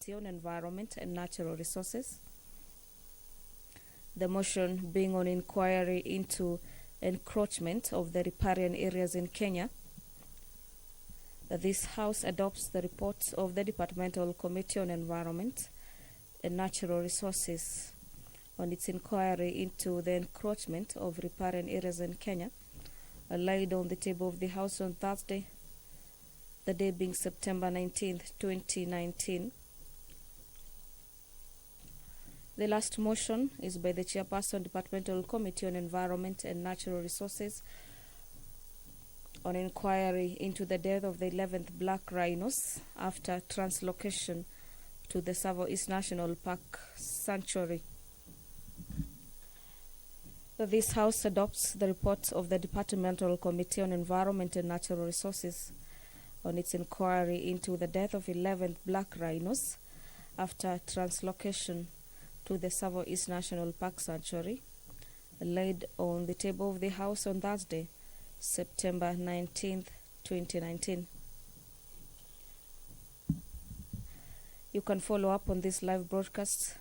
Committee on Environment and Natural Resources. The motion being on inquiry into encroachment of the riparian areas in Kenya, that this House adopts the report of the Departmental Committee on Environment and Natural Resources on its inquiry into the encroachment of riparian areas in Kenya, laid on the table of the House on Thursday, the day being September 19th, 2019. The last motion is by the Chairperson, Departmental Committee on Environment and Natural Resources, on inquiry into the death of the 11th black rhinos after translocation to the Tsavo East National Park Sanctuary. This House adopts the report of the Departmental Committee on Environment and Natural Resources on its inquiry into the death of 11 black rhinos after translocation to the Tsavo East National Park Sanctuary, laid on the table of the House on Thursday, September 19th, 2019. You can follow up on this live broadcast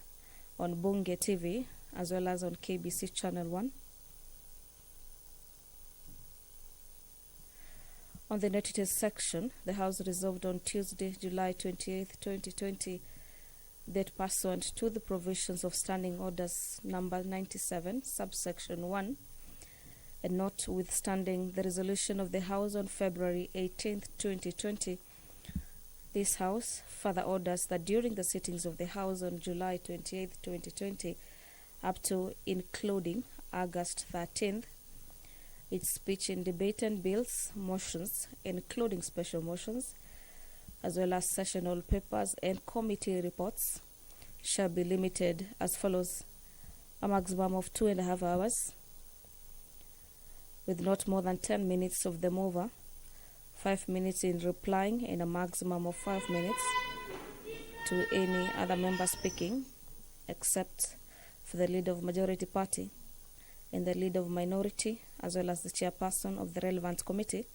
on Bunge TV as well as on KBC Channel 1. On the notice section, the House resolved on Tuesday, July 28th, 2020, that pursuant to the provisions of Standing Orders number 97, subsection 1, and notwithstanding the resolution of the House on February 18th, 2020, this House further orders that during the sittings of the House on July 28th, 2020, up to including August 13th, its speech in debate and bills, motions, including special motions, as well as sessional papers and committee reports, shall be limited as follows: a maximum of 2.5 hours, with not more than 10 minutes of the mover, 5 minutes in replying, and a maximum of 5 minutes to any other member speaking, except for the leader of majority party and the leader of minority, as well as the chairperson of the relevant committee,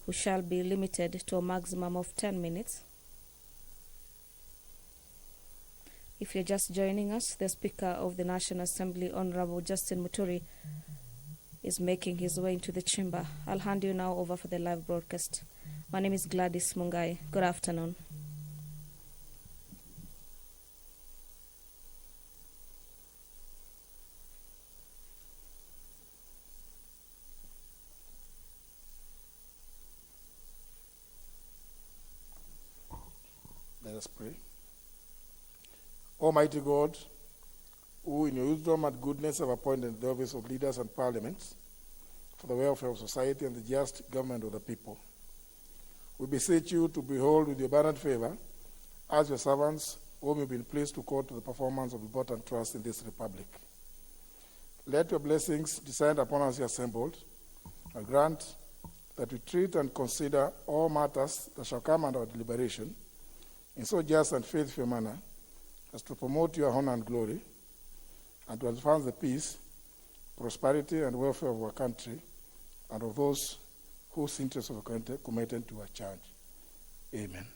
who shall be limited to a maximum of 10 minutes. If you're just joining us, the Speaker of the National Assembly, Honorable Justin Muturi, is making his way into the chamber. I'll hand you now over for the live broadcast. My name is Gladys Mungai. Good afternoon. Let us pray. Almighty God, who in your wisdom and goodness have appointed the office of leaders and parliaments for the welfare of society and the just government of the people, we beseech you to behold with your abundant favor as your servants whom you've been pleased to call to the performance of important trust in this republic. Let your blessings descend upon us here assembled, and grant that we treat and consider all matters that shall come under our deliberation in so just and faithful a manner as to promote your honor and glory, and to advance the peace, prosperity, and welfare of our country and of those whose interests are committed to our charge. Amen.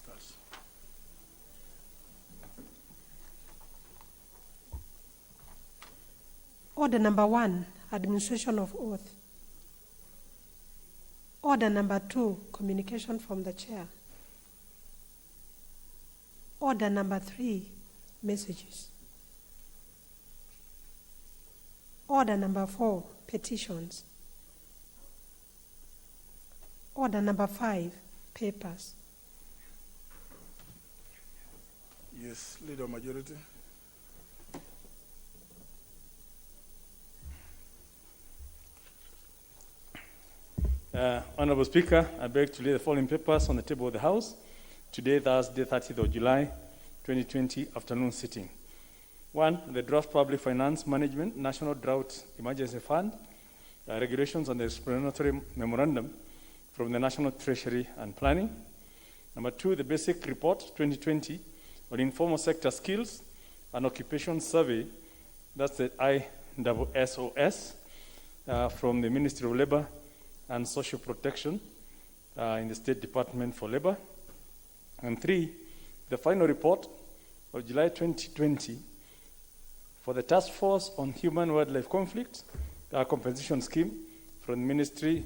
starts. Order number 1, administration of oath. Order number 2, communication from the chair. Order number 3, messages. Order number 4, petitions. Order number 5, papers. Yes, Leader Majority. Honorable Speaker, I beg to lay the following papers on the table of the House today, Thursday, 30th of July, 2020, afternoon sitting. 1, the Draft Public Finance Management National Drought Emergency Fund, regulations on the explanatory memorandum from the National Treasury and Planning. Number 2, the Basic Report 2020 on Informal Sector Skills and Occupation Survey, that's the ISSOS, from the Ministry of Labor and Social Protection in the State Department for Labor. And 3, the final report of July 2020 for the Task Force on Human-Wildlife Conflict, compensation scheme from the Ministry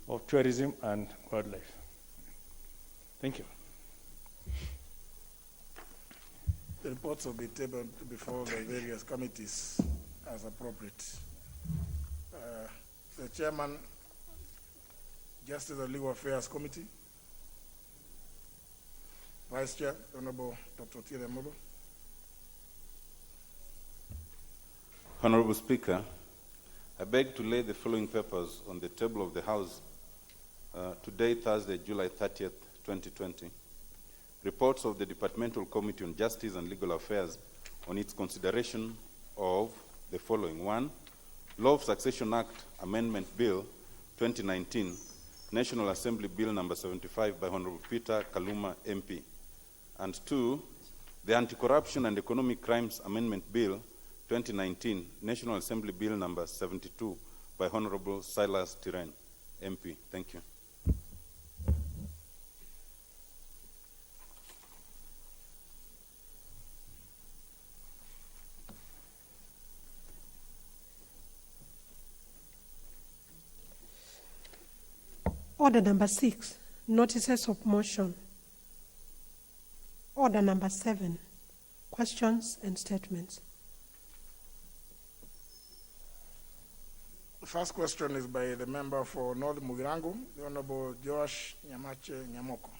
of Tourism and Wildlife. Thank you. The reports will be tabled before the various committees as appropriate. The Chairman, Justice and Legal Affairs Committee. Vice Chair, Honorable Dr. Otieno Molo. Honorable Speaker, I beg to lay the following papers on the table of the House today, Thursday, July 30th, 2020. Reports of the Departmental Committee on Justice and Legal Affairs on its consideration of the following. 1, Law of Succession Act Amendment Bill 2019, National Assembly Bill number 75 by Honorable Peter Kaluma MP. And 2, the Anti-Corruption and Economic Crimes Amendment Bill 2019, National Assembly Bill number 72 by Honorable Silas Tiren MP. Thank you. Order number 6, notices of motion. Order number 7, questions and statements. The first question is by the member for North Mugirango, the Honorable Josh Nyamache Nyamoko.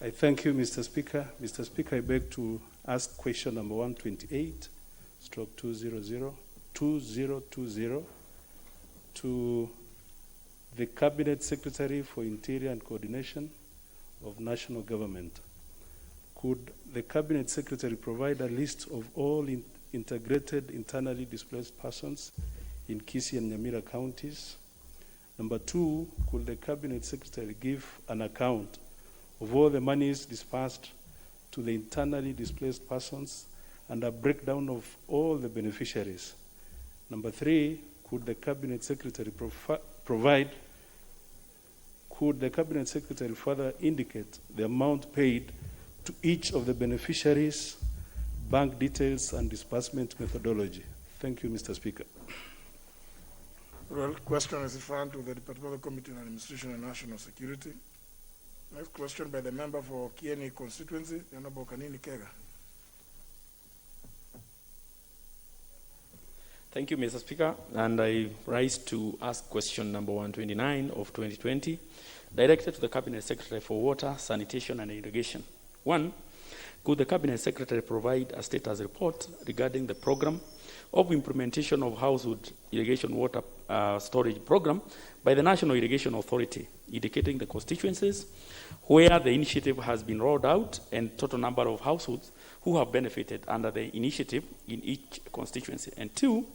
I thank you, Mr. Speaker. Mr. Speaker, I beg to ask question number 128, stroke 2020 to the Cabinet Secretary for Interior and Coordination of National Government. Could the Cabinet Secretary provide a list of all integrated internally displaced persons in Kisii and Nyamira counties? Number 2, could the Cabinet Secretary give an account of all the monies dispersed to the internally displaced persons and a breakdown of all the beneficiaries? Number 3, could the Cabinet Secretary could the Cabinet Secretary further indicate the amount paid to each of the beneficiaries, bank details, and disbursement methodology? Thank you, Mr. Speaker. Well, question is referred to the Departmental Committee on Administration and National Security. Next question by the member for Kieni constituency, the Honorable Kanini Kega. Thank you, Mr. Speaker, and I rise to ask question number 129 of 2020, directed to the Cabinet Secretary for Water, Sanitation and Irrigation. 1, could the Cabinet Secretary provide a status report regarding the program of implementation of household irrigation water storage program by the National Irrigation Authority, indicating the constituencies where the initiative has been rolled out and total number of households who have benefited under the initiative in each constituency? And 2,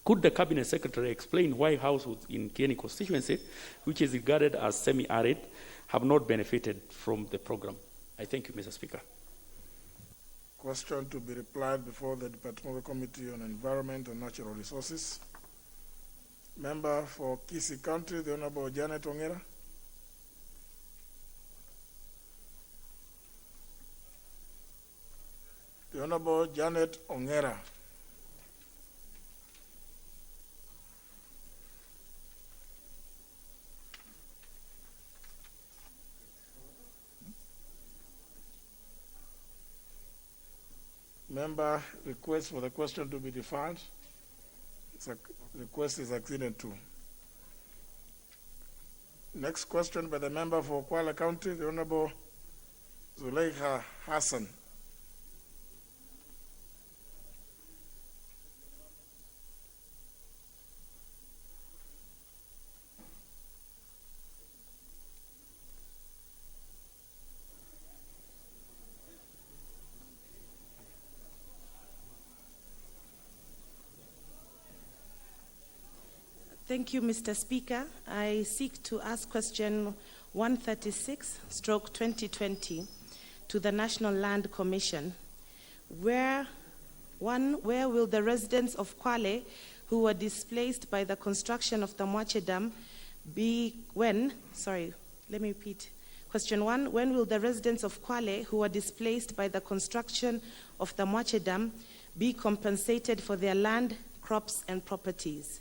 could the Cabinet Secretary explain why households in Kieni constituency, which is regarded as semi-arid, have not benefited from the program? I thank you, Mr. Speaker. Question to be replied before the Departmental Committee on Environment and Natural Resources. Member for Kisii County, the Honorable Janet Ongera. The Honorable Janet Ongera. Member requests for the question to be deferred. Request is acceded to. Next question by the member for Kwale County, the Honorable Zuleika Hassan. Thank you, Mr. Speaker. I seek to ask question 136/2020 to the National Land Commission. Where will the residents of Kwale who were displaced by the construction of the Mwache Dam Question 1, when will the residents of Kwale who were displaced by the construction of the Mwache Dam be compensated for their land, crops, and properties?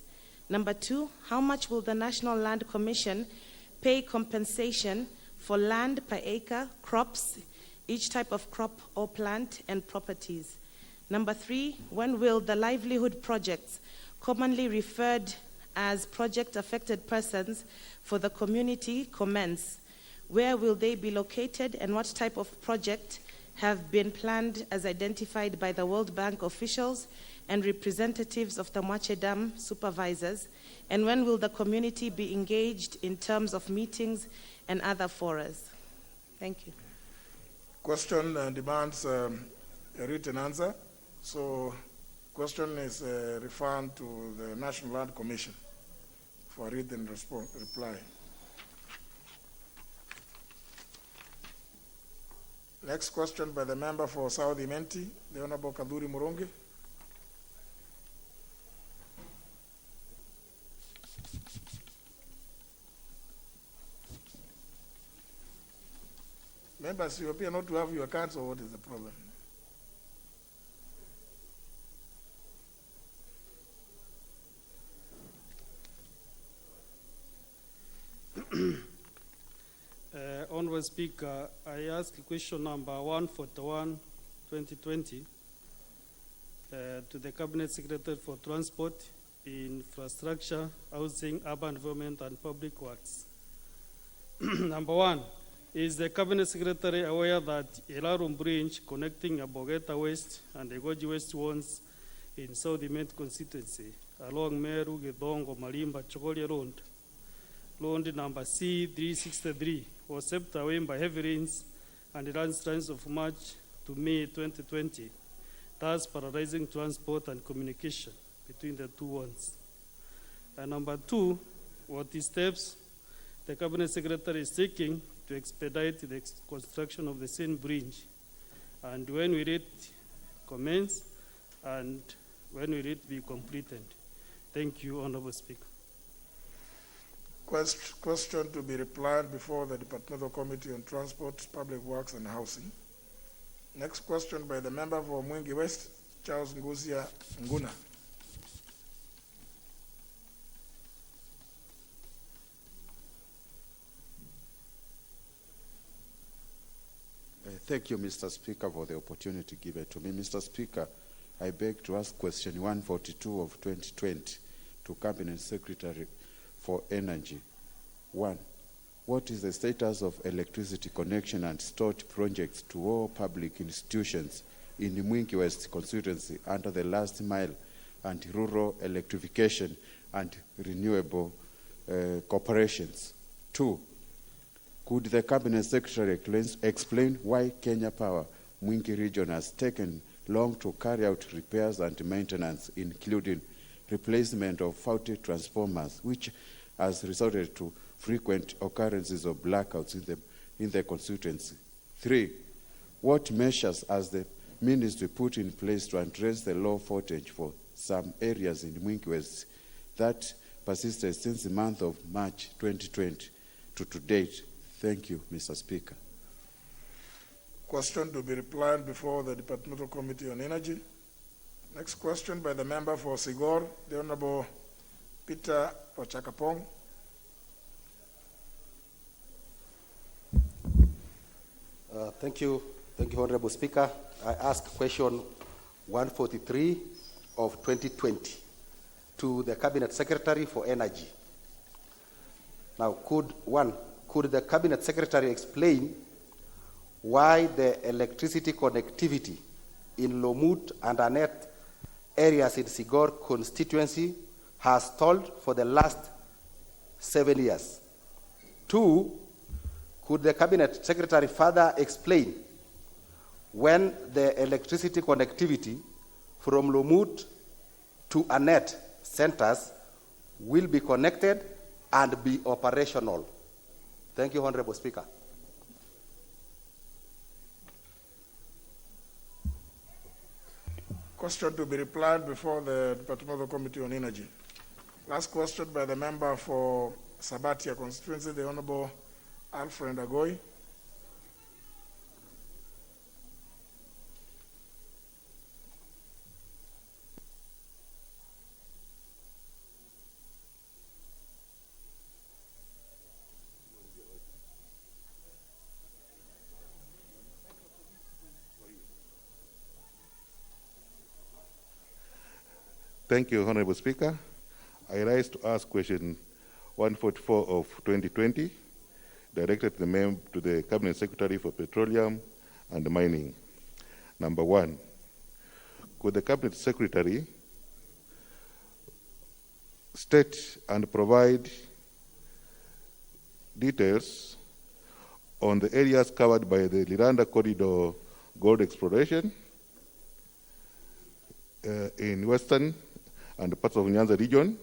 Number 2, how much will the National Land Commission pay compensation for land per acre, crops, each type of crop or plant, and properties? Number 3, when will the livelihood projects, commonly referred as project affected persons for the community, commence? Where will they be located, and what type of project have been planned as identified by the World Bank officials and representatives of the Mwache Dam supervisors? And when will the community be engaged in terms of meetings and other forums? Thank you. Question demands a written answer. So question is referred to the National Land Commission for a written reply. Next question by the member for South Imenti, the Honorable Kaduri Murongi. Members, you appear not to have your cards, or what is the problem? Honorable Speaker, I ask question number 141/2020 to the Cabinet Secretary for Transport, Infrastructure, Housing, Urban Development, and Public Works. Number 1, is the Cabinet Secretary aware that Elarum Bridge connecting Abogeta West and Egoji West Wands in South Imenti constituency along Meru, Gidongo, Malimba, Chogolia Road number C363 was swept away by heavy rains and landslides of March to May 2020, thus paralyzing transport and communication between the two ones. And number 2, what steps the Cabinet Secretary is taking to expedite the construction of the same bridge, and when will it commence, and when will it be completed? Thank you, Honorable Speaker. Question to be replied before the Departmental Committee on Transport, Public Works, and Housing. Next question by the member for Mwingi West, Charles Nguzia Nguna. Thank you, Mr. Speaker, for the opportunity given to me. Mr. Speaker, I beg to ask question 142 of 2020 to Cabinet Secretary for Energy. 1, what is the status of electricity connection and storage projects to all public institutions in the Mwingi West constituency under the last mile and rural electrification and renewable corporations? 2, could the Cabinet Secretary explain why Kenya Power Mwingi region has taken long to carry out repairs and maintenance, including replacement of faulty transformers, which has resulted to frequent occurrences of blackouts in the constituency? 3, what measures has the means to put in place to address the low voltage for some areas in Mwingi West that persisted since the month of March 2020 to date. Thank you, Mr. Speaker. Question to be replied before the Departmental Committee on Energy. Next question by the member for Sigor, the Honorable Peter Ochakapong. Thank you, Honorable Speaker. I ask question 143 of 2020 to the Cabinet Secretary for Energy. Now, could the Cabinet Secretary explain why the electricity connectivity in Lomut and Anet areas in Sigor constituency has stalled for the last 7 years? 2, could the Cabinet Secretary further explain when the electricity connectivity from Lomut to Anet centers will be connected and be operational? Thank you, Honorable Speaker. Question to be replied before the Departmental Committee on Energy. Last question by the member for Sabatia constituency, the Honorable Alfred Agoy. Thank you, Honorable Speaker. I rise to ask question 144 of 2020, directed to the Cabinet Secretary for Petroleum and Mining. Number 1, could the Cabinet Secretary state and provide details on the areas covered by the Liranda Corridor gold exploration in Western and parts of Nyanza region,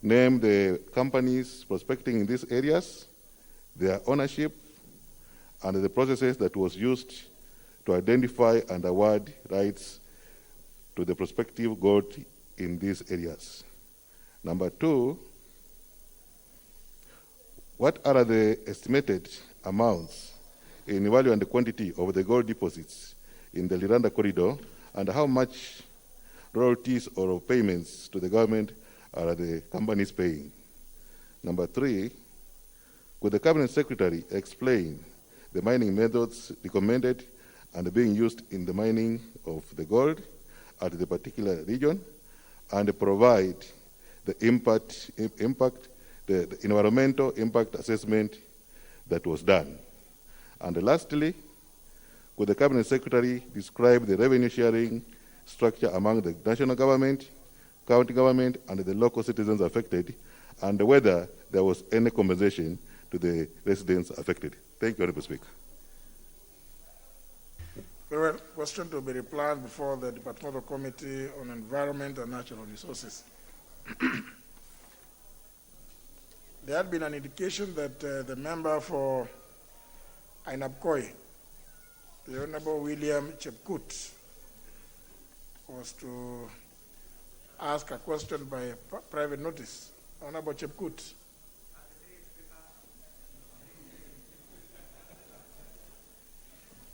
name the companies prospecting in these areas, their ownership, and the processes that was used to identify and award rights to the prospective gold in these areas. Number 2, what are the estimated amounts in value and quantity of the gold deposits in the Liranda corridor, and how much royalties or payments to the government are the companies paying? Number 3, could the Cabinet Secretary explain the mining methods recommended and being used in the mining of the gold at the particular region, and provide the the environmental impact assessment that was done? And lastly, could the Cabinet Secretary describe the revenue sharing structure among the national government, county government, and the local citizens affected, and whether there was any compensation to the residents affected? Thank you, Honorable Speaker. Very well. Question to be replied before the Departmental Committee on Environment and Natural Resources. There had been an indication that the member for Ainabkoi, the Honorable William Chepkut, was to ask a question by private notice. Honorable Chepkut.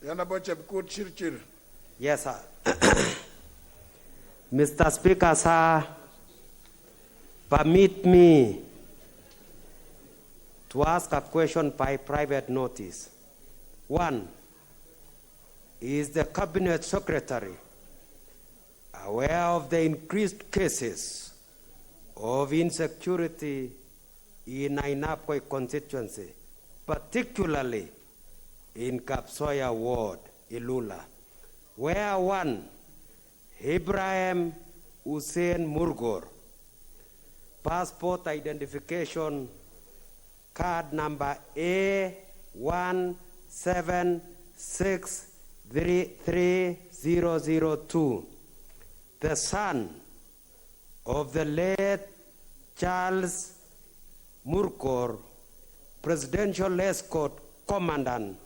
The Honorable Chepkut Chirchir. Yes, sir. Mr. Speaker, sir, permit me to ask a question by private notice. 1, is the Cabinet Secretary aware of the increased cases of insecurity in Ainapkoi constituency, particularly in Kapsoya Ward, Ilula, where one, Ibrahim Hussein Murgor, passport identification card number A1763002, the son of the late Charles Murgor, presidential escort commandant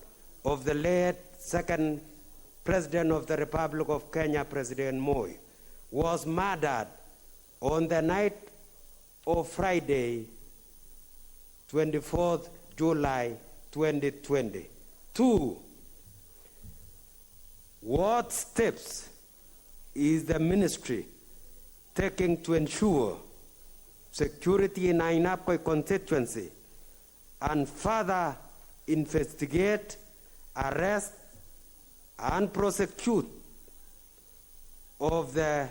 of the late 2nd President of the Republic of Kenya, President Moi, was murdered on the night of Friday, 24th July 2020. 2, what steps is the ministry taking to ensure security in Ainapkoi constituency and further investigate, arrest, and prosecute of the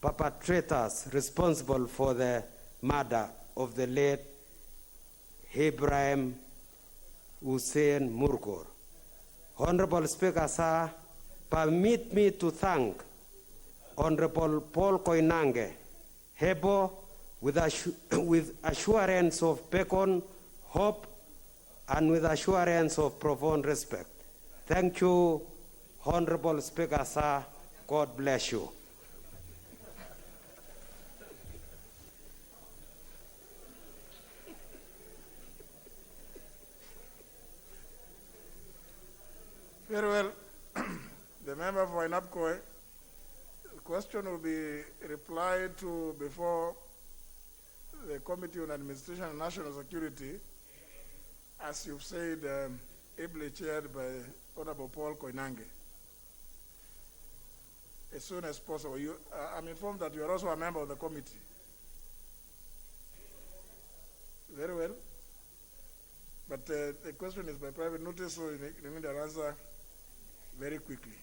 perpetrators responsible for the murder of the late Ibrahim Hussein Murgor? Honorable Speaker, sir, permit me to thank Honorable Paul Koinange, Hebo, with assurance of bacon, hope, and with assurance of profound respect. Thank you, Honorable Speaker, sir. God bless you. Very well. The member for Ainapkoi, the question will be replied to before the Committee on Administration and National Security, as you've said, ably chaired by Honorable Paul Koinange. As soon as possible. I'm informed that you are also a member of the committee. Very well. But the question is by private notice, so you need an answer very quickly.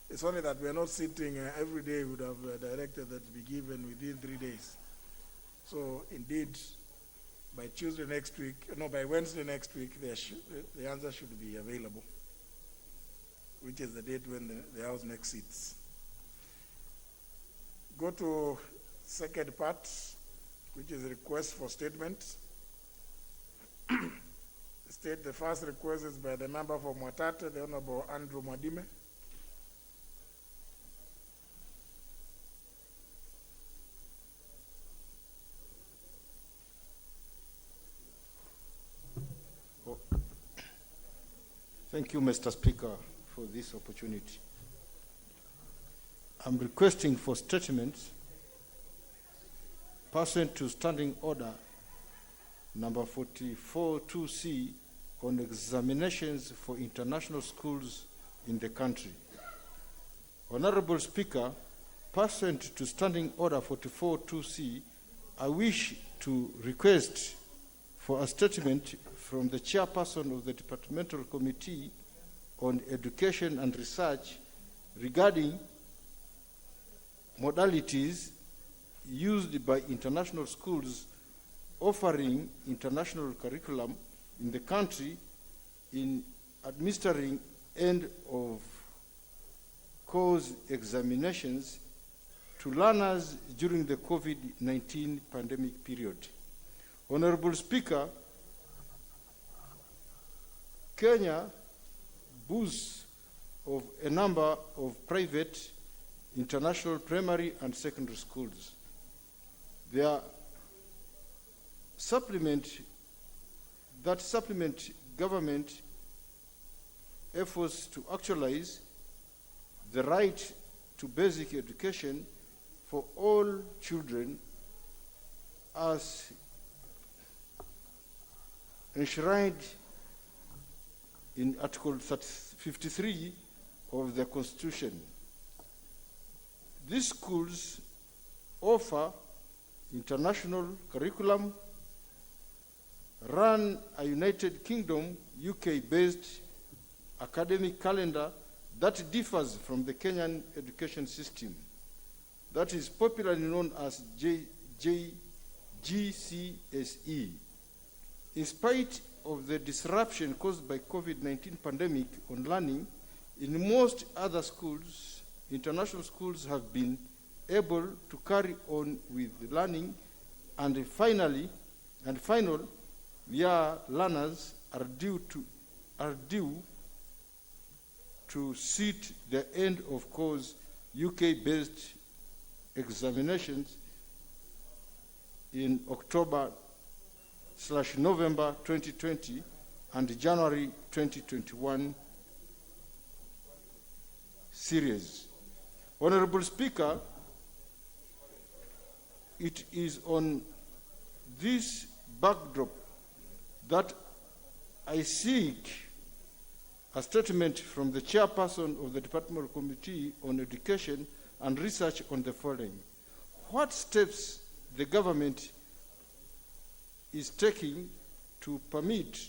It's only that we are not sitting every day. We would have directed that be given within 3 days. So indeed, by by Wednesday next week, the answer should be available, which is the date when the House next sits. Go to second part, which is a request for statements. The first request is by the member for Mwatate, the Honorable Andrew Mwadime. Thank you, Mr. Speaker, for this opportunity. I'm requesting for statements pursuant to Standing Order number 44-2C on examinations for international schools in the country. Honorable Speaker, pursuant to Standing Order 44-2C, I wish to request for a statement from the chairperson of the Departmental Committee on Education and Research regarding modalities used by international schools offering international curriculum in the country in administering end-of-course examinations to learners during the COVID-19 pandemic period. Honorable Speaker, Kenya boasts of a number of private international primary and secondary schools. Their supplement government efforts to actualize the right to basic education for all children as enshrined in Article 53 of the Constitution. These schools offer international curriculum, run a United Kingdom, UK-based academic calendar that differs from the Kenyan education system, that is popularly known as GCSE. In spite of the disruption caused by COVID-19 pandemic on learning, in most other schools, international schools have been able to carry on with learning, and final year learners are due to sit the end of course UK-based examinations in October/November 2020 and January 2021 series. Honorable Speaker, it is on this backdrop that I seek a statement from the chairperson of the Departmental Committee on Education and Research on the following. What steps the government is taking to permit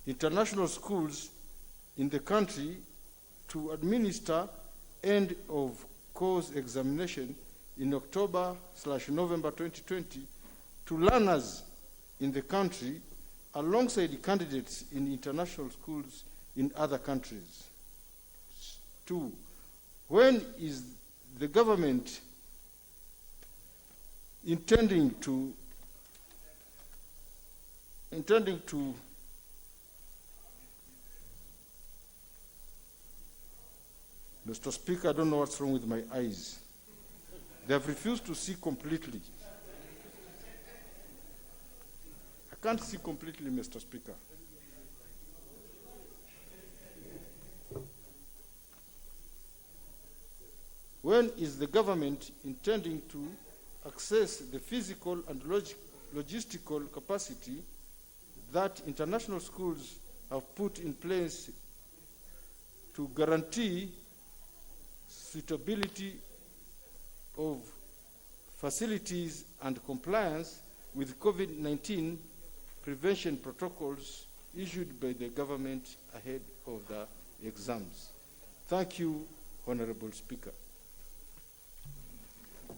international schools in the country to administer end-of-course examination in October/November 2020 to learners in the country alongside candidates in international schools in other countries. 2, when is the government intending to Mr. Speaker, I don't know what's wrong with my eyes. They have refused to see completely. I can't see completely, Mr. Speaker. When is the government intending to access the physical and logistical capacity that international schools have put in place to guarantee suitability of facilities and compliance with COVID-19 prevention protocols issued by the government ahead of the exams? Thank you, Honorable Speaker.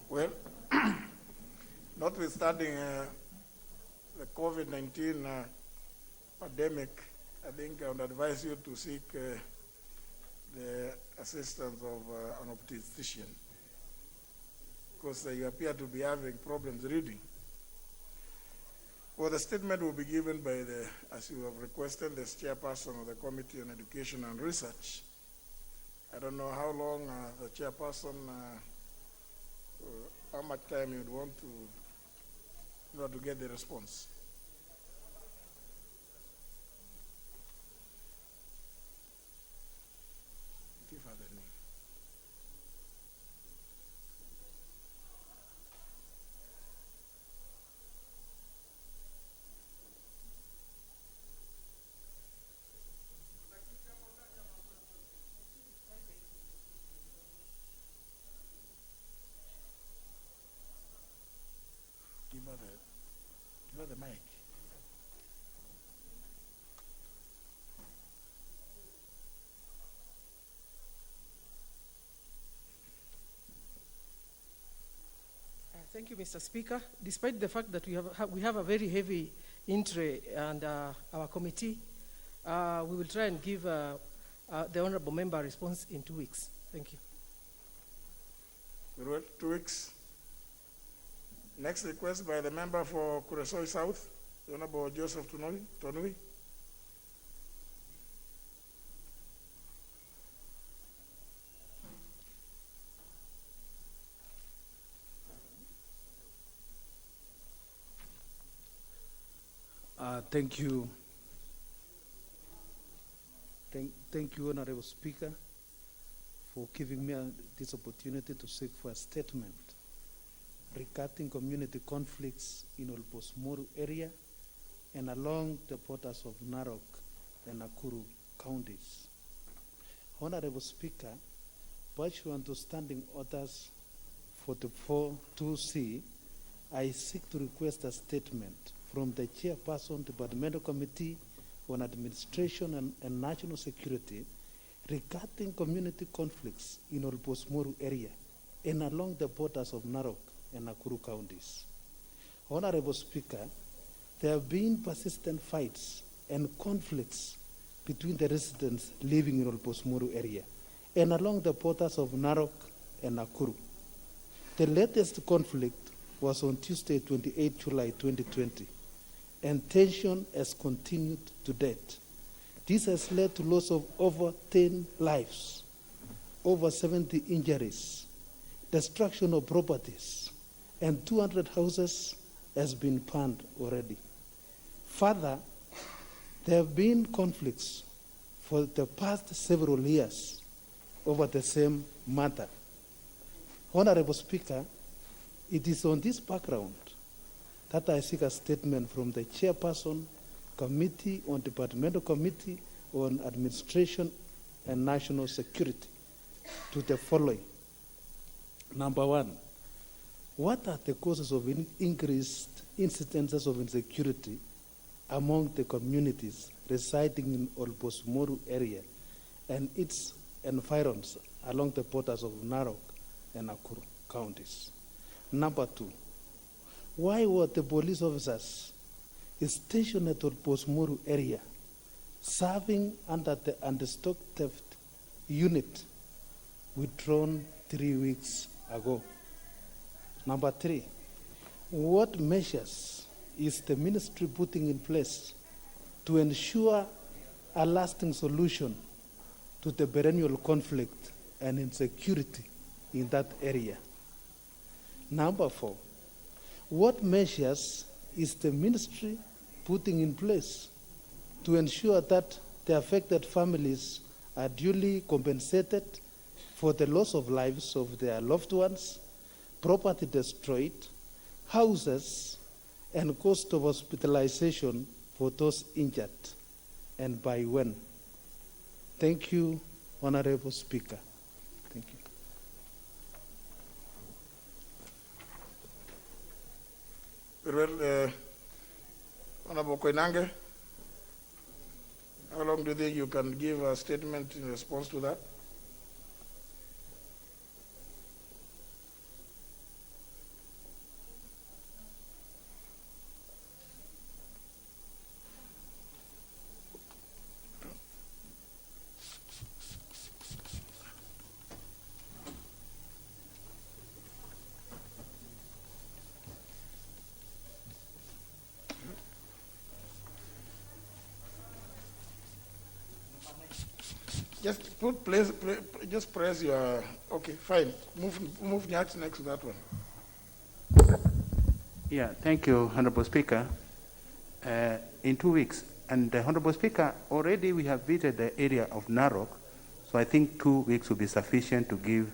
Well, notwithstanding the COVID-19 pandemic, I think I would advise you to seek the assistance of an obstetrician, because you appear to be having problems reading. Well, the statement will be given by the, as you have requested, the chairperson of the Committee on Education and Research. I don't know how long the chairperson, how much time you'd want to, in order to get the response. Give her the name. Give her the mic. Thank you, Mr. Speaker. Despite the fact that we have a very heavy entry and our committee, we will try and give the honourable member a response in 2 weeks. Thank you. Very well, 2 weeks. Next request by the member for Kuresoi South, the Honourable Joseph Tonui. Thank you. Thank you, Honorable Speaker, for giving me this opportunity to seek for a statement regarding community conflicts in Olbosmoru area and along the borders of Narok and Nakuru counties. Honorable Speaker, pursuant to standing orders 44-2C, I seek to request a statement from the Chairperson, Departmental Committee on Administration and National Security regarding community conflicts in Olbosmoru area and along the borders of Narok and Nakuru counties. Honorable Speaker, there have been persistent fights and conflicts between the residents living in Olbosmoru area and along the borders of Narok and Nakuru. The latest conflict was on Tuesday, 28 July 2020, and tension has continued to date. This has led to loss of over 10 lives, over 70 injuries, destruction of properties, and 200 houses has been burned already. Further, There have been conflicts for the past several years over the same matter. Honorable Speaker, it is on this background that I seek a statement from the Chairperson, Departmental Committee on Administration and National Security to the following. Number one, what are the causes of increased incidences of insecurity among the communities residing in Olbosmoru area and its environs along the borders of Narok and Nakuru counties? Number two, why were the police officers stationed at Olbosmoru area serving under the anti-stock theft unit withdrawn 3 weeks ago? Number three, what measures is the ministry putting in place to ensure a lasting solution to the perennial conflict and insecurity in that area? Number four, what measures is the ministry putting in place to ensure that the affected families are duly compensated for the loss of lives of their loved ones, property destroyed, houses, and cost of hospitalization for those injured, and by when? Thank you, Honorable Speaker. Thank you. Very well, Honorable Koinange, how long do you think you can give a statement in response to that? Just just press your, okay, fine. Move next to that one. Yeah, thank you, Honorable Speaker. In 2 weeks, and Honorable Speaker, already we have visited the area of Narok, so I think 2 weeks will be sufficient to give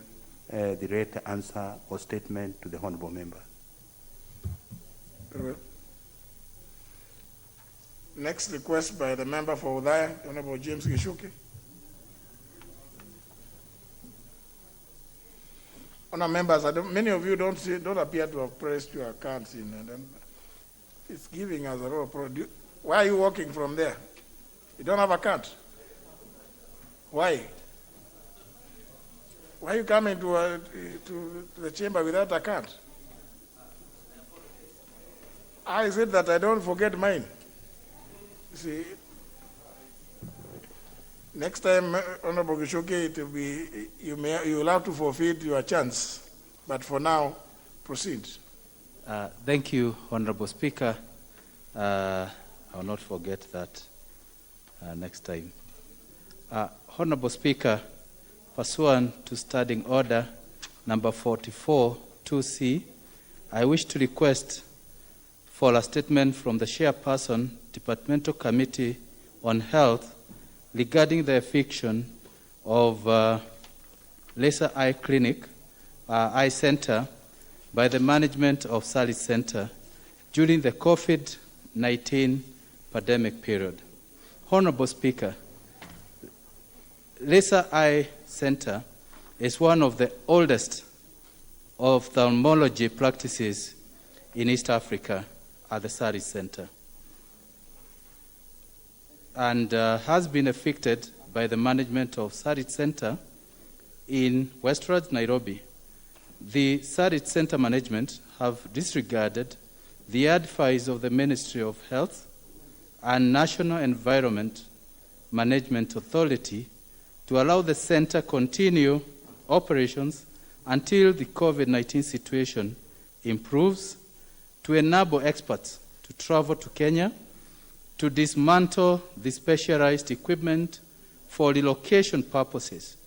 the right answer or statement to the Honorable Member. Very well. Next request by the member for Udaya, Honorable James Gishuki. Honourable members, many of you don't appear to have pressed your cards in, and it's giving us a lot of problem. Why are you walking from there? You don't have a card. Why? Why are you coming to the chamber without a card? I said that I don't forget mine. You see, next time, Honorable Gishoke, it will be, you will have to forfeit your chance. But for now, proceed. Thank you, Honorable Speaker. I will not forget that next time. Honorable Speaker, pursuant to Standing Order number 44, 2C, I wish to request for a statement from the Chairperson, Departmental Committee on Health, regarding the eviction of Laser Eye Clinic, Eye Center, by the management of Salit Center during the COVID-19 pandemic period. Honorable Speaker, Laser Eye Center is one of the oldest ophthalmology practices in East Africa at the Salit Center, and has been affected by the management of Sarit Center in Westwards, Nairobi. The Sarit Center management have disregarded the advice of the Ministry of Health and National Environment Management Authority to allow the center continue operations until the COVID-19 situation improves, to enable experts to travel to Kenya, to dismantle the specialized equipment for relocation purposes.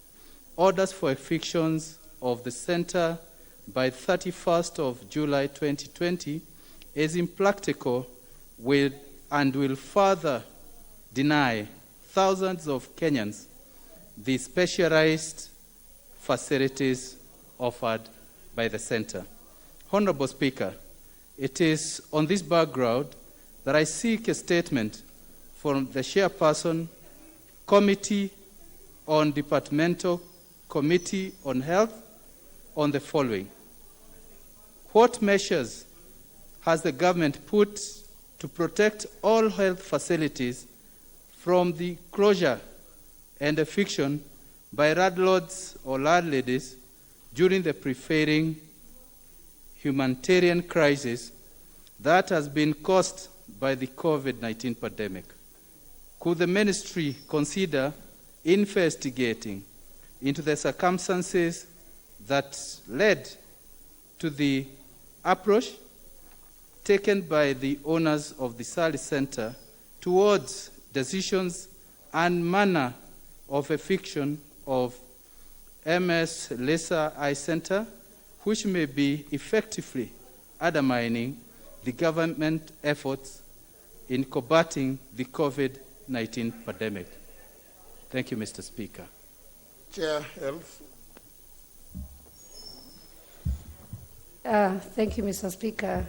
Orders for evictions of the center by 31st of July 2020 is impractical and will further deny thousands of Kenyans the specialized facilities offered by the center. Honorable Speaker, it is on this background that I seek a statement from the Chairperson, Committee on Departmental Committee on Health on the following. What measures has the government put to protect all health facilities from the closure and eviction by landlords or landladies during the prevailing humanitarian crisis that has been caused by the COVID-19 pandemic? Could the ministry consider investigating into the circumstances that led to the approach taken by the owners of the Sally Center towards decisions and manner of eviction of MS Lisa Eye Center, which may be effectively undermining the government efforts in combating the COVID-19 pandemic? Thank you, Mr. Speaker. Chair, Health. Thank you, Mr. Speaker.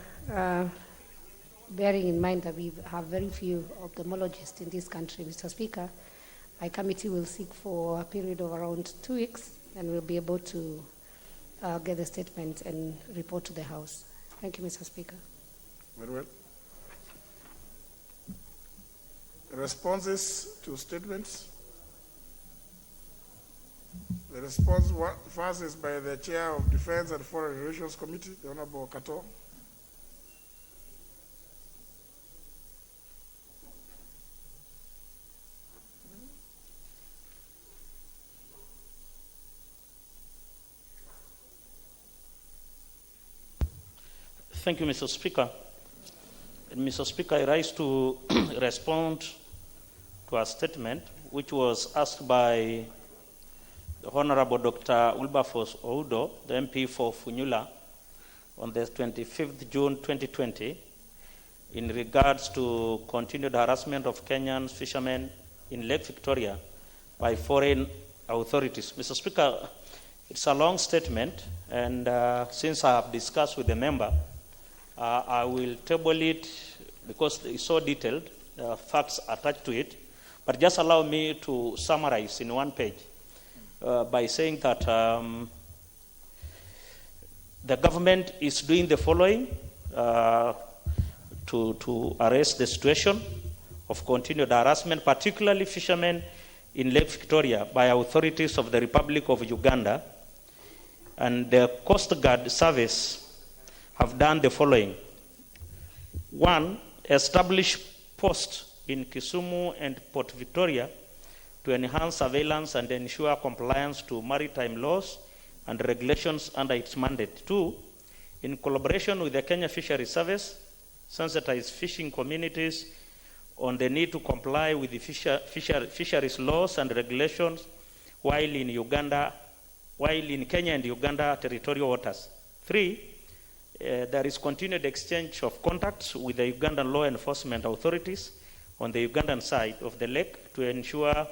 Bearing in mind that we have very few ophthalmologists in this country, Mr. Speaker, my committee will seek for a period of around 2 weeks, and we'll be able to get the statement and report to the House. Thank you, Mr. Speaker. Very well. Responses to statements? The response first is by the Chair of Defense and Foreign Relations Committee, the Honorable Kato. Thank you, Mr. Speaker. And Mr. Speaker, I rise to respond to a statement which was asked by the Honorable Dr. Wilberforce Oudo, the MP for Funyula, on the 25th June 2020, in regards to continued harassment of Kenyan fishermen in Lake Victoria by foreign authorities. Mr. Speaker, it's a long statement, and since I have discussed with the member, I will table it because it's so detailed, facts attached to it, but just allow me to summarize in one page by saying that the government is doing the following to arrest the situation of continued harassment, particularly fishermen in Lake Victoria, by authorities of the Republic of Uganda, and the Coast Guard Service have done the following. One, establish posts in Kisumu and Port Victoria to enhance surveillance and ensure compliance to maritime laws and regulations under its mandate. Two, in collaboration with the Kenya Fisheries Service, sensitize fishing communities on the need to comply with the fisheries laws and regulations while in Kenya and Uganda territorial waters. Three, there is continued exchange of contacts with the Ugandan law enforcement authorities on the Ugandan side of the lake to ensure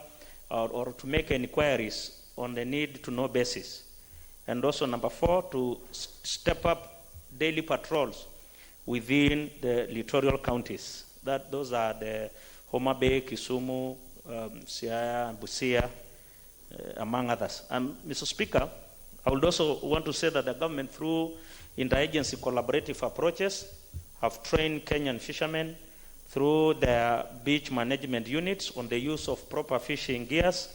or to make inquiries on the need to know basis. And also number four, to step up daily patrols within the littoral counties. Those are the Homa Bay, Kisumu, Siaya, Busia, among others. And Mr. Speaker, I would also want to say that the government, through interagency collaborative approaches, have trained Kenyan fishermen through their beach management units on the use of proper fishing gears,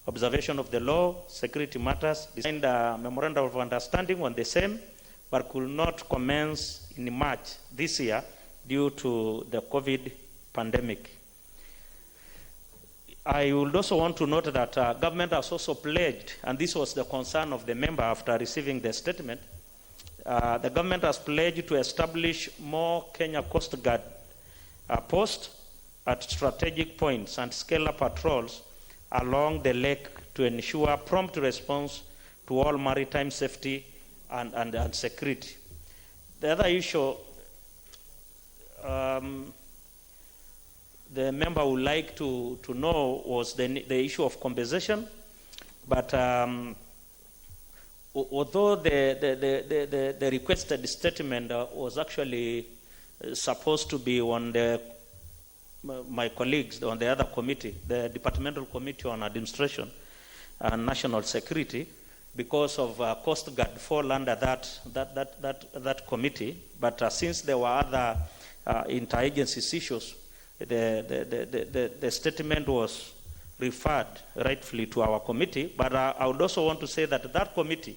observation of the law, security matters, designed a memorandum of understanding on the same, but could not commence in March this year due to the COVID pandemic. I would also want to note that government has also pledged, and this was the concern of the member after receiving the statement, the government has pledged to establish more Kenya Coast Guard posts at strategic points and scale up patrols along the lake to ensure prompt response to all maritime safety and security. The other issue the member would like to know was the issue of compensation. But although the requested statement was actually supposed to be on my colleagues on the other committee, the Departmental Committee on Administration and National Security, because of Coast Guard fall under that committee. But since there were other interagency issues, the statement was referred rightfully to our committee. But I would also want to say that that committee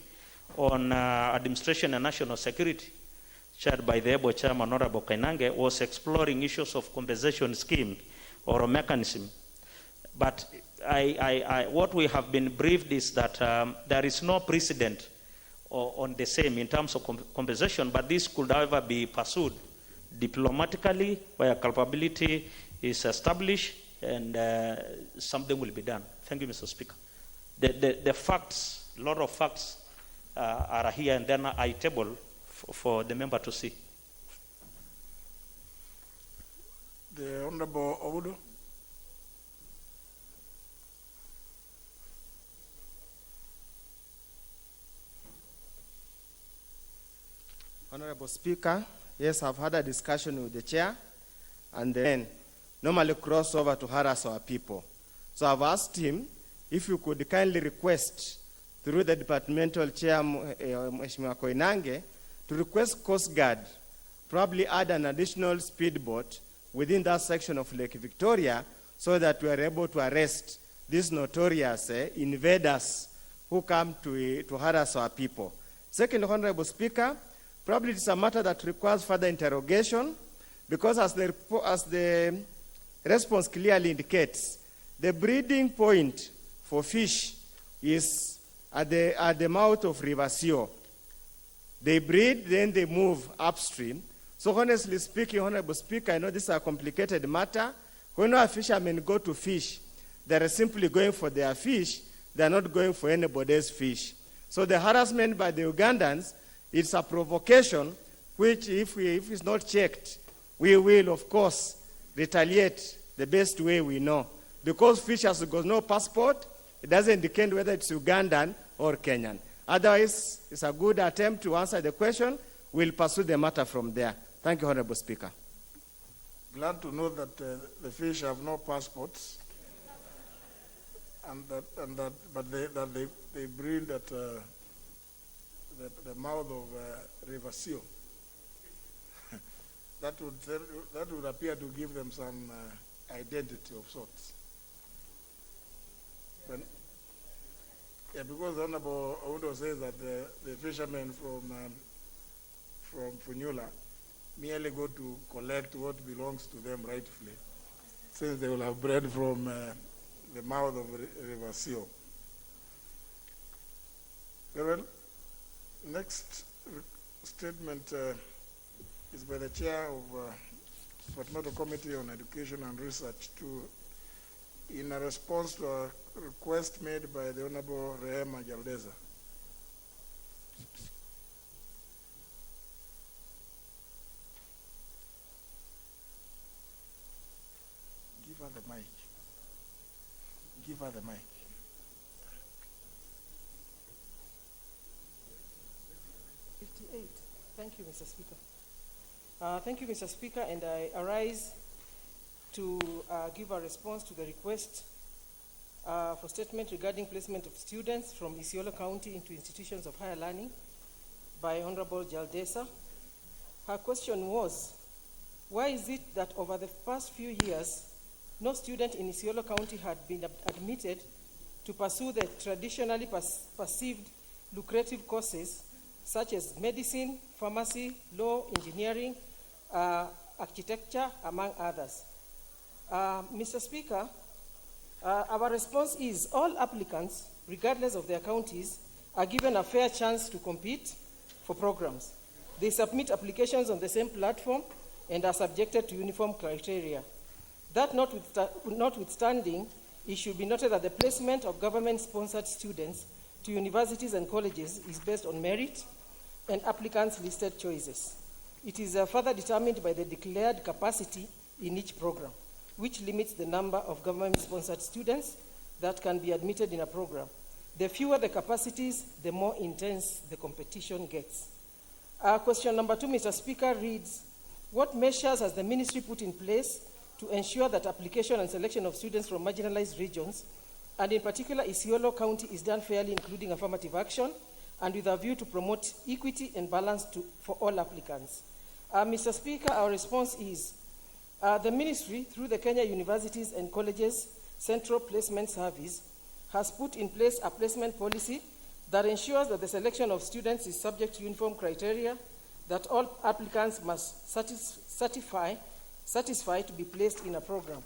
on Administration and National Security, chaired by the able chairman, Honorable Kainange, was exploring issues of compensation scheme or a mechanism. But what we have been briefed is that there is no precedent on the same in terms of compensation, but this could, however, be pursued diplomatically where culpability is established, and something will be done. Thank you, Mr. Speaker. The facts, a lot of facts are here, and then I table for the member to see. The Honorable Ogudo. Honorable Speaker, yes, I've had a discussion with the chair, and then normally cross over to harass our people. So I've asked him if you could kindly request through the departmental chair, Mheshimiwa Koinange, to request Coast Guard probably add an additional speedboat within that section of Lake Victoria so that we are able to arrest these notorious invaders who come to harass our people. Second, Honorable Speaker, probably it's a matter that requires further interrogation, because as the response clearly indicates, the breeding point for fish is at the mouth of River Sio. They breed, then they move upstream. So honestly speaking, Honorable Speaker, I know this is a complicated matter. When our fishermen go to fish, they're simply going for their fish. They're not going for anybody's fish. So the harassment by the Ugandans, it's a provocation, which if it's not checked, we will, of course, retaliate the best way we know. Because fish has got no passport, it doesn't indicate whether it's Ugandan or Kenyan. Otherwise, it's a good attempt to answer the question. We'll pursue the matter from there. Thank you, Honorable Speaker. Glad to know that the fish have no passports, but they breed at the mouth of River Sio. That would appear to give them some identity of sorts. But, yeah, because Honorable Oundo says that the fishermen from Funyula merely go to collect what belongs to them rightfully, since they will have bred from the mouth of River Sio. Well, next statement is by the chair of Departmental Committee on Education and Research in a response to a request made by the Honorable Rehema Jaldeza. Give her the mic. Give her the mic. Thank you, Mr. Speaker. Thank you, Mr. Speaker, and I arise to give a response to the request for statement regarding placement of students from Isiolo County into institutions of higher learning by Honorable Jaldesa. Her question was, why is it that over the past few years, no student in Isiolo County had been admitted to pursue the traditionally perceived lucrative courses such as medicine, pharmacy, law, engineering, architecture, among others? Mr. Speaker, our response is all applicants, regardless of their counties, are given a fair chance to compete for programs. They submit applications on the same platform and are subjected to uniform criteria. That notwithstanding, it should be noted that the placement of government-sponsored students to universities and colleges is based on merit and applicants' listed choices. It is further determined by the declared capacity in each program, which limits the number of government-sponsored students that can be admitted in a program. The fewer the capacities, the more intense the competition gets. Question number 2, Mr. Speaker, reads, what measures has the ministry put in place to ensure that application and selection of students from marginalized regions, and in particular Isiolo County, is done fairly, including affirmative action, and with a view to promote equity and balance for all applicants? Mr. Speaker, our response is, the ministry, through the Kenya Universities and Colleges Central Placement Service, has put in place a placement policy that ensures that the selection of students is subject to uniform criteria, that all applicants must satisfy to be placed in a program.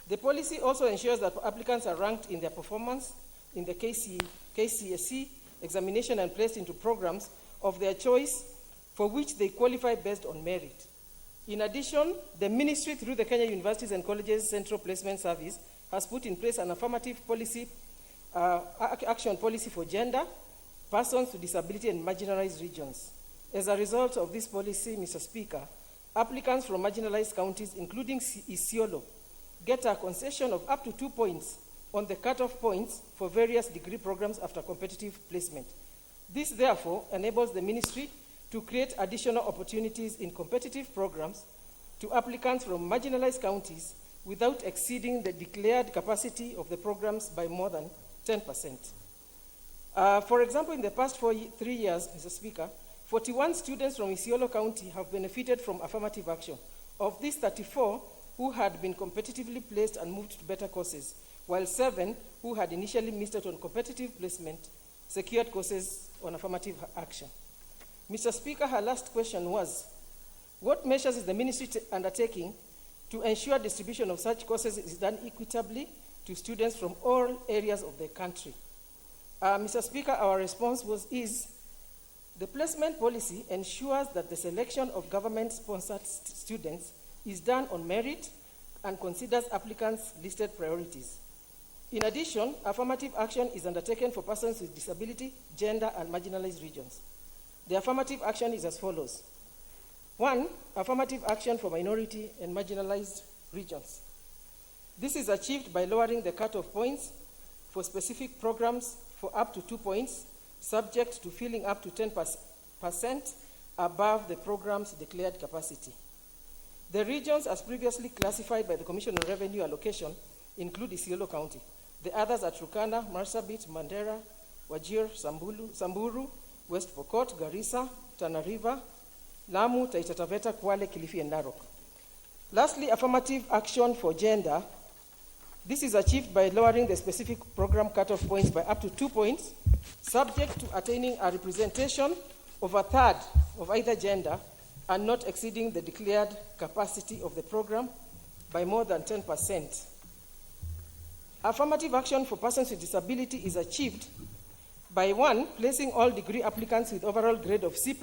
The policy also ensures that applicants are ranked in their performance in the KCSE examination and placed into programs of their choice for which they qualify based on merit. In addition, the ministry, through the Kenya Universities and Colleges Central Placement Service, has put in place an affirmative policy, action policy for gender, persons with disability, and marginalized regions. As a result of this policy, Mr. Speaker, applicants from marginalized counties, including Isiolo, get a concession of up to 2 points on the cutoff points for various degree programs after competitive placement. This, therefore, enables the ministry to create additional opportunities in competitive programs to applicants from marginalized counties without exceeding the declared capacity of the programs by more than 10%. For example, in the past 3 years, Mr. Speaker, 41 students from Isiolo County have benefited from affirmative action. Of these, 34 who had been competitively placed and moved to better courses, while 7 who had initially missed out on competitive placement secured courses on affirmative action. Mr. Speaker, her last question was, what measures is the ministry undertaking to ensure distribution of such courses is done equitably to students from all areas of the country? Mr. Speaker, our response is, the placement policy ensures that the selection of government-sponsored students is done on merit and considers applicants' listed priorities. In addition, affirmative action is undertaken for persons with disability, gender, and marginalized regions. The affirmative action is as follows. 1, affirmative action for minority and marginalized regions. This is achieved by lowering the cutoff points for specific programs for up to 2 points, subject to filling up to 10% above the program's declared capacity. The regions, as previously classified by the Commission on Revenue Allocation, include Isiolo County. The others are Turkana, Marsabit, Mandera, Wajir, Samburu, West Pokot, Garissa, Tana River, Lamu, Taita Taveta, Kwale, Kilifi, and Narok. Lastly, affirmative action for gender. This is achieved by lowering the specific program cutoff points by up to 2 points, subject to attaining a representation of a third of either gender and not exceeding the declared capacity of the program by more than 10%. Affirmative action for persons with disability is achieved by 1, placing all degree applicants with overall grade of C+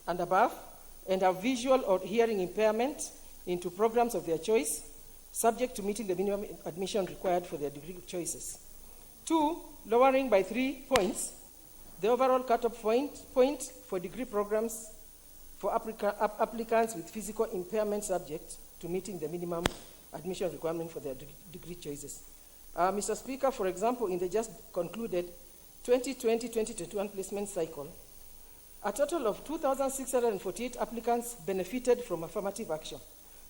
and above and have visual or hearing impairment into programs of their choice, subject to meeting the minimum admission required for their degree choices. 2, lowering by 3 points the overall cutoff point for degree programs for applicants with physical impairment, subject to meeting the minimum admission requirement for their degree choices. Mr. Speaker, for example, in the just concluded 2020-2021 placement cycle, a total of 2,648 applicants benefited from affirmative action,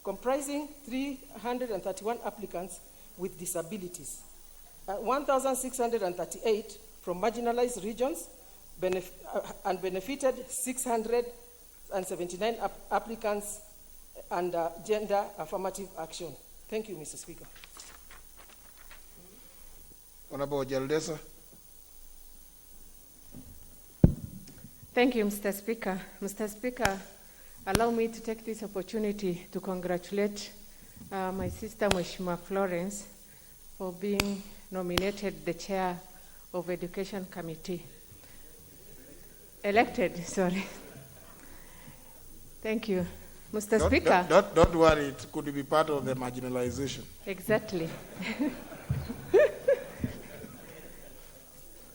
comprising 331 applicants with disabilities, 1,638 from marginalized regions, and benefited 679 applicants under gender affirmative action. Thank you, Mr. Speaker. Honorable Jaldesa. Thank you, Mr. Speaker. Mr. Speaker, allow me to take this opportunity to congratulate my sister, Mheshimiwa Florence, for being nominated the chair of Education Committee. Elected, sorry. Thank you. Mr. Speaker. Don't worry, it could be part of the marginalization. Exactly.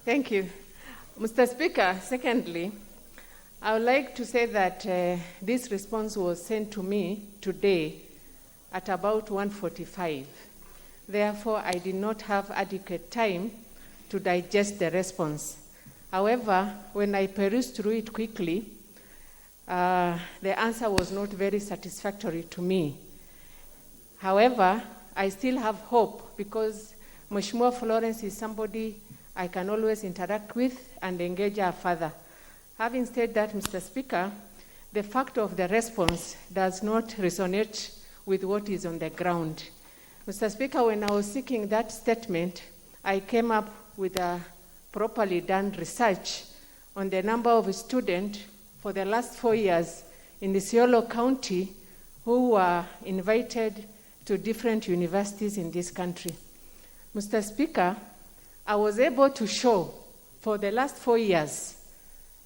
Thank you. Mr. Speaker, secondly, I would like to say that this response was sent to me today at about 1:45. Therefore, I did not have adequate time to digest the response. However, when I perused through it quickly, the answer was not very satisfactory to me. However, I still have hope because Mheshimiwa Florence is somebody I can always interact with and engage her further. Having said that, Mr. Speaker, the fact of the response does not resonate with what is on the ground. Mr. Speaker, when I was seeking that statement, I came up with a properly done research on the number of students for the last 4 years in Isiolo County who were invited to different universities in this country. Mr. Speaker, I was able to show for the last 4 years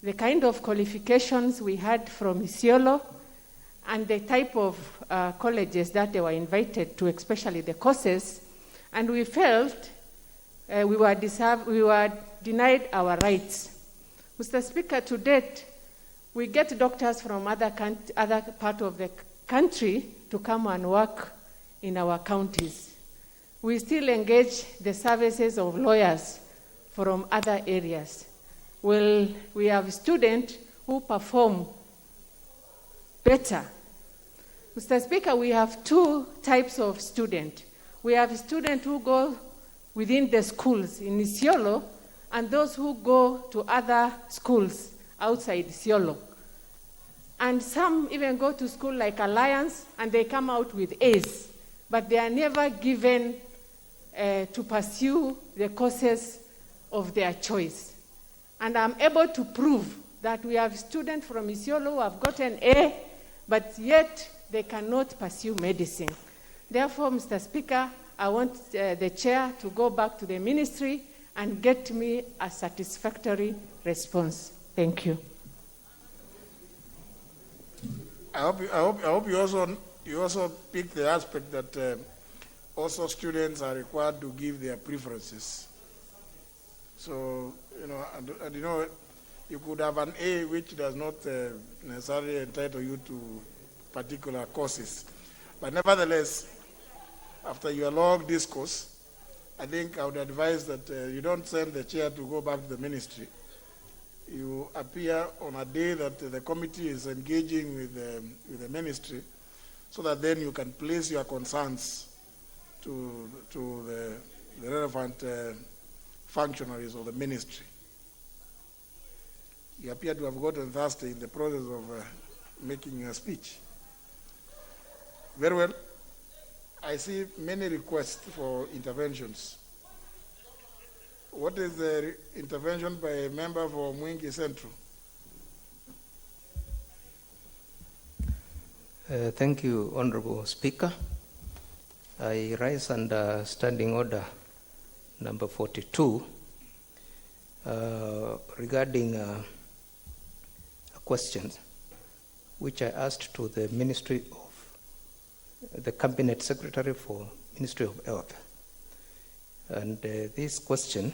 the kind of qualifications we had from Isiolo and the type of colleges that they were invited to, especially the courses, and we felt we were denied our rights. Mr. Speaker, to date, we get doctors from other part of the country to come and work in our counties. We still engage the services of lawyers from other areas. Well, we have students who perform better. Mr. Speaker, we have two types of students. We have students who go within the schools in Isiolo and those who go to other schools outside Isiolo. And some even go to school like Alliance and they come out with A's, but they are never given to pursue the courses of their choice. And I'm able to prove that we have students from Isiolo who have gotten A, but yet they cannot pursue medicine. Therefore, Mr. Speaker, I want the chair to go back to the ministry and get me a satisfactory response. Thank you. I hope you also pick the aspect that also students are required to give their preferences. So, you could have an A which does not necessarily entitle you to particular courses. But nevertheless, after your long discourse, I think I would advise that you don't send the chair to go back to the ministry. You appear on a day that the committee is engaging with the ministry so that then you can place your concerns to the relevant functionaries of the ministry. You appear to have gotten thirsty in the process of making a speech. Very well. I see many requests for interventions. What is the intervention by a member for Mwingi Central? Thank you, Honorable Speaker. I rise under Standing Order number 42 regarding a question which I asked to the Ministry of the Cabinet Secretary for Ministry of Health. And this question,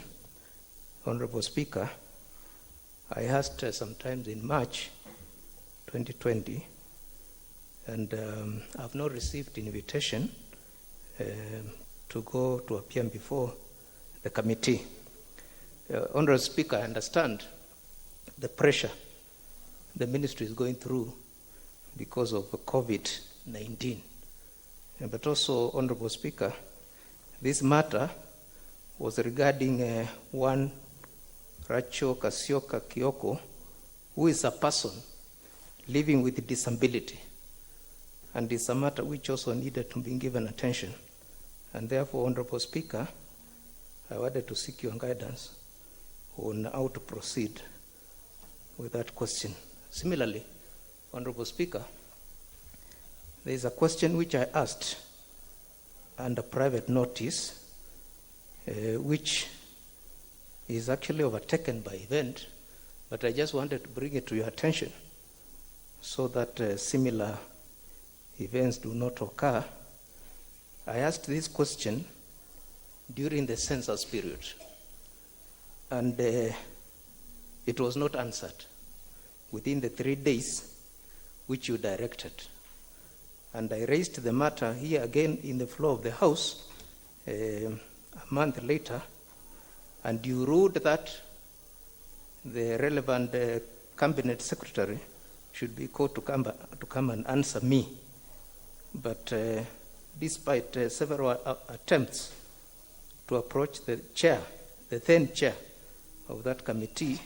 Honorable Speaker, I asked sometimes in March 2020, and I've not received invitation to go to appear before the committee. Honorable Speaker, I understand the pressure the ministry is going through because of COVID-19. But also, Honorable Speaker, this matter was regarding one Racho Kasioka Kioko, who is a person living with disability. And it's a matter which also needed to be given attention. And therefore, Honorable Speaker, I wanted to seek your guidance on how to proceed with that question. Similarly, Honorable Speaker, there is a question which I asked under private notice, which is actually overtaken by event, but I just wanted to bring it to your attention so that similar events do not occur. I asked this question during the census period, and it was not answered. within the 3 days which you directed. And I raised the matter here again in the floor of the House a month later, and you ruled that the relevant cabinet secretary should be called to come and answer me. But despite several attempts to approach the chair, the then chair of that committee,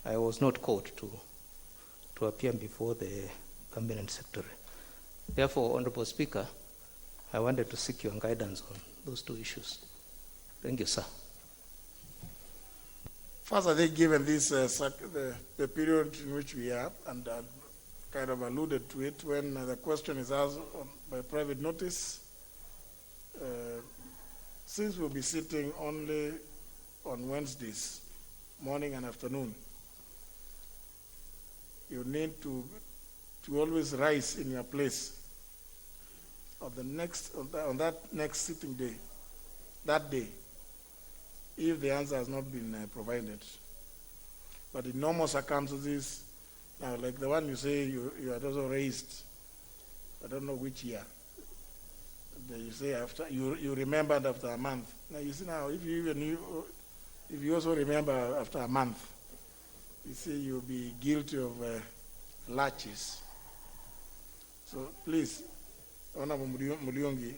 I was not called to appear before the cabinet secretary. Therefore, Honorable Speaker, I wanted to seek your guidance on those two issues. Thank you, sir. First, I think given this, the period in which we are, and I kind of alluded to it when the question is asked by private notice, since we'll be sitting only on Wednesdays, morning and afternoon, you need to always rise in your place on that next sitting day, that day, if the answer has not been provided. But in normal circumstances, now like the one you say you had also raised, I don't know which year, you say after you remembered after a month. Now you see now, if you also remember after a month, you see you'll be guilty of laches. So please, Honorable Muliongi,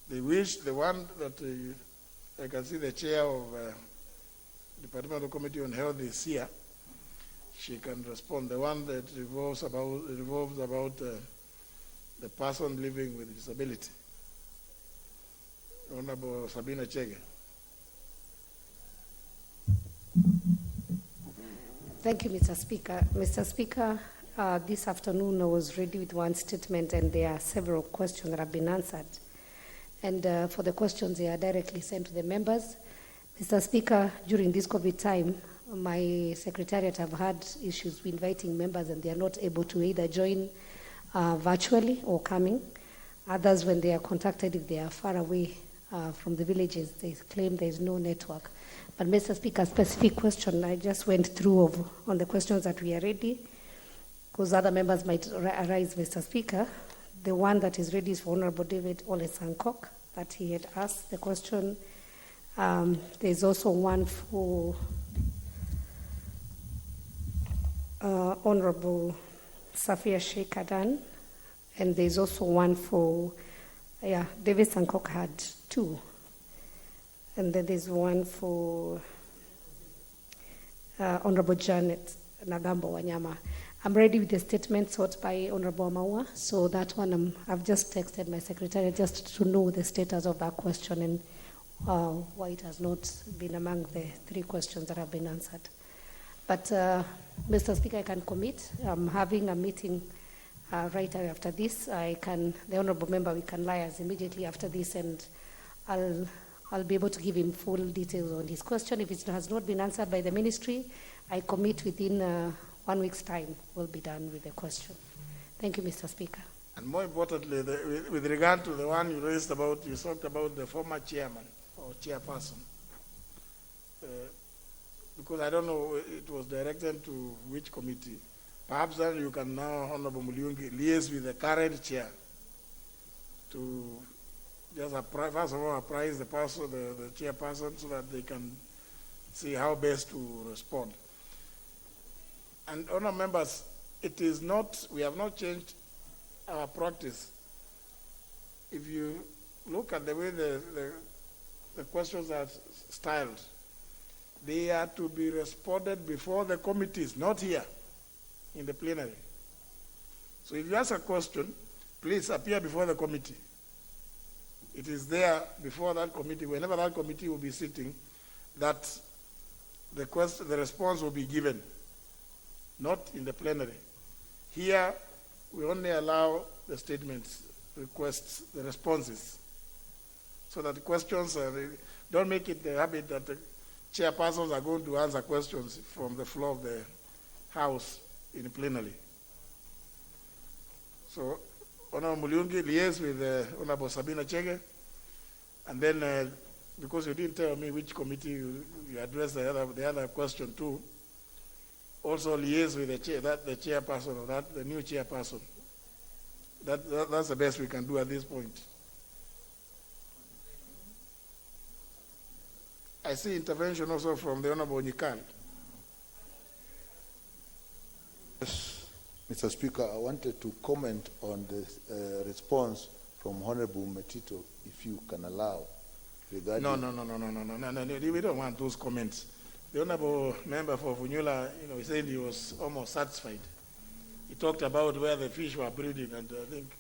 the one that I can see the chair of Departmental Committee on Health is here. She can respond. The one that revolves about the person living with disability. Honorable Sabina Chege. Thank you, Mr. Speaker. Mr. Speaker, this afternoon I was ready with one statement, and there are several questions that have been answered. And for the questions, they are directly sent to the members. Mr. Speaker, during this COVID time, my secretariat have had issues with inviting members, and they are not able to either join virtually or coming. Others, when they are contacted, if they are far away from the villages, they claim there is no network. But Mr. Speaker, specific question, I just went through on the questions that we are ready, because other members might arise, Mr. Speaker. The one that is ready is for Honorable David Ole Sankok, that he had asked the question. There's also one for Honorable Safia Sheikh Adan, and there's also one for, David Sankok had two. And then there's one for Honorable Janet Nagambo Wanyama. I'm ready with the statement sought by Honorable Maua, so that one I've just texted my secretary just to know the status of that question and why it has not been among the 3 questions that have been answered. But Mr. Speaker, I can commit. I'm having a meeting right after this. The Honorable Member, we can liaise immediately after this, and I'll be able to give him full details on his question. If it has not been answered by the ministry, I commit within 1 week's time we'll be done with the question. Thank you, Mr. Speaker. And more importantly, with regard to the one you raised about, you talked about the former chairman or chairperson. Because I don't know, it was directed to which committee. Perhaps then you can now, Honorable Muliongi, liaise with the current chair to just first of all apprise the person, the chairperson, so that they can see how best to respond. And honourable members, it is not, we have not changed our practice. If you look at the way the questions are styled, they are to be responded before the committees, not here in the plenary. So if you ask a question, please appear before the committee. It is there before that committee, whenever that committee will be sitting, that the response will be given, not in the plenary. Here, we only allow the statements, requests, the responses, so that the questions don't make it the habit that the chairpersons are going to answer questions from the floor of the House in plenary. So, Honorable Muliongi, liaise with Honorable Sabina Chege, and then, because you didn't tell me which committee you addressed the other question to, also liaise with the chairperson or the new chairperson. That's the best we can do at this point. I see intervention also from the Honorable Nyikal. Yes, Mr. Speaker, I wanted to comment on the response from Honorable Metito, if you can allow. Regarding No, we don't want those comments. The Honorable Member for Funyula, he said he was almost satisfied. He talked about where the fish were breeding, and I think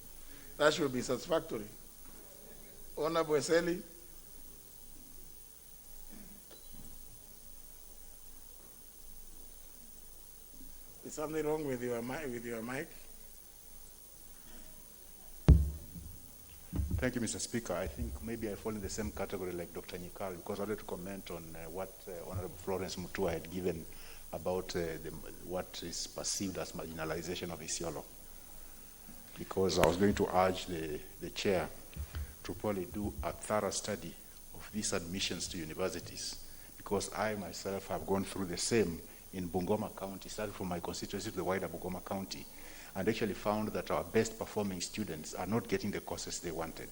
that should be satisfactory. Honorable Eseli. Is something wrong with your mic? Thank you, Mr. Speaker. I think maybe I fall in the same category like Dr. Nyikal, because I wanted to comment on what Honorable Florence Mutua had given about what is perceived as marginalization of Isiolo. Because I was going to urge the chair to probably do a thorough study of these admissions to universities, because I myself have gone through the same in Bungoma County, started from my constituency to the wider Bungoma County, and actually found that our best performing students are not getting the courses they wanted.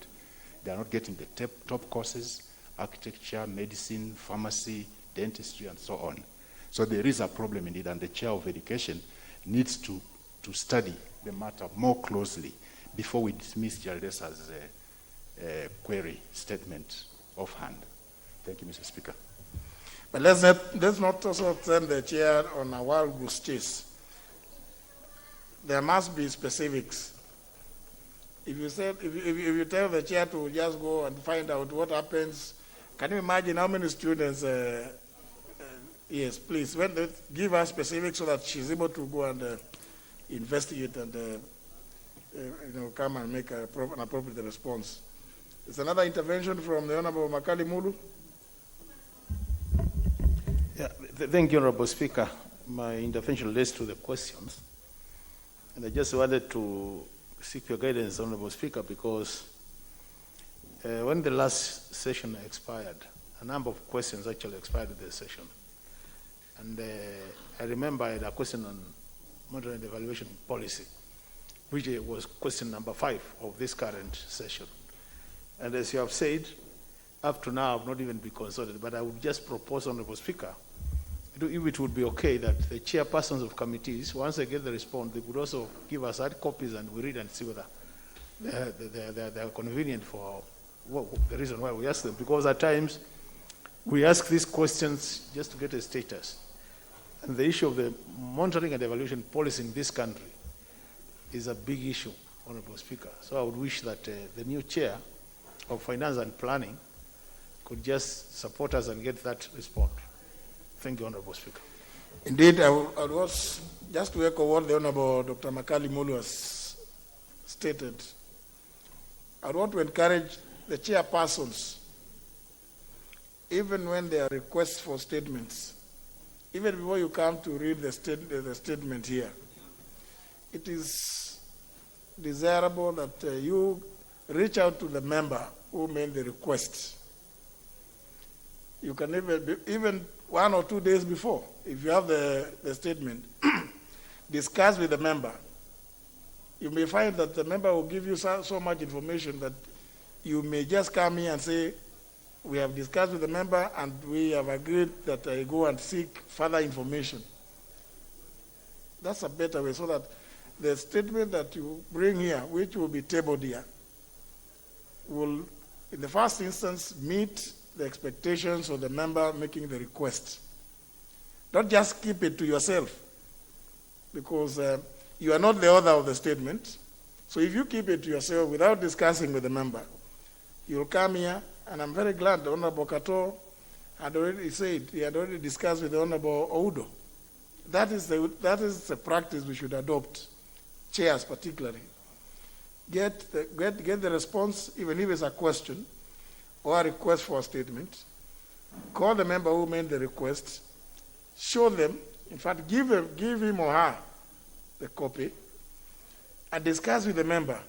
They are not getting the top courses, architecture, medicine, pharmacy, dentistry, and so on. So there is a problem indeed, and the chair of education needs to study the matter more closely before we dismiss Jardesa's query statement offhand. Thank you, Mr. Speaker. But let's not also send the chair on a wild goose chase. There must be specifics. If you tell the chair to just go and find out what happens, can you imagine how many students? Yes, please. Give us specifics so that she's able to go and investigate and come and make an appropriate response. There's another intervention from the Honorable Makali Mulu. Yeah, thank you, Honorable Speaker. My intervention relates to the questions. And I just wanted to seek your guidance, Honorable Speaker, because when the last session expired, a number of questions actually expired in the session. And I remember I had a question on monitoring and evaluation policy, which was question number 5 of this current session. And as you have said, up to now, I've not even been consulted, but I would just propose, Honorable Speaker, if it would be okay that the chairpersons of committees, once they get the response, they would also give us hard copies and we read and see whether they're convenient for the reason why we ask them. Because at times, we ask these questions just to get a status. And the issue of the monitoring and evaluation policy in this country is a big issue, Honorable Speaker. So I would wish that the new chair of Finance and Planning could just support us and get that response. Thank you, Honorable Speaker. Indeed, I was just to echo what the Honorable Dr. Makali Mulu has stated. I want to encourage the chairpersons, even when there are requests for statements, even before you come to read the statement here, it is desirable that you reach out to the member who made the request. You can even 1 or 2 days before, if you have the statement, discuss with the member. You may find that the member will give you so much information that you may just come here and say, we have discussed with the member and we have agreed that I go and seek further information. That's a better way, so that the statement that you bring here, which will be tabled here, will, in the first instance, meet the expectations of the member making the request. Don't just keep it to yourself, because you are not the author of the statement. So if you keep it to yourself without discussing with the member, you'll come here, and I'm very glad the Honorable Kato had already said, he had already discussed with the Honorable Oudo. That is the practice we should adopt, chairs particularly. Get the response, even if it's a question or a request for a statement. Call the member who made the request, show them, in fact, give him or her the copy, and discuss with the member.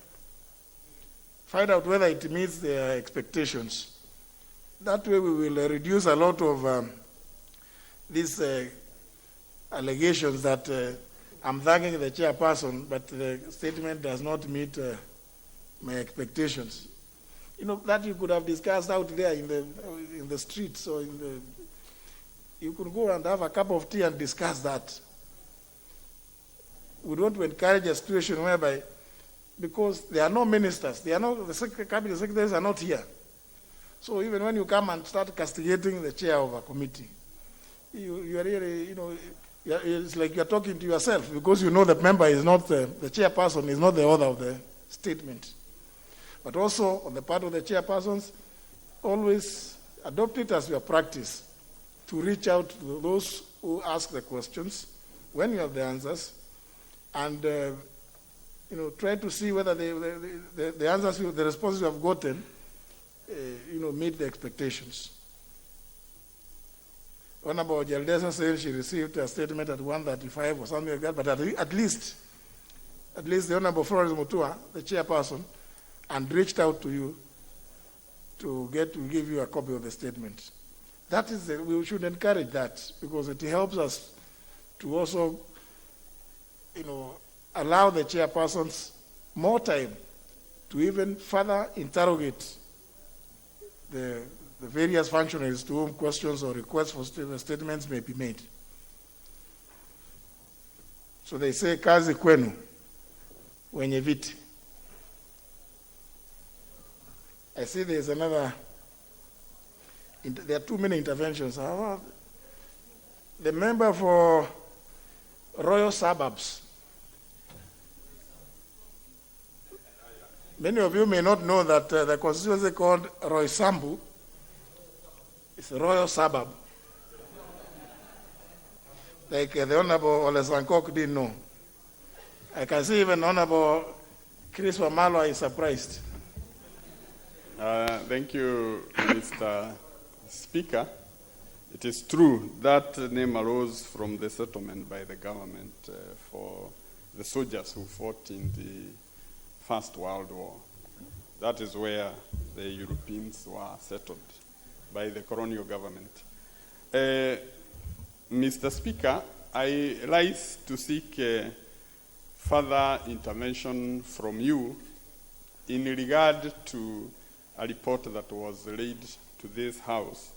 Find out whether it meets their expectations. That way we will reduce a lot of these allegations that I'm thanking the chairperson, but the statement does not meet my expectations. You know, that you could have discussed out there in the streets or you could go and have a cup of tea and discuss that. We don't want to encourage a situation whereby, because there are no ministers, the cabinet secretaries are not here. So even when you come and start castigating the chair of a committee, you are really, you know, it's like you're talking to yourself, because you know the member is not, the chairperson is not the author of the statement. But also, on the part of the chairpersons, always adopt it as your practice to reach out to those who ask the questions when you have the answers, and you know, try to see whether the answers, the responses you have gotten, you know, meet the expectations. Honorable Jaldesa said she received a statement at 1:35 or something like that, but at least the Honorable Florence Mutua, the chairperson, and reached out to you to give you a copy of the statement. That is, we should encourage that, because it helps us to also, you know, allow the chairpersons more time to even further interrogate the various functionaries to whom questions or requests for statements may be made. So they say, kazi kwenu, wenye viti. I see there's another, there are too many interventions. The member for Royal Suburbs. Many of you may not know that the constituency called Roysambu is a royal suburb. Like the Honorable Ole Sankok didn't know. I can see even Honorable Chris Wamalo is surprised. Thank you, Mr. Speaker. It is true that name arose from the settlement by the government for the soldiers who fought in the First World War. That is where the Europeans were settled by the colonial government. Mr. Speaker, I rise to seek further intervention from you in regard to a report that was laid to this House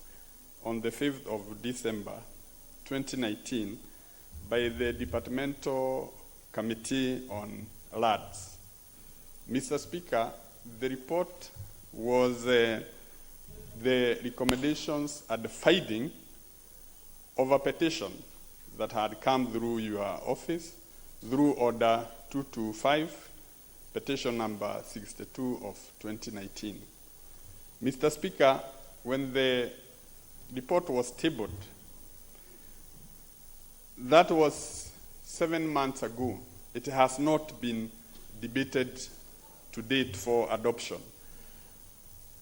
on the 5th of December 2019 by the Departmental Committee on LADS. Mr. Speaker, the report was the recommendations and the finding of a petition that had come through your office through Order 225, petition number 62 of 2019. Mr. Speaker, when the report was tabled, that was 7 months ago. It has not been debated to date for adoption.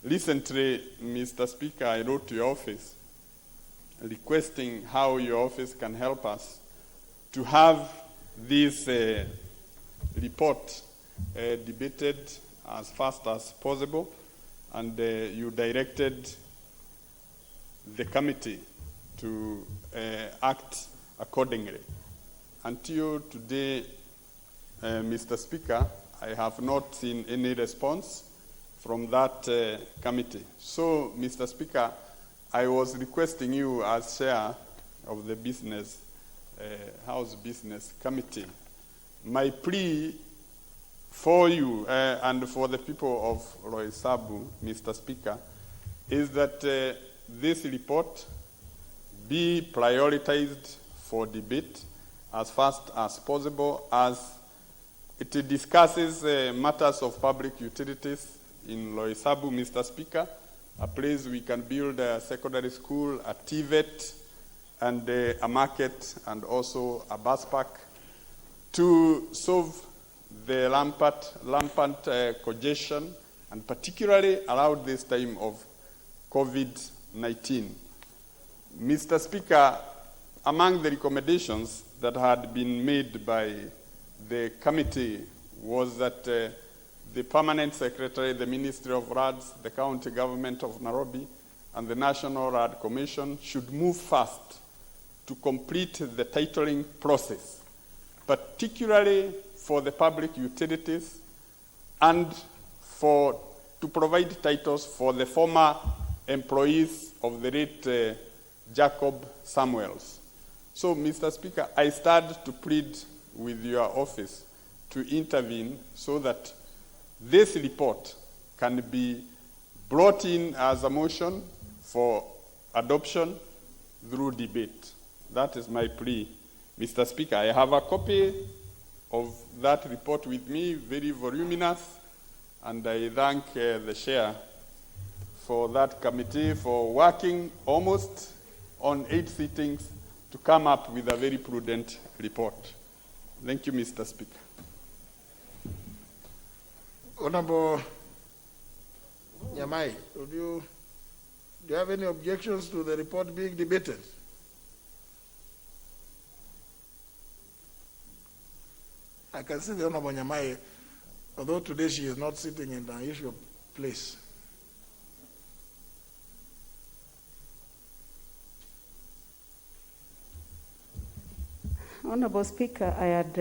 Recently, Mr. Speaker, I wrote to your office requesting how your office can help us to have this report debated as fast as possible, and you directed the committee to act accordingly. Until today, Mr. Speaker, I have not seen any response from that committee. So, Mr. Speaker, I was requesting you as chair of the House Business Committee, my plea for you and for the people of Roysambu, Mr. Speaker, is that this report be prioritized for debate as fast as possible, as it discusses matters of public utilities in Roysambu, Mr. Speaker, a place we can build a secondary school, a TVET, and a market, and also a bus park, to solve the rampant congestion, and particularly around this time of COVID-19. Mr. Speaker, among the recommendations that had been made by the committee was that the permanent secretary, the Ministry of RADS, the county government of Nairobi, and the National RAD Commission should move fast to complete the titling process, particularly for the public utilities and to provide titles for the former employees of the late Jacob Samuels. So, Mr. Speaker, I start to plead with your office to intervene so that this report can be brought in as a motion for adoption through debate. That is my plea. Mr. Speaker, I have a copy of that report with me, very voluminous, and I thank the chair for that committee for working almost on 8 sittings to come up with a very prudent report. Thank you, Mr. Speaker. Honorable Nyamai, do you have any objections to the report being debated? I can see the Honorable Nyamai, although today she is not sitting in the usual place. Honorable Speaker, I had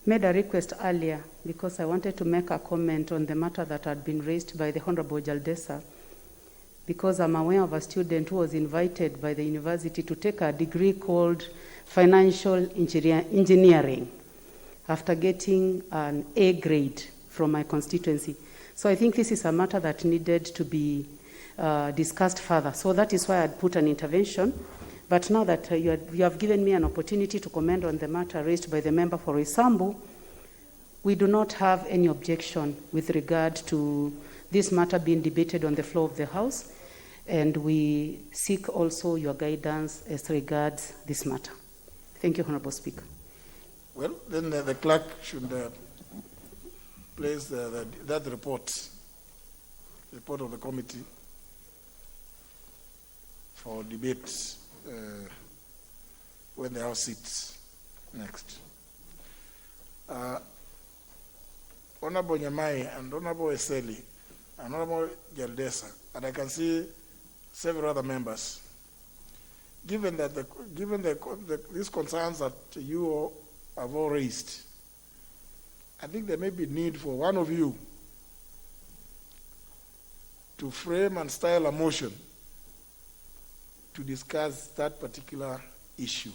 made a request earlier because I wanted to make a comment on the matter that had been raised by the Honorable Jaldesa, because I'm aware of a student who was invited by the university to take a degree called Financial Engineering after getting an A grade from my constituency. So I think this is a matter that needed to be discussed further. So that is why I had put an intervention. But now that you have given me an opportunity to comment on the matter raised by the member for Isambu, we do not have any objection with regard to this matter being debated on the floor of the House, and we seek also your guidance as regards this matter. Thank you, Honorable Speaker. Well, then the clerk should place that report of the committee for debate when the House sits next. Honorable Nyamai and Honorable Eseli and Honorable Jaldesa, and I can see several other members, given these concerns that you have all raised, I think there may be need for one of you to frame and style a motion to discuss that particular issue.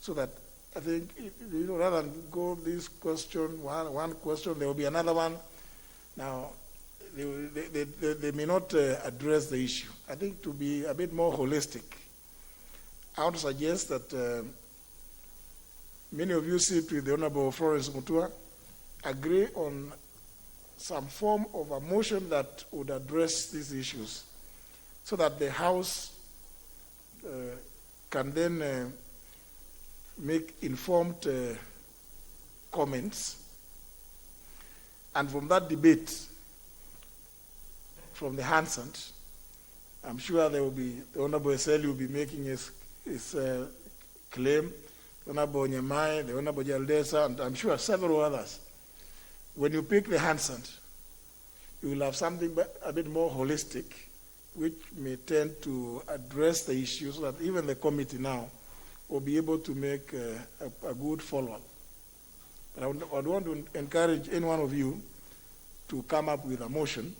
So that I think, rather than go this question, one question, there will be another one. Now, they may not address the issue. I think to be a bit more holistic, I would suggest that many of you sit with the Honorable Florence Mutua, agree on some form of a motion that would address these issues, so that the House can then make informed comments. And from that debate, from the Hansard, I'm sure there will be, the Honorable Eseli will be making his claim, the Honorable Nyamai, the Honorable Jaldesa, and I'm sure several others. When you pick the Hansard, you will have something a bit more holistic, which may tend to address the issue so that even the committee now will be able to make a good follow-up. But I would want to encourage any one of you to come up with a motion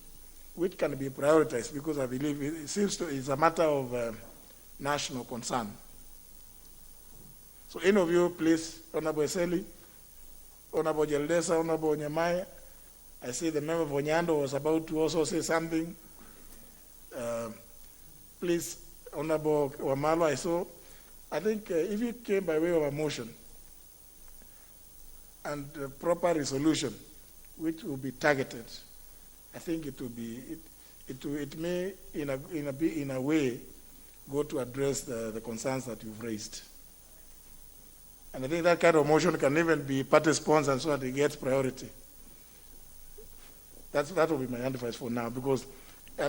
which can be prioritized, because I believe it seems to it's a matter of national concern. So any of you, please, Honorable Eseli, Honorable Jaldesa, Honorable Nyamai, I see the member for Nyando was about to also say something. Please, Honorable Wamalo, I saw. I think if it came by way of a motion and proper resolution, which will be targeted, I think it will be it may in a way go to address the concerns that you've raised. And I think that kind of motion can even be party sponsored so that it gets priority. That will be my advice for now, because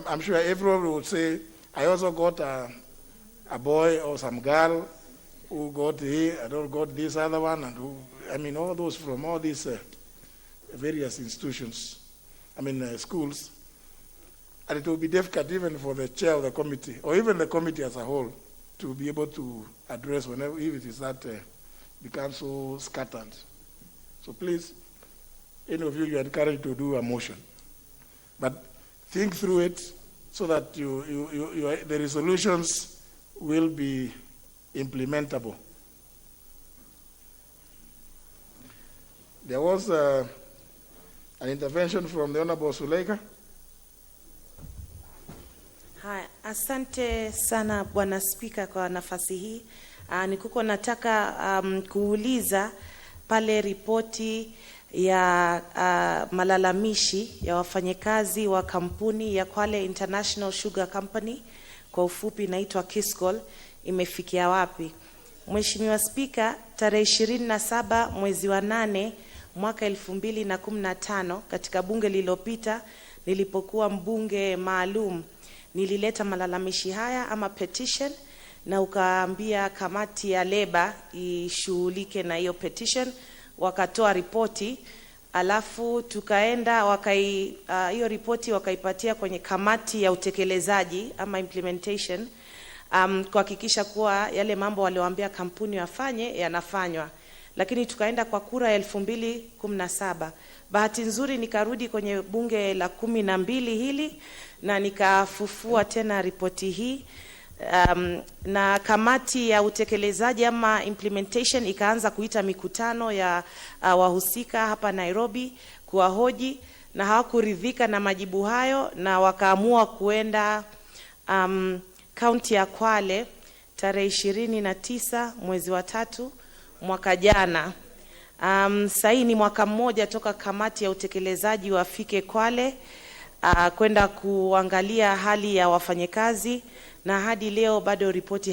I'm sure everyone would say, I also got a boy or some girl who got here, I don't got this other one, and who, I mean, all those from all these various institutions, schools. And it will be difficult even for the chair of the committee, or even the committee as a whole, to be able to address whenever, if it is that becomes so scattered. So please, any of you, you are encouraged to do a motion. But think through it so that the resolutions will be implementable. There was an intervention from the Honorable Suleika. Hai, asante sana Bwana Spika kwa nafasi hii. Nikuko nataka kuuliza pale ripoti ya malalamishi ya wafanyekazi wa kampuni ya Kwale International Sugar Company, kwa ufupi inaitwa Kiscol, imefikia wapi? Mheshimiwa Spika, tarehe 27 mwezi wa 8 mwaka 2015 katika bunge lililopita, nilipokuwa mbunge maalum, nilileta malalamishi haya ama petition, na ukaambia kamati ya leba ishughulike na hiyo petition, wakatoa ripoti, alafu tukaenda hiyo ripoti wakaipatia kwenye kamati ya utekelezaji ama implementation, kuhakikisha kuwa yale mambo walioambia kampuni wafanye yanafanywa. Lakini tukaenda kwa kura ya 2017. Bahati nzuri nikarudi kwenye bunge la 12 hili na nikafufua tena ripoti hii, na kamati ya utekelezaji ama implementation ikaanza kuita mikutano ya wahusika hapa Nairobi kuwahoji, na hawakuridhika na majibu hayo, na wakaamua kuenda kaunti ya Kwale tarehe 29 mwezi wa 3 mwaka jana. Sasa ni mwaka mmoja toka kamati ya utekelezaji wafike Kwale kwenda kuangalia hali ya wafanyekazi, na hadi leo bado ripoti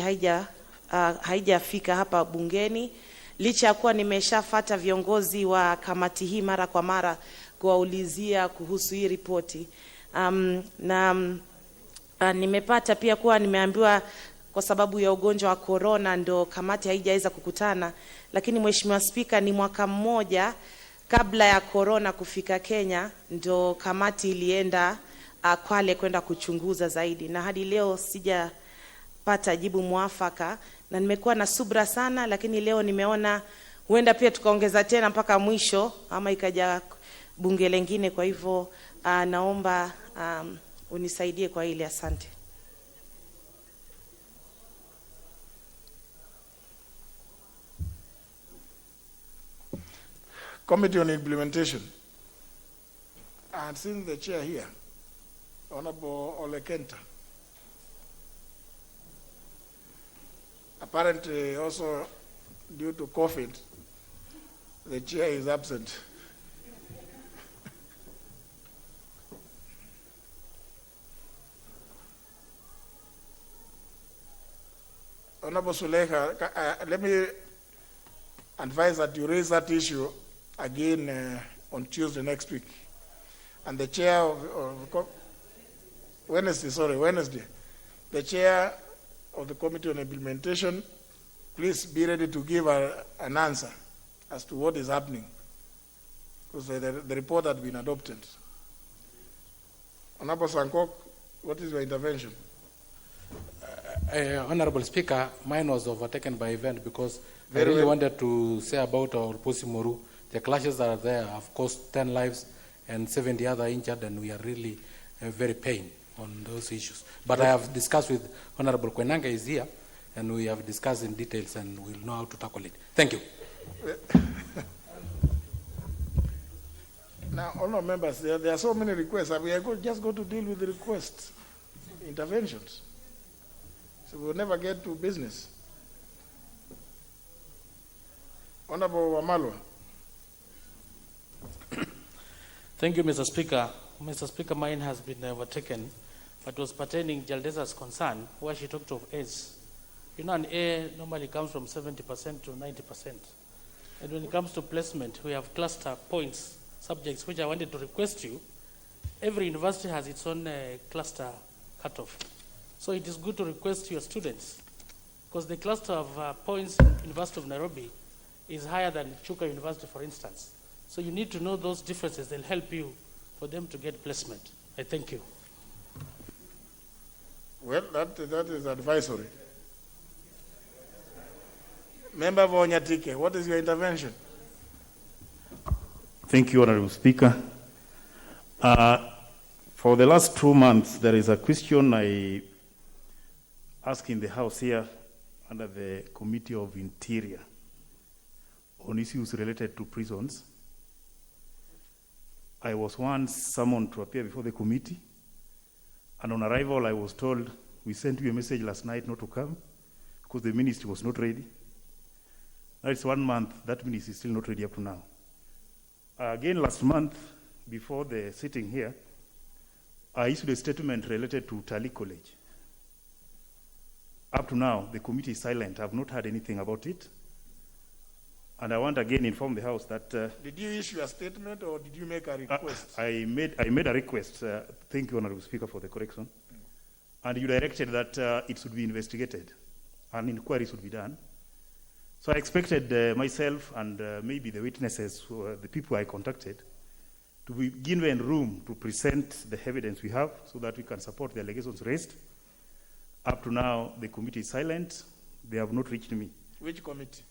haijafika hapa bungeni, licha ya kuwa nimeshafata viongozi wa kamati hii mara kwa mara kuwaulizia kuhusu hii ripoti. Nimepata pia kuwa nimeambiwa kwa sababu ya ugonjwa wa corona ndo kamati haijaweza kukutana, lakini Mheshimiwa Spika, ni mwaka mmoja kabla ya corona kufika Kenya ndo kamati ilienda Kwale kwenda kuchunguza zaidi, na hadi leo sijapata jibu mwafaka, na nimekuwa na subra sana, lakini leo nimeona huenda pia tukaongeza tena mpaka mwisho ama ikaja bunge lengine. Kwa hivyo naomba unisaidie kwa hili, asante. Committee on Implementation. And since the chair here, Honorable Olekenta, apparently also due to COVID, the chair is absent. Honorable Suleika, let me advise that you raise that issue again on Tuesday next week. And the chair of Wednesday, the chair of the Committee on Implementation, please be ready to give an answer as to what is happening, because the report had been adopted. Honorable Sankok, what is your intervention? Honorable Speaker, mine was overtaken by event because I Very really well. wanted to say about our Posimoru. The clashes that are there have cost 10 lives and 70 other injured, and we are really very pained on those issues. But I have discussed with Honorable Kwenanga is here, and we have discussed in details, and we'll know how to tackle it. Thank you. Now, honourable members, there are so many requests. We are just going to deal with the requests, interventions. So we'll never get to business. Honorable Wamalwa. Thank you, Mr. Speaker. Mr. Speaker, mine has been overtaken, but was pertaining Jaldesa's concern, where she talked of AIDS. You know, an A normally comes from 70% to 90%. And when it comes to placement, we have cluster points, subjects, which I wanted to request you. Every university has its own cluster cutoff. So it is good to request your students, because the cluster of points in University of Nairobi is higher than Chuka University, for instance. So you need to know those differences. They'll help you for them to get placement. I thank you. Well, that is advisory. Member Vonyatike, what is your intervention? Thank you, Honorable Speaker. For the last 2 months, there is a question I asked in the House here under the Committee of Interior on issues related to prisons. I was once summoned to appear before the committee, and on arrival I was told, we sent you a message last night not to come because the ministry was not ready. Now it's 1 month, that ministry is still not ready up to now. Again, last month, before the sitting here, I issued a statement related to Tali College. Up to now, the committee is silent. I have not heard anything about it. And I want again inform the House that... did you issue a statement or did you make a request? I made a request. Thank you, Honorable Speaker, for the correction. And you directed that it should be investigated. An inquiry should be done. So I expected myself and maybe the witnesses, the people I contacted, to be given room to present the evidence we have so that we can support the allegations raised. Up to now, the committee is silent. They have not reached me. Which committee?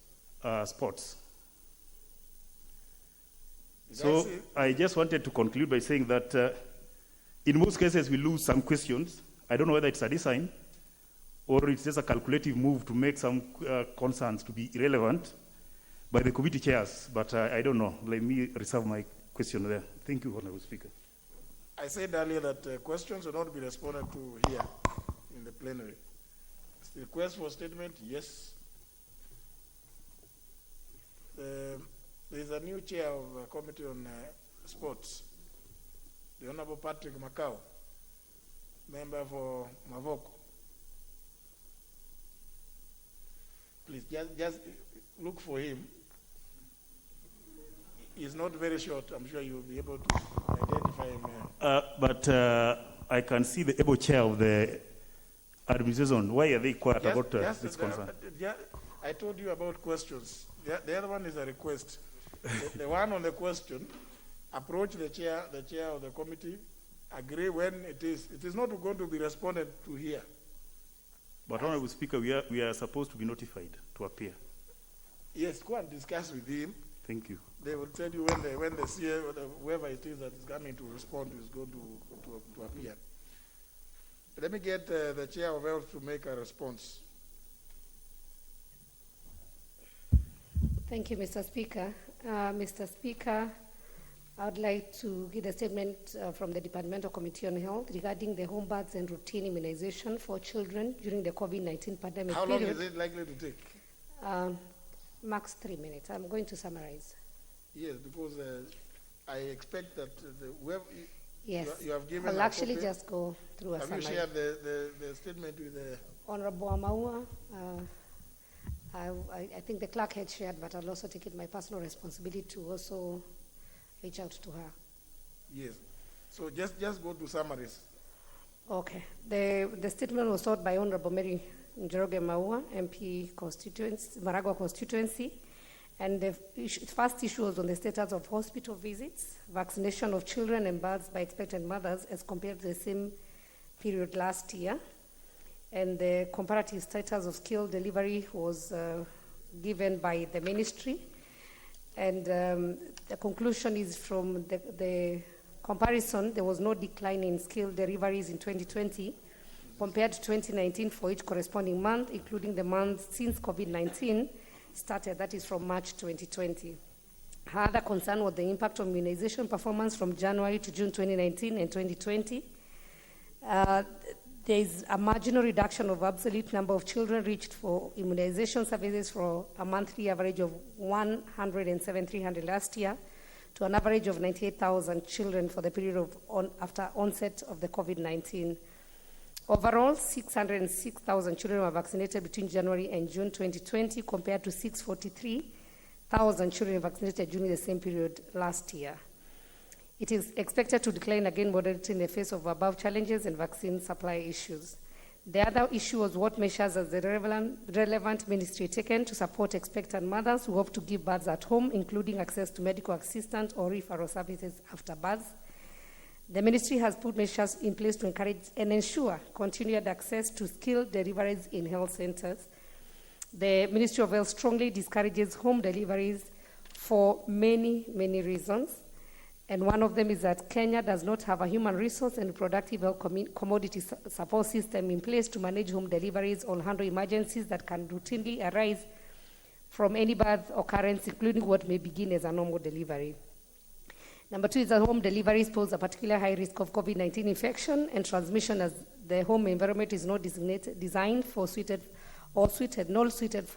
Sports. So I just wanted to conclude by saying that in most cases we lose some questions. I don't know whether it's a design or it's just a calculative move to make some concerns to be irrelevant by the committee chairs, but I don't know. Let me reserve my question there. Thank you, Honorable Speaker. I said earlier that questions will not be responded to here in the plenary. The request for statement, yes. There is a new chair of a committee on sports, the Honorable Patrick Macau, member for Mavoko. Please, just look for him. He's not very short. I'm sure you'll be able to identify him. But I can see the able chair of the administration. Why are they quiet about this concern? I told you about questions. The other one is a request. the one on the question, approach the chair of the committee, agree when it is. It is not going to be responded to here. But Honorable Speaker, we are supposed to be notified to appear. Yes, go and discuss with him. Thank you. They will tell you when they see whoever it is that is coming to respond is going to appear. Let me get the chair of health to make a response. Thank you, Mr. Speaker. Mr. Speaker, I would like to give a statement from the Departmental Committee on Health regarding the home births and routine immunization for children during the COVID-19 pandemic How long period. is it likely to take? Max 3 minutes. I'm going to summarize. Yes, because I expect that whoever Yes. you have given. I'll actually just go through a have summary. Have you shared the statement with the Honorable Amaua? I think the clerk had shared, but I'll also take it my personal responsibility to also reach out to her. Yes. So just go to summaries. Okay. The statement was sought by Honorable Mary Njoroge Maua, MP constituency, Maragua constituency, and the first issue was on the status of hospital visits, vaccination of children and births by expectant mothers as compared to the same period last year. And the comparative status of skilled delivery was given by the ministry. And the conclusion is from the comparison, there was no decline in skilled deliveries in 2020 compared to 2019 for each corresponding month, including the months since COVID-19 started, that is from March 2020. Another concern was the impact of immunization performance from January to June 2019 and 2020. There is a marginal reduction of absolute number of children reached for immunization services from a monthly average of 107,300 last year to an average of 98,000 children for the period of after onset of the COVID-19. Overall, 606,000 children were vaccinated between January and June 2020 compared to 643,000 children vaccinated during the same period last year. It is expected to decline again moderately in the face of above challenges and vaccine supply issues. The other issue was what measures has the relevant ministry taken to support expectant mothers who hope to give births at home, including access to medical assistance or referral services after birth. The ministry has put measures in place to encourage and ensure continued access to skilled deliveries in health centers. The Ministry of Health strongly discourages home deliveries for many, many reasons. And one of them is that Kenya does not have a human resource and reproductive health commodity support system in place to manage home deliveries or handle emergencies that can routinely arise from any birth occurrence, including what may begin as a normal delivery. Number two is that home deliveries pose a particular high risk of COVID-19 infection and transmission, as the home environment is not designed for suited for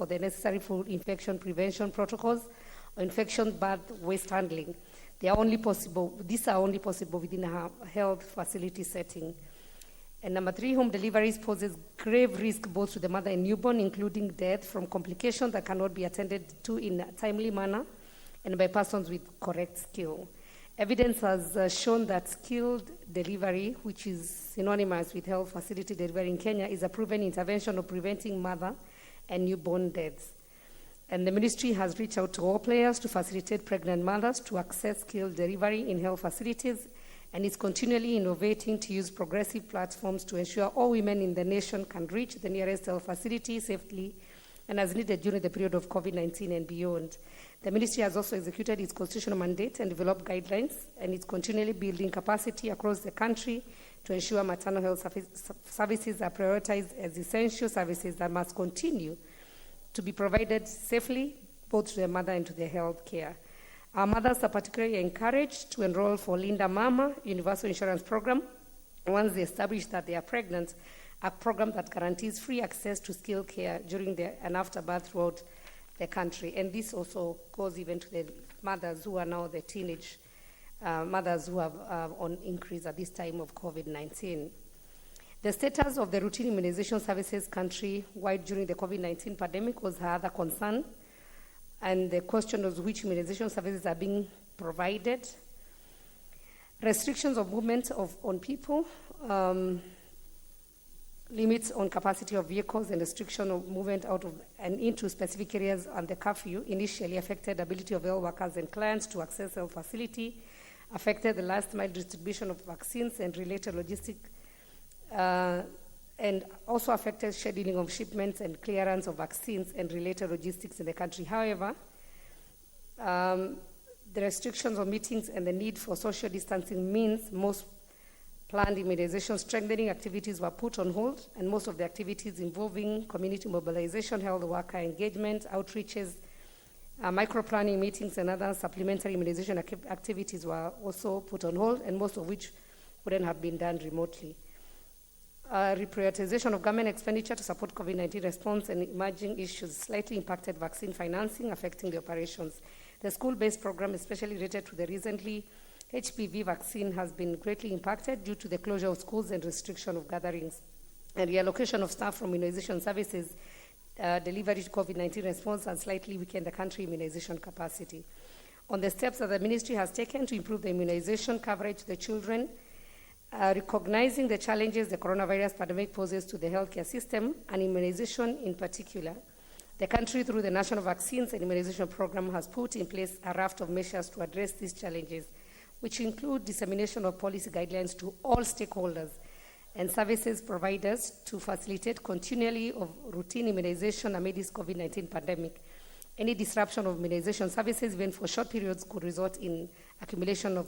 the necessary for infection prevention protocols or infection birth waste handling. These are only possible within a health facility setting. And number three, home deliveries poses grave risk both to the mother and newborn, including death from complications that cannot be attended to in a timely manner and by persons with correct skill. Evidence has shown that skilled delivery, which is synonymous with health facility delivery in Kenya, is a proven intervention of preventing mother and newborn deaths. And the ministry has reached out to all players to facilitate pregnant mothers to access skilled delivery in health facilities, and is continually innovating to use progressive platforms to ensure all women in the nation can reach the nearest health facility safely and as needed during the period of COVID-19 and beyond. The ministry has also executed its constitutional mandate and developed guidelines, and is continually building capacity across the country to ensure maternal health services are prioritized as essential services that must continue to be provided safely both to the mother and to the health care. Our mothers are particularly encouraged to enroll for Linda Mama Universal Insurance Program once they establish that they are pregnant, a program that guarantees free access to skilled care during and after birth throughout the country. And this also goes even to the mothers who are now the teenage mothers who have on increase at this time of COVID-19. The status of the routine immunization services countrywide during the COVID-19 pandemic was her other concern, and the question was which immunization services are being provided. Restrictions of movement on people, limits on capacity of vehicles, and restriction of movement out of and into specific areas, and the curfew initially affected the ability of health workers and clients to access health facility, affected the last mile distribution of vaccines and related logistics, and also affected scheduling of shipments and clearance of vaccines and related logistics in the country. However, the restrictions on meetings and the need for social distancing means most planned immunization strengthening activities were put on hold, and most of the activities involving community mobilization, health worker engagement, outreaches, micro-planning meetings, and other supplementary immunization activities were also put on hold, and most of which wouldn't have been done remotely. Reprioritization of government expenditure to support COVID-19 response and emerging issues slightly impacted vaccine financing, affecting the operations. The school-based program, especially related to the recently HPV vaccine, has been greatly impacted due to the closure of schools and restriction of gatherings, and reallocation of staff from immunization services delivery to COVID-19 response has slightly weakened the country immunization capacity. On the steps that the ministry has taken to improve the immunization coverage to the children, recognizing the challenges the coronavirus pandemic poses to the healthcare system and immunization in particular, the country, through the National Vaccines and Immunization Program, has put in place a raft of measures to address these challenges, which include dissemination of policy guidelines to all stakeholders and services providers to facilitate continually of routine immunization amid this COVID-19 pandemic. Any disruption of immunization services, even for short periods, could result in accumulation of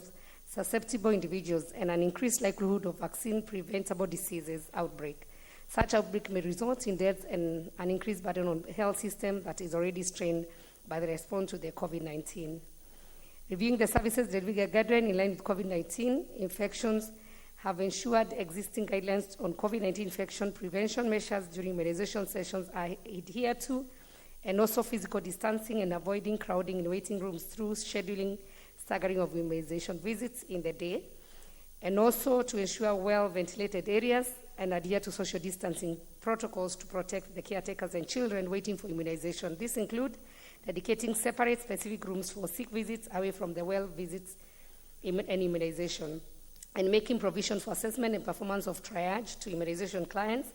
susceptible individuals and an increased likelihood of vaccine-preventable diseases outbreak. Such outbreak may result in deaths and an increased burden on the health system that is already strained by the response to the COVID-19. Reviewing the services delivery guideline in line with COVID-19 infections have ensured existing guidelines on COVID-19 infection prevention measures during immunization sessions are adhered to, and also physical distancing and avoiding crowding in waiting rooms through scheduling staggering of immunization visits in the day, and also to ensure well-ventilated areas and adhere to social distancing protocols to protect the caretakers and children waiting for immunization. This includes dedicating separate specific rooms for sick visits away from the well visits and immunization, and making provision for assessment and performance of triage to immunization clients,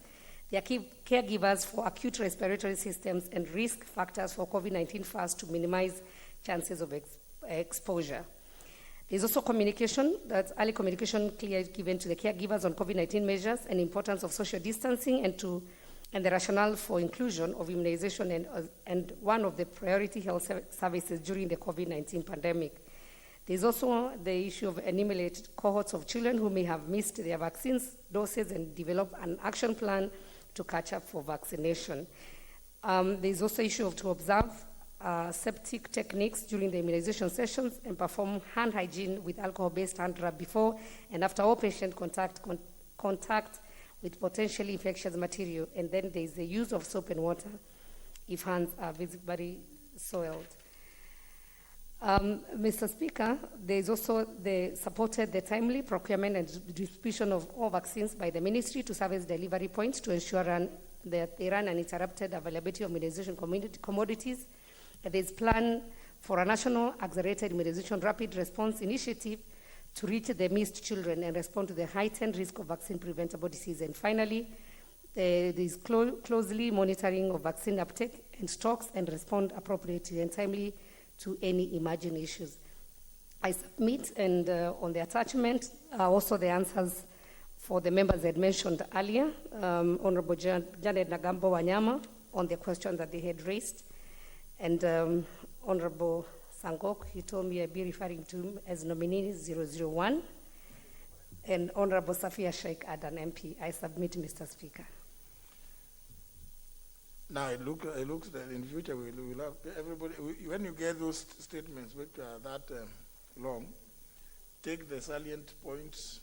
their caregivers for acute respiratory systems and risk factors for COVID-19 first to minimize chances of exposure. There's also communication, that's early communication clearly given to the caregivers on COVID-19 measures and importance of social distancing and the rationale for inclusion of immunization and one of the priority health services during the COVID-19 pandemic. There's also the issue of enumerated cohorts of children who may have missed their vaccines doses and develop an action plan to catch up for vaccination. There's also issue to observe septic techniques during the immunization sessions and perform hand hygiene with alcohol-based hand rub before and after all patient contact with potentially infectious material. And then there's the use of soap and water if hands are visibly soiled. Mr. Speaker, there's also supported the timely procurement and distribution of all vaccines by the ministry to serve as delivery points to ensure that they run uninterrupted availability of immunization commodities. There's plan for a national accelerated immunization rapid response initiative to reach the missed children and respond to the heightened risk of vaccine-preventable disease. And finally, there is closely monitoring of vaccine uptake and stocks and respond appropriately and timely to any emerging issues. I submit, and on the attachment, also the answers for the members that mentioned earlier, Honorable Janet Nagambo Wanyama, on the question that they had raised, and Honorable Sangok, he told me I'd be referring to him as nominee 001, and Honorable Safia Sheikh Adan MP. I submit, Mr. Speaker. Now it looks that in future we'll have everybody. When you get those statements which are that long, take the salient points,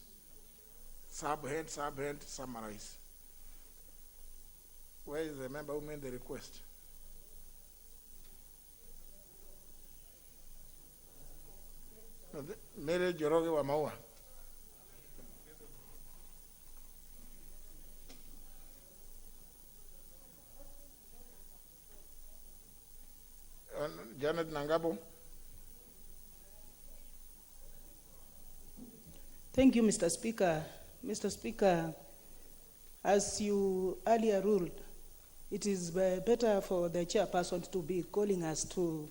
subhead, summarize. Where is the member who made the request? Mary Joroge Wamaua. Janet Nangabo. Thank you, Mr. Speaker. Mr. Speaker, as you earlier ruled, it is better for the chairperson to be calling us to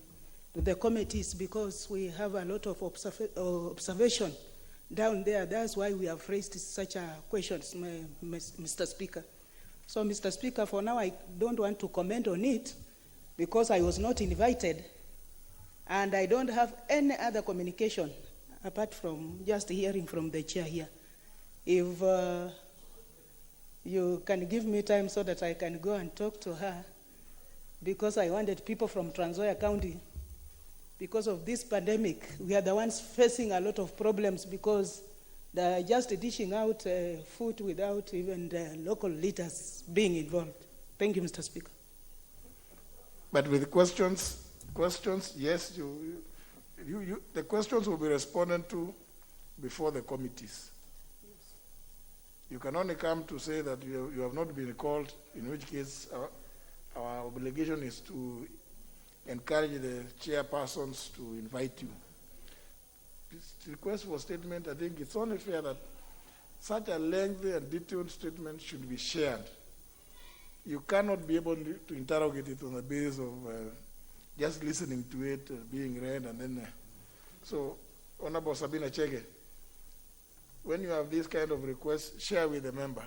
the committees because we have a lot of observation down there. That's why we have raised such a questions, Mr. Speaker. So, Mr. Speaker, for now, I don't want to comment on it because I was not invited, and I don't have any other communication apart from just hearing from the chair here. If you can give me time so that I can go and talk to her, because I wanted people from Trans Nzoia County, because of this pandemic, we are the ones facing a lot of problems because they're just dishing out food without even the local leaders being involved. Thank you, Mr. Speaker. But with questions, yes, the questions will be responded to before the committees. Yes. You can only come to say that you have not been called, in which case our obligation is to encourage the chairpersons to invite you. This request for statement, I think it's only fair that such a lengthy and detailed statement should be shared. You cannot be able to interrogate it on the basis of just listening to it being read and then. So, Honorable Sabina Chege, when you have this kind of request, share with the member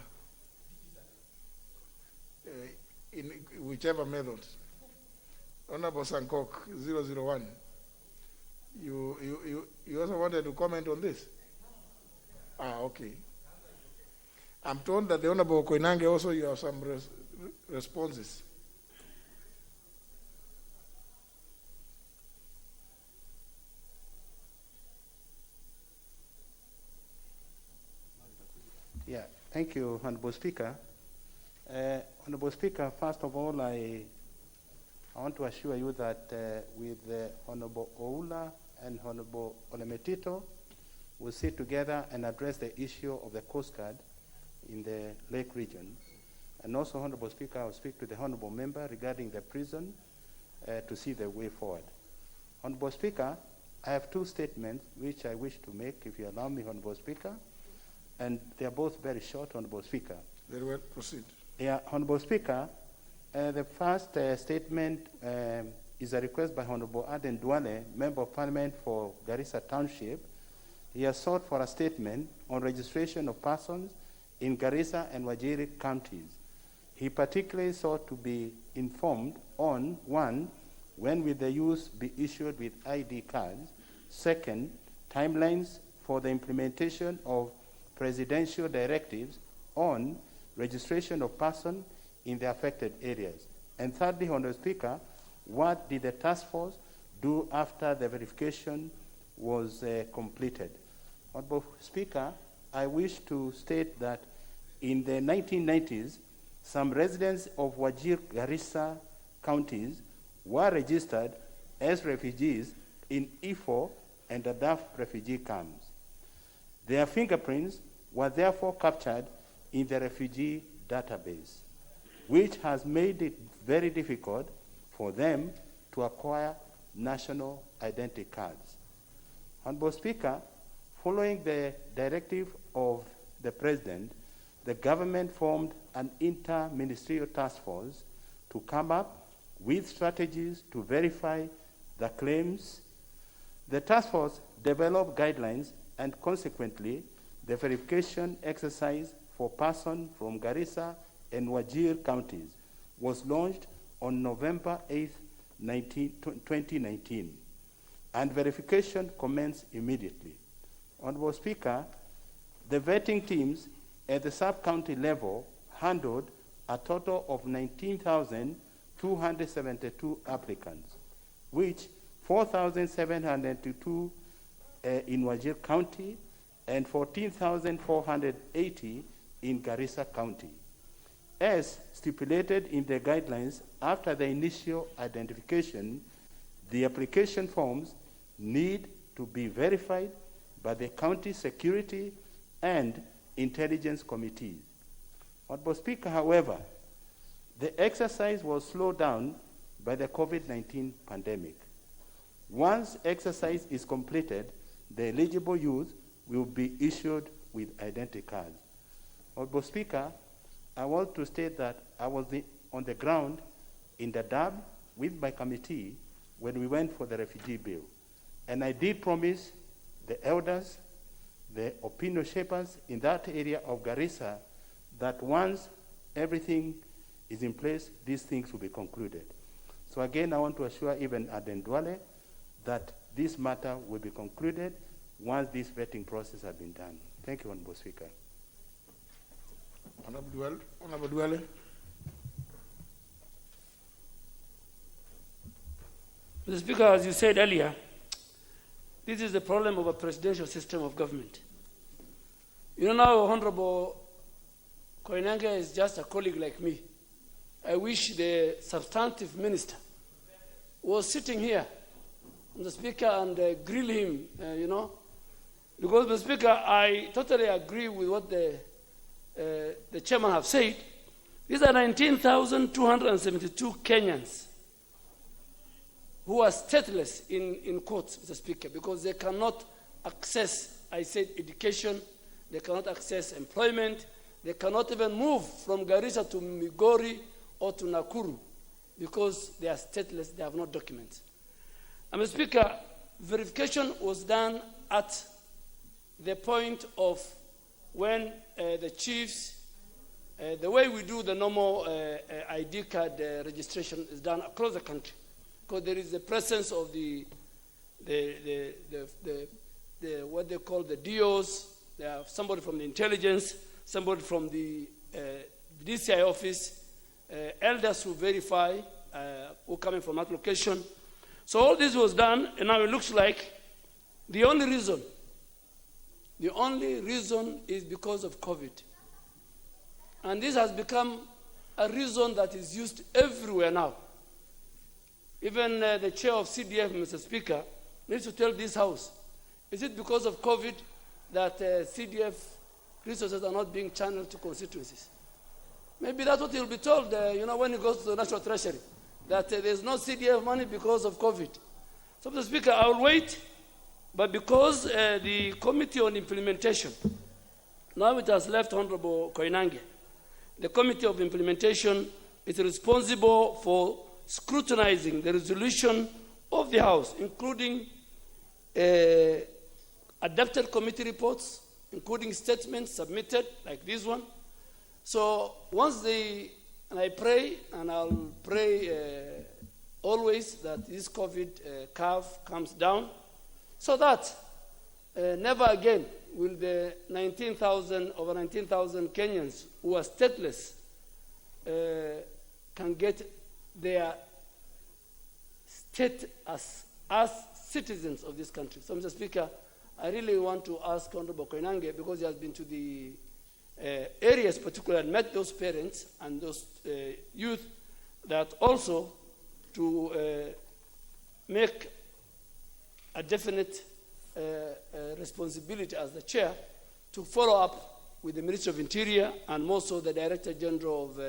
in whichever method. Honorable Sankok, 001, you also wanted to comment on this? Okay. I'm told that the Honorable Koinange also you have some responses. Yeah, thank you, Honorable Speaker. Honorable Speaker, first of all, I want to assure you that with Honorable Oula and Honorable Olemetito, we'll sit together and address the issue of the Coast Guard in the Lake region. And also, Honorable Speaker, I'll speak to the Honorable Member regarding the prison to see the way forward. Honorable Speaker, I have two statements which I wish to make, if you allow me, Honorable Speaker, and they are both very short, Honorable Speaker. Very well, proceed. Yeah, Honorable Speaker, the first statement is a request by Honorable Aden Duale, Member of Parliament for Garissa Township, he has sought for a statement on registration of persons in Garissa and Wajir counties. He particularly sought to be informed on, 1, when will the youth be issued with ID cards? 2nd, timelines for the implementation of presidential directives on registration of persons in the affected areas. And thirdly, Honourable Speaker, what did the task force do after the verification was completed? Honourable Speaker, I wish to state that in the 1990s, some residents of Wajir, Garissa counties were registered as refugees in Ifo and Dadaab refugee camps. Their fingerprints were therefore captured in the refugee database, which has made it very difficult for them to acquire national identity cards. Honourable Speaker, following the directive of the President, the government formed an inter-ministerial task force to come up with strategies to verify the claims. The task force developed guidelines, and consequently, the verification exercise for persons from Garissa and Wajir counties was launched on November 8, 2019, and verification commenced immediately. Honourable Speaker, the vetting teams at the sub-county level handled a total of 19,272 applicants, which 4,702 in Wajir County and 14,480 in Garissa County. As stipulated in the guidelines, after the initial identification, the application forms need to be verified by the county security and intelligence committees. Honourable Speaker, however, the exercise was slowed down by the COVID-19 pandemic. Once exercise is completed, the eligible youth will be issued with identity cards. Honourable Speaker, I want to state that I was on the ground in Dadaab with my committee when we went for the refugee bill. And I did promise the elders, the opinion shapers in that area of Garissa, that once everything is in place, these things will be concluded. So again, I want to assure even Aden Duale that this matter will be concluded once this vetting process has been done. Thank you, Honourable Speaker. Honourable Duale. Mr. Speaker, as you said earlier, this is the problem of a presidential system of government. You know, now Honorable Koinange is just a colleague like me. I wish the substantive minister was sitting here, Mr. Speaker, and grill him, because, Mr. Speaker, I totally agree with what the chairman have said. These are 19,272 Kenyans who are stateless in courts, Mr. Speaker, because they cannot access, I said, education, they cannot access employment, they cannot even move from Garissa to Migori or to Nakuru because they are stateless, they have no documents. And Mr. Speaker, verification was done at the point of when the chiefs, the way we do the normal ID card registration is done across the country, because there is the presence of the what they call the DOs, they have somebody from the intelligence, somebody from the DCI office, elders who verify who coming from that location. So all this was done, and now it looks like the only reason is because of COVID. And this has become a reason that is used everywhere now. Even the chair of CDF, Mr. Speaker, needs to tell this House, is it because of COVID that CDF resources are not being channeled to constituencies? Maybe that's what he'll be told, when he goes to the National Treasury, that there's no CDF money because of COVID. So, Mr. Speaker, I will wait, but because the Committee on Implementation, now it has left Honorable Koinange, the Committee of Implementation is responsible for scrutinizing the resolution of the House, including adapted committee reports, including statements submitted like this one. So once and I pray, and I'll pray always that this COVID curve comes down, so that never again will the over 19,000 Kenyans who are stateless can get their state as citizens of this country. So, Mr. Speaker, I really want to ask Honorable Koinange, because he has been to the areas particularly and met those parents and those youth, that also to make a definite responsibility as the chair to follow up with the Ministry of Interior and more so the Director General of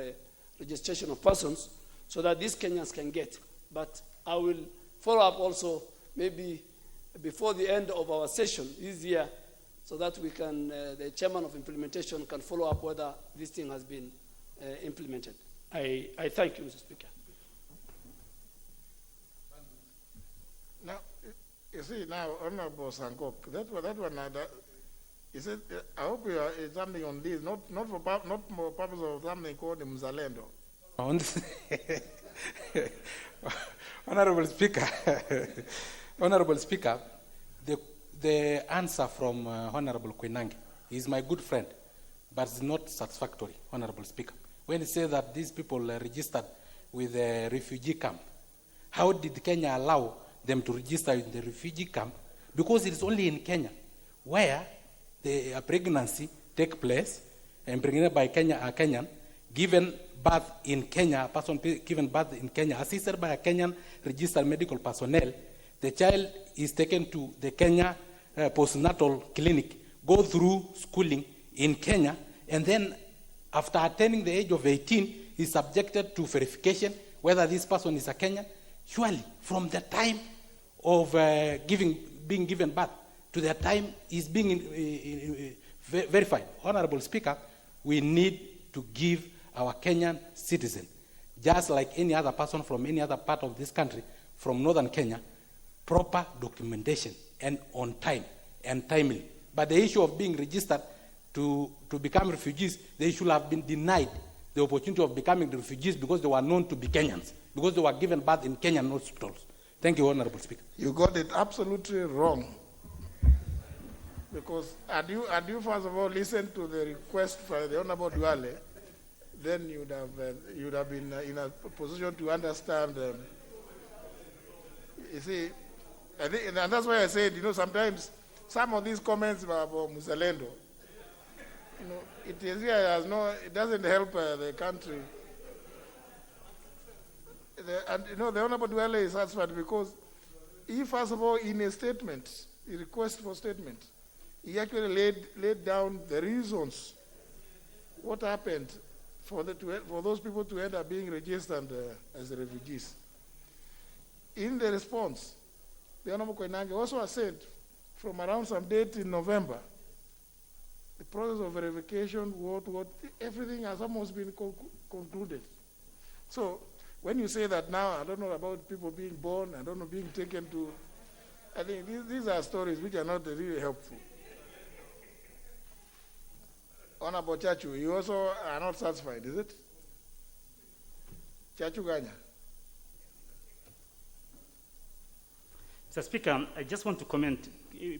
Registration of Persons, so that these Kenyans can get. But I will follow up also maybe before the end of our session this year, so that we can, the chairman of implementation can follow up whether this thing has been implemented. I thank you, Mr. Speaker. Now, you see, now, Honorable Sankok, that one, he said, I hope you are something on this, not for purpose of something called Mzalendo. Honorable Speaker, the answer from Honorable Koinange is my good friend, but it's not satisfactory, Honorable Speaker. When he says that these people registered with a refugee camp, how did Kenya allow them to register in the refugee camp? Because it is only in Kenya where the pregnancy take place, impregnated by a Kenyan, given birth in Kenya, a person given birth in Kenya, assisted by a Kenyan registered medical personnel. The child is taken to the Kenya postnatal clinic, go through schooling in Kenya, and then after attaining the age of 18, is subjected to verification whether this person is a Kenyan. Surely, from the time of being given birth to the time is being verified. Honorable Speaker, we need to give our Kenyan citizen, just like any other person from any other part of this country, from northern Kenya, proper documentation and on time and timely. But the issue of being registered to become refugees, they should have been denied the opportunity of becoming the refugees because they were known to be Kenyans, because they were given birth in Kenyan hospitals. Thank you, Honorable Speaker. You got it absolutely wrong. Because had you first of all listened to the request by the Honorable Duale, then you would have been in a position to understand. You see, I think, and that's why I said, sometimes some of these comments about Muzalendo, it doesn't help the country. The Honorable Duale is satisfied because he, first of all, in a statement, a request for statement, he actually laid down the reasons what happened for those people to end up being registered as refugees. In the response, the Honorable Koinange also has said from around some date in November, the process of verification, everything has almost been concluded. So when you say that now, I don't know about people being born, I don't know being taken to, I think these are stories which are not really helpful. Honorable Chachu, you also are not satisfied, is it? Chachu Ganya. Mr. Speaker, I just want to comment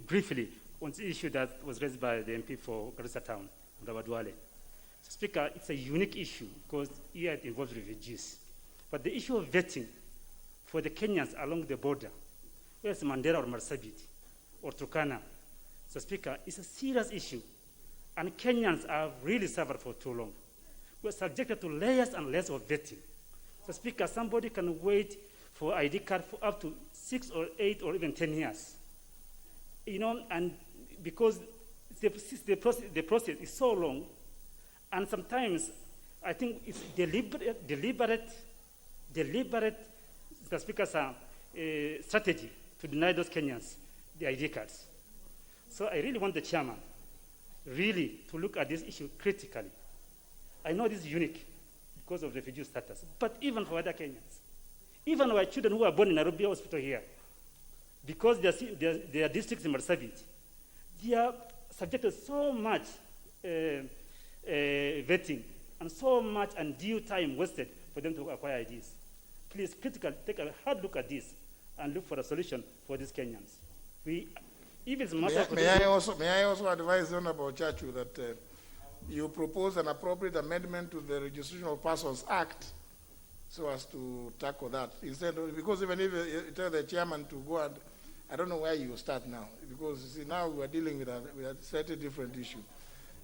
briefly on the issue that was raised by the MP for Garissa Town, Rawadwale. Mr. Speaker, it's a unique issue because here it involves refugees. But the issue of vetting for the Kenyans along the border, whether it's Mandera or Marsabit or Turkana, Mr. Speaker, is a serious issue. And Kenyans have really suffered for too long. We're subjected to layers and layers of vetting. Mr. Speaker, somebody can wait for ID card for up to 6 or 8 or even 10 years. And because the process is so long, and sometimes I think it's deliberate, Mr. Speaker, strategy to deny those Kenyans the ID cards. So I really want the chairman really to look at this issue critically. I know this is unique because of refugee status, but even for other Kenyans, even our children who are born in Nairobi Hospital here, because they are districts in Marsabit, they are subjected so much vetting and so much undue time wasted for them to acquire IDs. Please, critical, take a hard look at this and look for a solution for these Kenyans. If it's a matter may I also advise the Honorable Chachu that you propose an appropriate amendment to the Registration of Persons Act so as to tackle that. Instead of, because even if you tell the chairman to go and, I don't know where you start now, because you see, now we are dealing with a slightly different issue.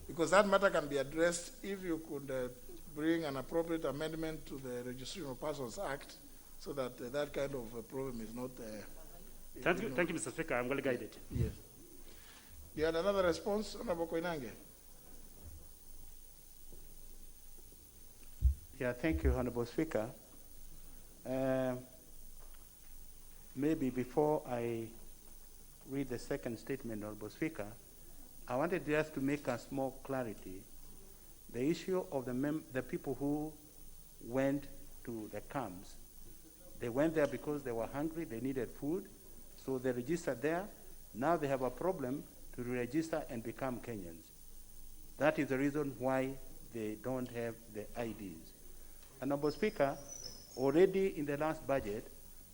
Because that matter can be addressed if you could bring an appropriate amendment to the Registration of Persons Act so that that kind of problem is not there. Thank you, Mr. Speaker. I'm well guided. Yes. You had another response, Honorable Koinange? Yeah, thank you, Honorable Speaker. Maybe before I read the second statement, Honorable Speaker, I wanted just to make a small clarity. The issue of the people who went to the camps, they went there because they were hungry, they needed food, so they registered there. Now they have a problem to register and become Kenyans. That is the reason why they don't have the IDs. Honorable Speaker, already in the last budget,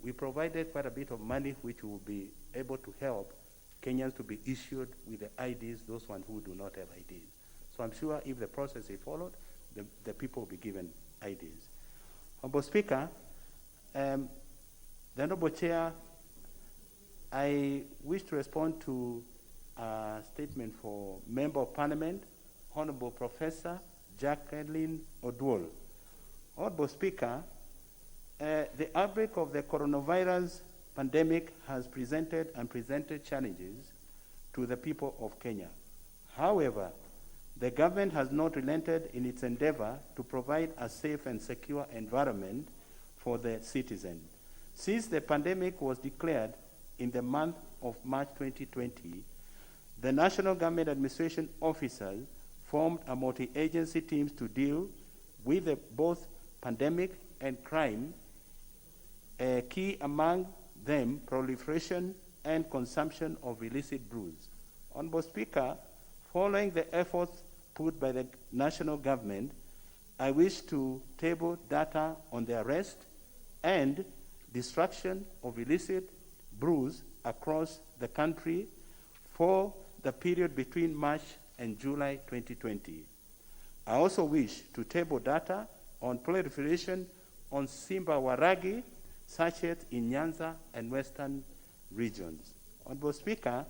we provided quite a bit of money which will be able to help Kenyans to be issued with the IDs, those ones who do not have IDs. So I'm sure if the process is followed, the people will be given IDs. Honorable Speaker, the Honorable Chair, I wish to respond to a statement for Member of Parliament, Honorable Professor Jacqueline Odwol. Honorable Speaker, the outbreak of the coronavirus pandemic has presented unprecedented challenges to the people of Kenya. However, the government has not relented in its endeavor to provide a safe and secure environment for the citizen. Since the pandemic was declared in the month of March 2020, the National Government Administration officers formed a multi-agency teams to deal with both pandemic and crime, key among them proliferation and consumption of illicit brews. Honorable Speaker, following the efforts put by the national government, I wish to table data on the arrest and destruction of illicit brews across the country for the period between March and July 2020. I also wish to table data on proliferation on Simba Waragi sachets in Nyanza and Western regions. Honorable Speaker,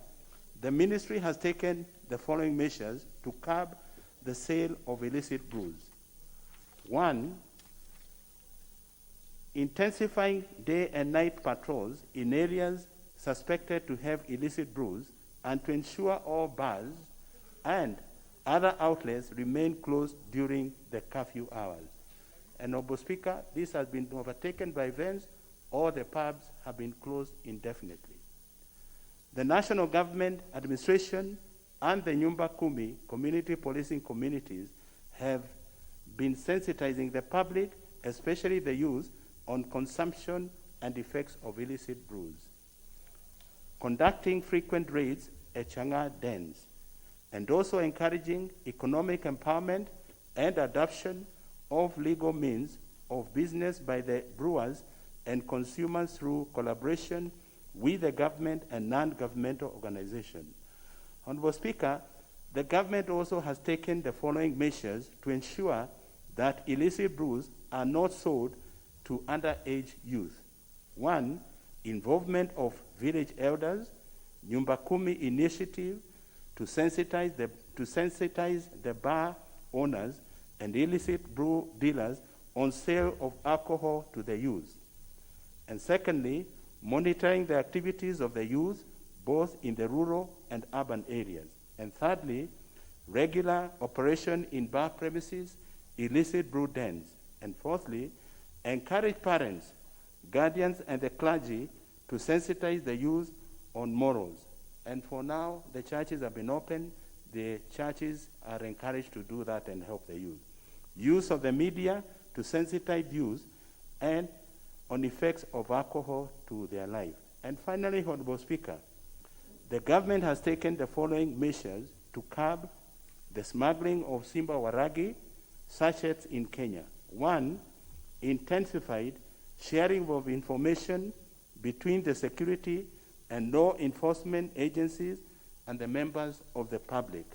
the ministry has taken the following measures to curb the sale of illicit brews. 1, intensifying day and night patrols in areas suspected to have illicit brews and to ensure all bars and other outlets remain closed during the curfew hours. And, Honorable Speaker, this has been overtaken by events. All the pubs have been closed indefinitely. The National Government Administration and the Nyumba Kumi community policing communities have been sensitizing the public, especially the youth, on consumption and effects of illicit brews, conducting frequent raids at Changa dens, and also encouraging economic empowerment and adoption of legal means of business by the brewers and consumers through collaboration with the government and non-governmental organizations. Honorable Speaker, the government also has taken the following measures to ensure that illicit brews are not sold to underage youth. 1, involvement of village elders, Nyumba Kumi initiative to sensitize the bar owners and illicit brew dealers on sale of alcohol to the youth. And secondly, monitoring the activities of the youth both in the rural and urban areas. And thirdly, regular operation in bar premises, illicit brew dens. And fourthly, encourage parents, guardians, and the clergy to sensitize the youth on morals. And for now, the churches have been open. The churches are encouraged to do that and help the youth. Use of the media to sensitize youth and on effects of alcohol to their life. And finally, Honorable Speaker, the government has taken the following measures to curb the smuggling of Simba Waragi sachets in Kenya. 1, intensified sharing of information between the security and law enforcement agencies and the members of the public.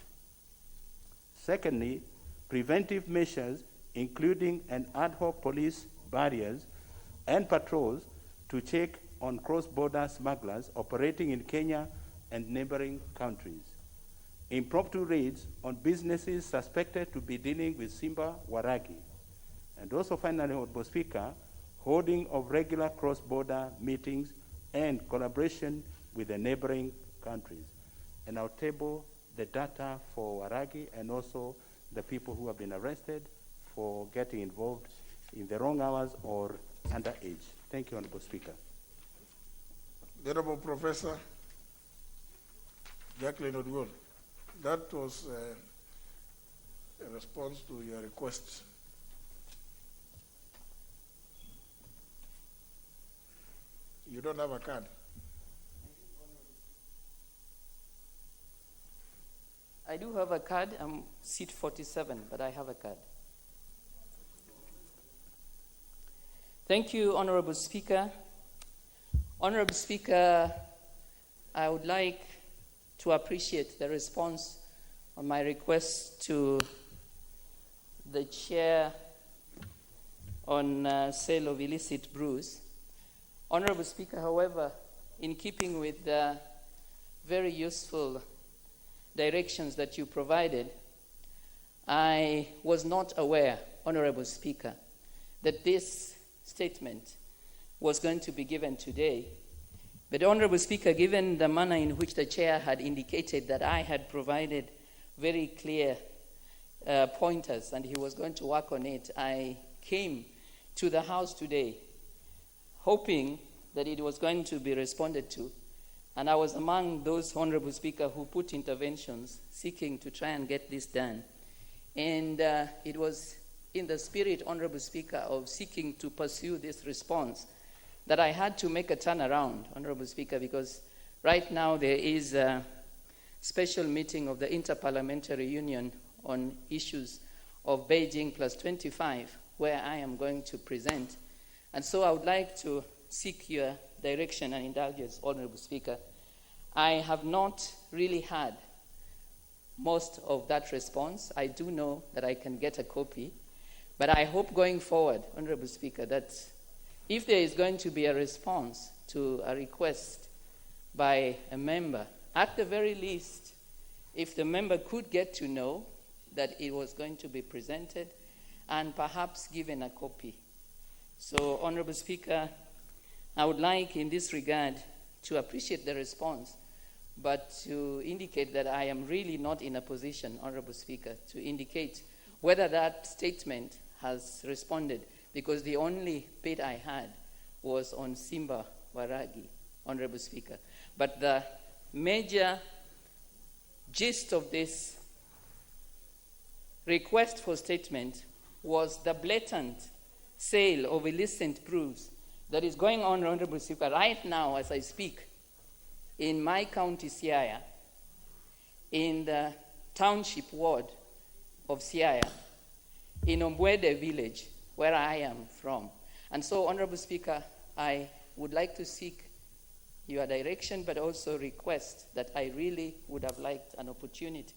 Secondly, preventive measures including an ad hoc police barriers and patrols to check on cross-border smugglers operating in Kenya and neighboring countries. Impromptu raids on businesses suspected to be dealing with Simba Waragi. And also finally, Honorable Speaker, holding of regular cross-border meetings and collaboration with the neighboring countries. And I'll table the data for Waragi and also the people who have been arrested for getting involved in the wrong hours or underage. Thank you, Honorable Speaker. The Honorable Professor Jacqueline Odwol, that was a response to your request. You don't have a card? I do have a card. I'm seat 47, but I have a card. Thank you, Honorable Speaker. Honorable Speaker, I would like to appreciate the response on my request to the chair on sale of illicit brews. Honorable Speaker, however, in keeping with the very useful directions that you provided, I was not aware, Honorable Speaker, that this statement was going to be given today. But Honorable Speaker, given the manner in which the chair had indicated that I had provided very clear pointers and he was going to work on it, I came to the House today hoping that it was going to be responded to. And I was among those, Honorable Speaker, who put interventions seeking to try and get this done. And it was in the spirit, Honorable Speaker, of seeking to pursue this response that I had to make a turnaround, Honorable Speaker, because right now there is a special meeting of the Interparliamentary Union on issues of Beijing plus 25, where I am going to present. And so I would like to seek your direction and indulgence, Honorable Speaker. I have not really had most of that response. I do know that I can get a copy, but I hope going forward, Honorable Speaker, that if there is going to be a response to a request by a member, at the very least, if the member could get to know that it was going to be presented and perhaps given a copy. So, Honorable Speaker, I would like in this regard to appreciate the response, but to indicate that I am really not in a position, Honorable Speaker, to indicate whether that statement has responded, because the only bit I had was on Simba Waragi, Honorable Speaker. But the major gist of this request for statement was the blatant sale of illicit brews that is going on, Honorable Speaker, right now as I speak, in my county, Siaya, in the township ward of Siaya, in Ombwede village, where I am from. And so, Honorable Speaker, I would like to seek your direction, but also request that I really would have liked an opportunity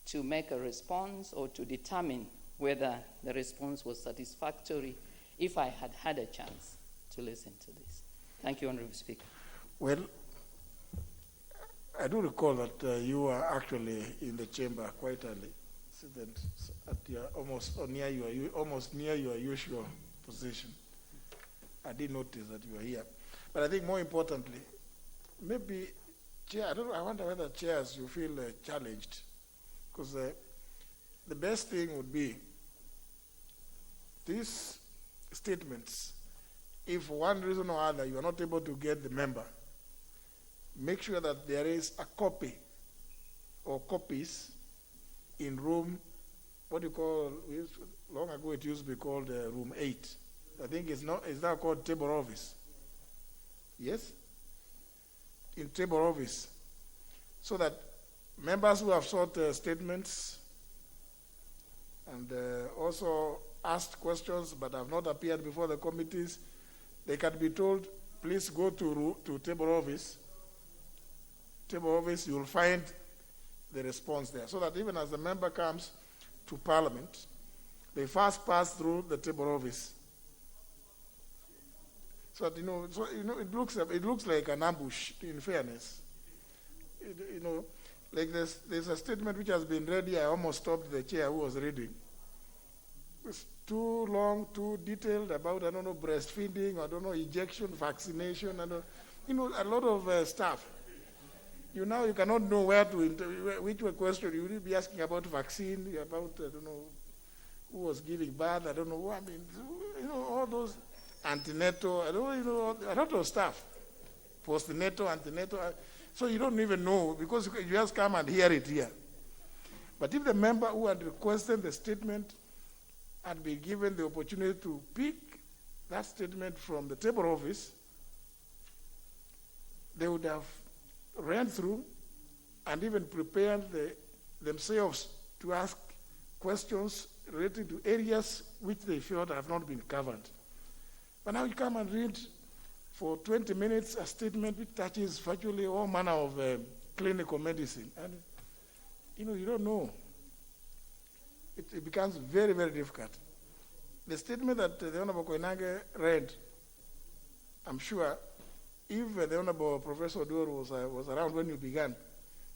to make a response or to determine whether the response was satisfactory if I had had a chance to listen to this. Thank you, Honorable Speaker. Well, I do recall that you were actually in the chamber quite early, at your almost near your usual position. I did notice that you were here, but I think more importantly, maybe chair. I don't know. I wonder whether chairs you feel challenged, because the best thing would be these statements. If for one reason or other you are not able to get the member, make sure that there is a copy or copies in room, what do you call, long ago it used to be called room 8. I think it's now called table office. Yes? In table office, so that members who have sought statements and also asked questions but have not appeared before the committees, they can be told, please go to table office. Table office, you'll find the response there, so that even as the member comes to Parliament, they first pass through the table office. So that, it looks like an ambush, in fairness. Like there's a statement which has been read here. I almost stopped the chair who was reading. It's too long, too detailed about, breastfeeding, injection, vaccination, a lot of stuff. You cannot know which question you will be asking about vaccine, about, who was giving birth, all those antenatal, a lot of stuff. Postnatal, antenatal. So you don't even know because you just come and hear it here. But if the member who had requested the statement had been given the opportunity to pick that statement from the table office, they would have ran through and even prepared themselves to ask questions relating to areas which they felt have not been covered. But now you come and read for 20 minutes a statement which touches virtually all manner of clinical medicine. And, you don't know. It becomes very, very difficult. The statement that the Honorable Koinange read, I'm sure, if the Honorable Professor Odur was around when you began,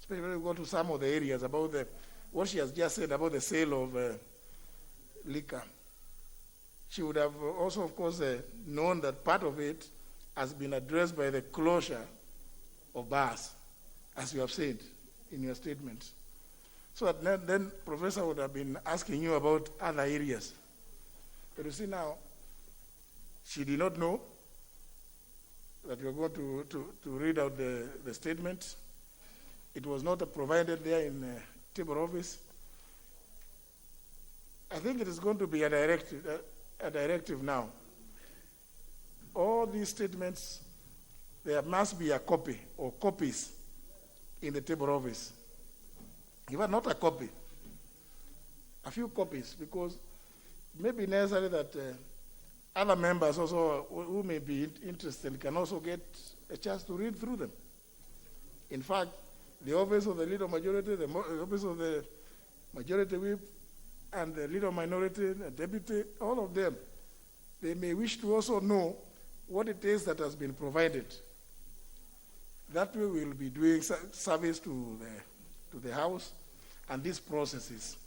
especially when you go to some of the areas about what she has just said about the sale of liquor, she would have also, of course, known that part of it has been addressed by the closure of bars, as you have said in your statement. So that then Professor would have been asking you about other areas. But you see now, she did not know that you are going to read out the statement. It was not provided there in the table office. I think it is going to be a directive now. All these statements, there must be a copy or copies in the table office. Even not a copy, a few copies, because it may be necessary that other members also who may be interested can also get a chance to read through them. In fact, the office of the leader majority, the office of the majority whip, and the leader minority, the deputy, all of them, they may wish to also know what it is that has been provided. That way we will be doing service to the House and these processes.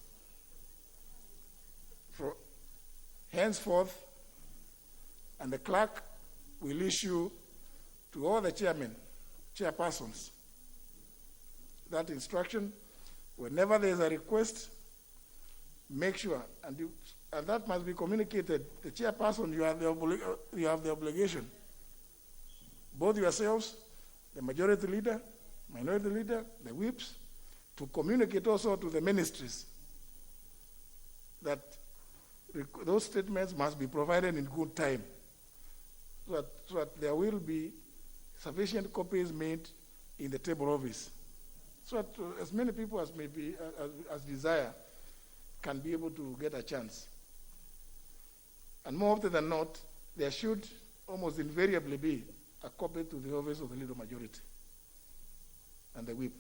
Henceforth, and the clerk will issue to all the chairpersons, that instruction. Whenever there is a request, make sure, and that must be communicated. The chairperson, you have the obligation, both yourselves, the majority leader, minority leader, the whips, to communicate also to the ministries that those statements must be provided in good time, so that there will be sufficient copies made in the table office, so that as many people as may be as desire can be able to get a chance. And more often than not, there should almost invariably be a copy to the office of the leader majority and the whip.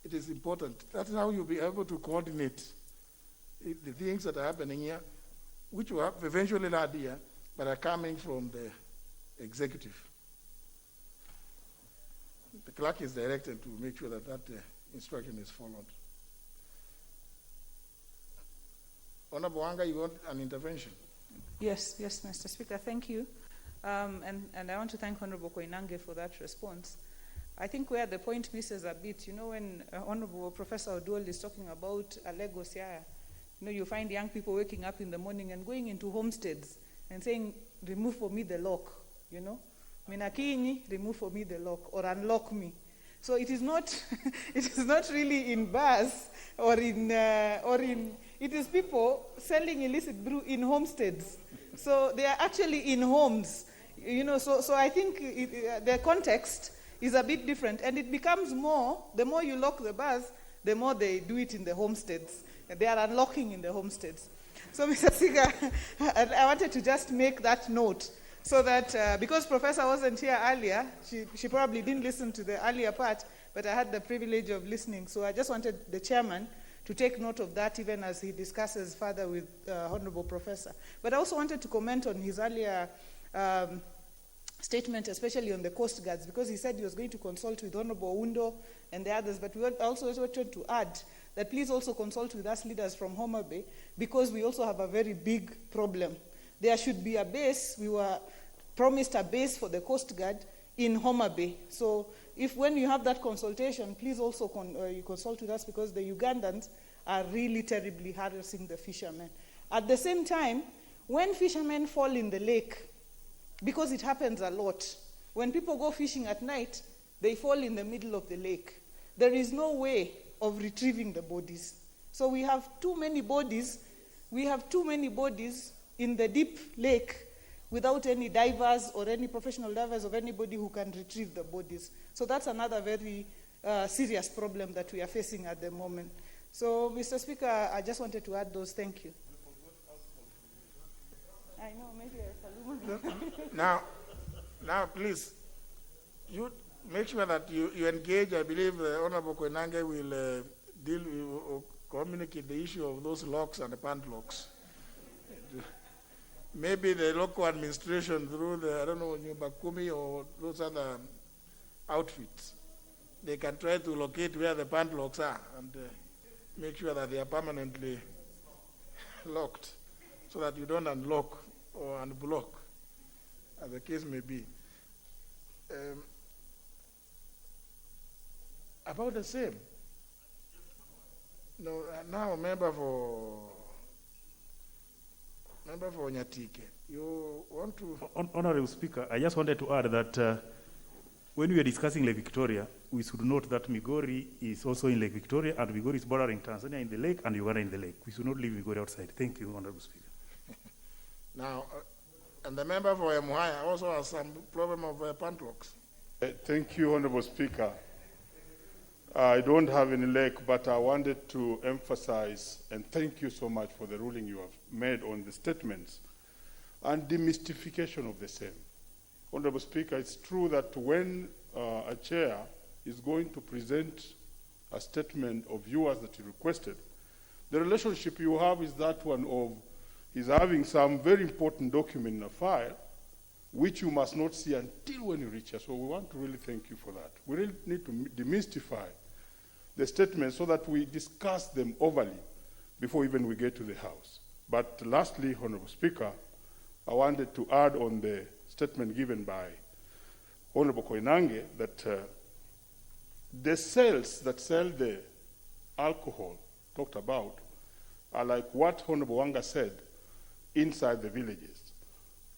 It is important. That is how you'll be able to coordinate the things that are happening here, which will eventually not here, but are coming from the executive. The clerk is directed to make sure that instruction is followed. Honorable Wanga, you want an intervention? Yes, Mr. Speaker, thank you. And I want to thank Honorable Koinange for that response. I think where the point misses a bit, when Honorable Professor Oduol is talking about a Lagos here, you find young people waking up in the morning and going into homesteads and saying, remove for me the lock, Minakini, remove for me the lock, or unlock me. So it is not, it is not really in bars or in, it is people selling illicit brew in homesteads. So they are actually in homes, so I think the context is a bit different, and it becomes more, the more you lock the bars, the more they do it in the homesteads. They are unlocking in the homesteads. So, Mr. Speaker, I wanted to just make that note so that, because Professor wasn't here earlier, she probably didn't listen to the earlier part, but I had the privilege of listening. So I just wanted the chairman to take note of that even as he discusses further with Honorable Professor. But I also wanted to comment on his earlier statement, especially on the Coast Guards, because he said he was going to consult with Honorable Undo and the others, but we also wanted to add that please also consult with us leaders from Homa Bay, because we also have a very big problem. There should be a base. We were promised a base for the Coast Guard in Homa Bay. So if when you have that consultation, please also you consult with us, because the Ugandans are really terribly harassing the fishermen. At the same time, when fishermen fall in the lake, because it happens a lot, when people go fishing at night, they fall in the middle of the lake. There is no way of retrieving the bodies. So we have too many bodies. We have too many bodies in the deep lake without any divers or any professional divers or anybody who can retrieve the bodies. So that's another very serious problem that we are facing at the moment. So, Mr. Speaker, I just wanted to add those. Thank you. I know, maybe Now, please, you make sure that you engage. I believe Honorable Koinange will communicate the issue of those locks and the pant locks. Maybe the local administration through the, I don't know, Bakumi or those other outfits, they can try to locate where the pant locks are and make sure that they are permanently locked so that you don't unlock or unblock, as the case may be. About the same. No, now member for Nyatike, you want to... Honorable Speaker, I just wanted to add that when we are discussing Lake Victoria, we should note that Migori is also in Lake Victoria, and Migori is bordering Tanzania in the lake and Uganda in the lake. We should not leave Migori outside. Thank you, Honorable Speaker. Now, and the member for Emuhaya also has some problem of pantlocks. Thank you, Honorable Speaker. I don't have any lake, but I wanted to emphasize and thank you so much for the ruling you have made on the statements and demystification of the same. Honorable Speaker, it's true that when a chair is going to present a statement of yours that you requested, the relationship you have is that one of he's having some very important document in a file which you must not see until when you reach us. So we want to really thank you for that. We really need to demystify the statements so that we discuss them overly before even we get to the House. But lastly, Honorable Speaker, I wanted to add on the statement given by Honorable Koinange that the cells that sell the alcohol talked about are like what Honorable Wanga said, inside the villages.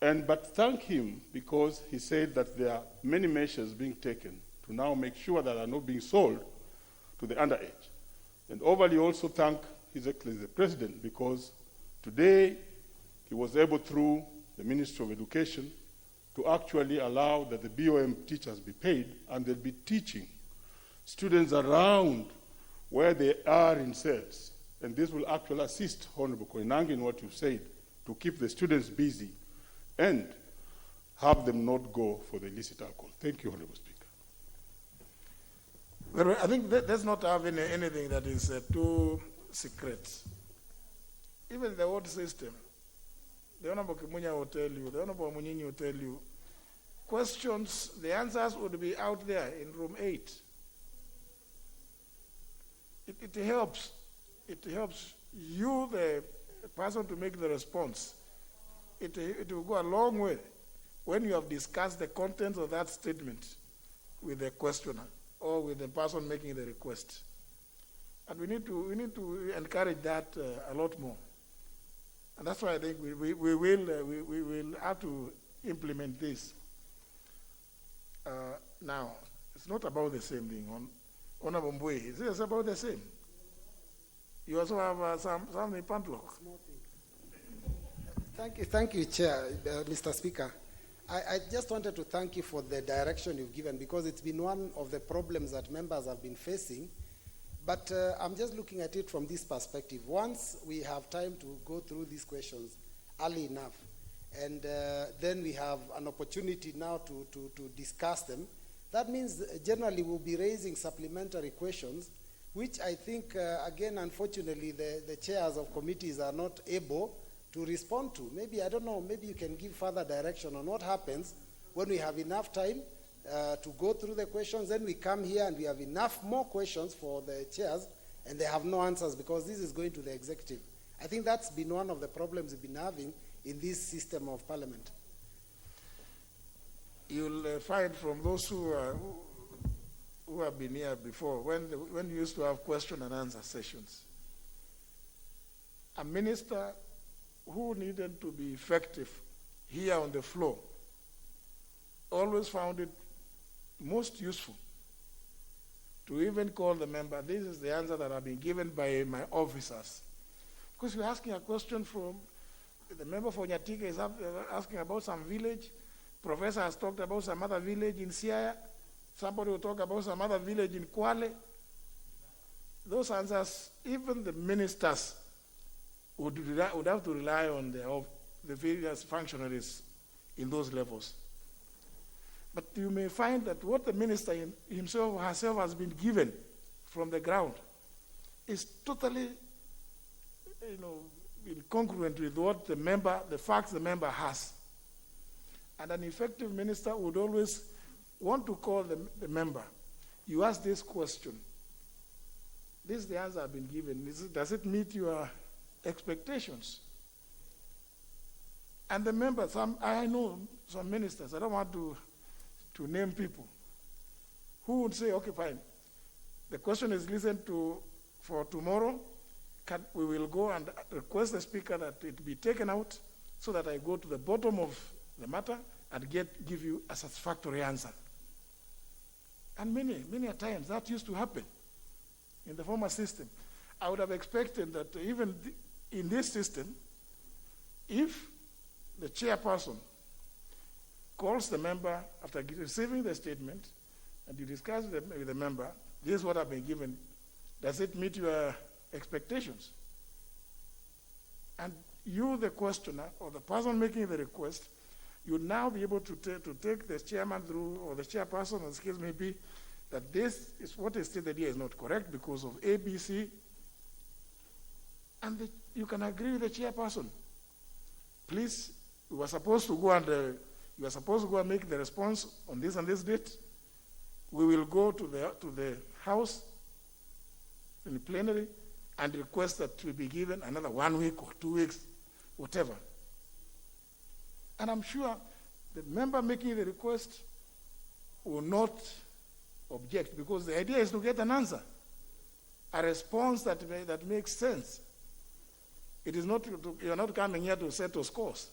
But thank him because he said that there are many measures being taken to now make sure that are not being sold to the underage. And overly also thank His Excellency the President because today he was able through the Ministry of Education to actually allow that the BOM teachers be paid and they'll be teaching students around where they are in cells. And this will actually assist Honorable Koinange in what you said, to keep the students busy and have them not go for the illicit alcohol. Thank you, Honorable Speaker. Well, I think let's not have anything that is too secret. Even the old system, the Honorable Kimunya will tell you, the Honorable Munyinyi will tell you, questions, the answers would be out there in room 8. It helps. It helps you, the person, to make the response. It will go a long way when you have discussed the contents of that statement with the questioner or with the person making the request. And we need to encourage that a lot more. And that's why I think we will have to implement this. Now, it's not about the same thing. Honorable Mbwe, it's about the same. You also have some pantlock. Thank you, Chair, Mr. Speaker. I just wanted to thank you for the direction you've given, because it's been one of the problems that members have been facing. But I'm just looking at it from this perspective. Once we have time to go through these questions early enough, and then we have an opportunity now to discuss them, that means generally we'll be raising supplementary questions, which I think, again, unfortunately, the chairs of committees are not able to respond to. Maybe, I don't know, maybe you can give further direction on what happens when we have enough time to go through the questions, then we come here and we have enough more questions for the chairs, and they have no answers because this is going to the executive. I think that's been one of the problems we've been having in this system of parliament. You'll find from those who have been here before, when we used to have question and answer sessions, a minister who needed to be effective here on the floor always found it most useful to even call the member, this is the answer that I've been given by my officers. Because you're asking a question from, the member for Nyatika is asking about some village, professor has talked about some other village in Siaya, somebody will talk about some other village in Kwale. Those answers, even the ministers would have to rely on the various functionaries in those levels. But you may find that what the minister himself or herself has been given from the ground is totally, incongruent with what the facts the member has. And an effective minister would always want to call the member. You ask this question. This is the answer I've been given. Does it meet your expectations? And the member, I know some ministers, I don't want to name people, who would say, okay, fine, the question is listened to for tomorrow, we will go and request the speaker that it be taken out so that I go to the bottom of the matter and give you a satisfactory answer. And many a times that used to happen in the former system. I would have expected that even in this system, if the chairperson calls the member after receiving the statement and you discuss with the member, this is what I've been given, does it meet your expectations? And you, the questioner, or the person making the request, you'll now be able to take the chairman through, or the chairperson, as the case may be, that this is what is stated here is not correct because of A, B, C, and you can agree with the chairperson. Please, you were supposed to go and make the response on this and this date. We will go to the House in the plenary and request that to be given another 1 week or 2 weeks, whatever. And I'm sure the member making the request will not object, because the idea is to get an answer, a response that makes sense. It is not, you're not coming here to settle scores.